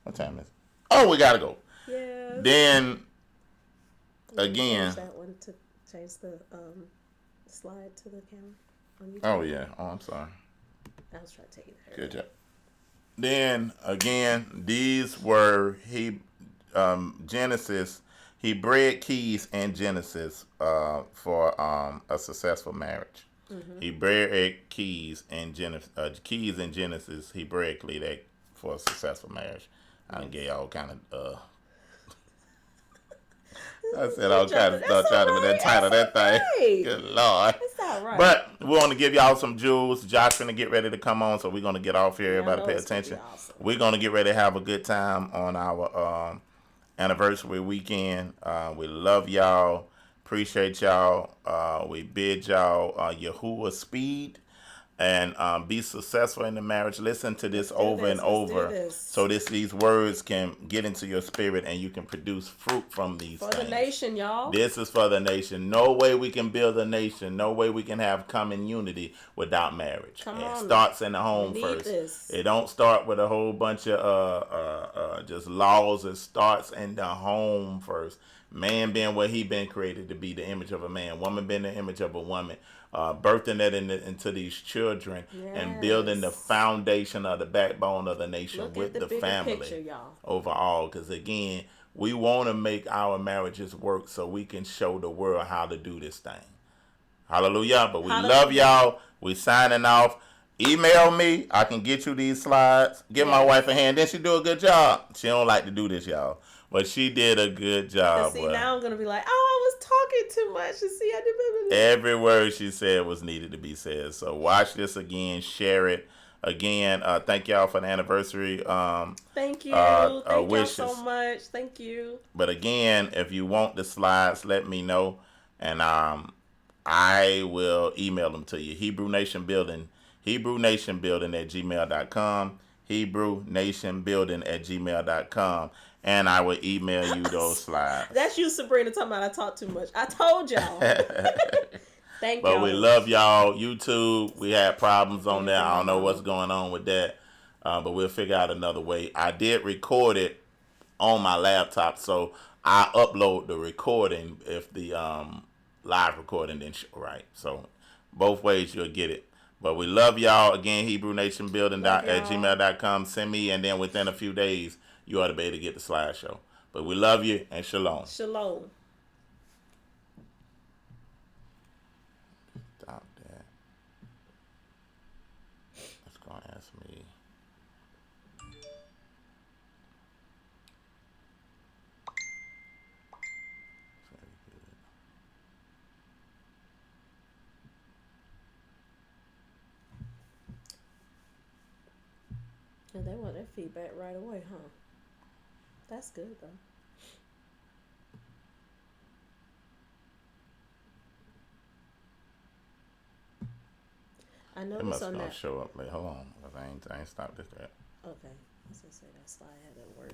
Speaker 1: what time is it? Oh, we got to go.
Speaker 2: Yes.
Speaker 1: Then, again.
Speaker 2: Change that one to change the slide to the camera.
Speaker 1: Oh, yeah. Oh, I'm sorry.
Speaker 2: I was trying to take it there.
Speaker 1: Good job. Then, again, these were Genesis, Hebraic keys in Genesis for a successful marriage. Hebraic keys in Genesis, Hebraically, that for a successful marriage. I done gave all kind of I said all kind of stuff trying to with that title, that thing. Good Lord.
Speaker 2: It's all right.
Speaker 1: But we want to give y'all some jewels. Josh gonna get ready to come on, so we're gonna get off here. Everybody pay attention.
Speaker 2: Awesome.
Speaker 1: We're gonna get ready to have a good time on our anniversary weekend. We love y'all. Appreciate y'all. We bid y'all Yahuwah speed and be successful in the marriage. Listen to this over and
Speaker 2: Let's do
Speaker 1: over
Speaker 2: this.
Speaker 1: so these words can get into your spirit and you can produce fruit from these
Speaker 2: For
Speaker 1: things.
Speaker 2: the nation, y'all.
Speaker 1: This is for the nation. No way we can build a nation. No way we can have common unity without marriage.
Speaker 2: Come
Speaker 1: It
Speaker 2: on.
Speaker 1: starts in the home
Speaker 2: We need
Speaker 1: first.
Speaker 2: this.
Speaker 1: It don't start with a whole bunch of just laws. It starts in the home first. Man being what he been created to be, the image of a man. Woman being the image of a woman. Birthing that into these children and building the
Speaker 2: Yes.
Speaker 1: foundation of the backbone of the nation
Speaker 2: Look
Speaker 1: with
Speaker 2: at the bigger
Speaker 1: family
Speaker 2: picture, y'all.
Speaker 1: overall. Because again, we want to make our marriages work so we can show the world how to do this thing. Hallelujah. But we love
Speaker 2: Hallelujah.
Speaker 1: y'all. We signing off. Email me. I can get you these slides. Give my
Speaker 2: Yes.
Speaker 1: wife a hand. Then she do a good job. She don't like to do this, y'all. But she did a good
Speaker 2: And
Speaker 1: job.
Speaker 2: see,
Speaker 1: boy.
Speaker 2: now I'm going to be like, oh, I was talking too much. And see, I didn't.
Speaker 1: Every word she said was needed to be said. So watch this again. Share it. Again, thank y'all for the anniversary.
Speaker 2: Thank you. Thank y'all
Speaker 1: wishes.
Speaker 2: so much. Thank you.
Speaker 1: But again, if you want the slides, let me know. And I will email them to you. Hebrew Nation Building at gmail.com. Hebrew Nation Building at gmail.com. And I will email you those slides.
Speaker 2: That's you, Sabrina, talking about I talk too much. I told y'all. Thank
Speaker 1: But
Speaker 2: y'all.
Speaker 1: we love y'all. YouTube, we had problems on there. I don't know what's going on with that. But we'll figure out another way. I did record it on my laptop, so I upload the recording if the live recording didn't show right. So both ways you'll get it. But we love y'all. Again, Hebrew Nation Building at gmail.com. Send me, and then within a few days, you ought to be able to get the slideshow. But we love you, and shalom.
Speaker 2: Shalom.
Speaker 1: Stop that. It's going to ask me.
Speaker 2: And they want their feedback right away, huh? That's good, though. I
Speaker 1: It
Speaker 2: noticed
Speaker 1: must
Speaker 2: on
Speaker 1: gonna
Speaker 2: that.
Speaker 1: show up. Like, hold on, I ain't stopped this yet.
Speaker 2: Okay, I was gonna say that slide had that word.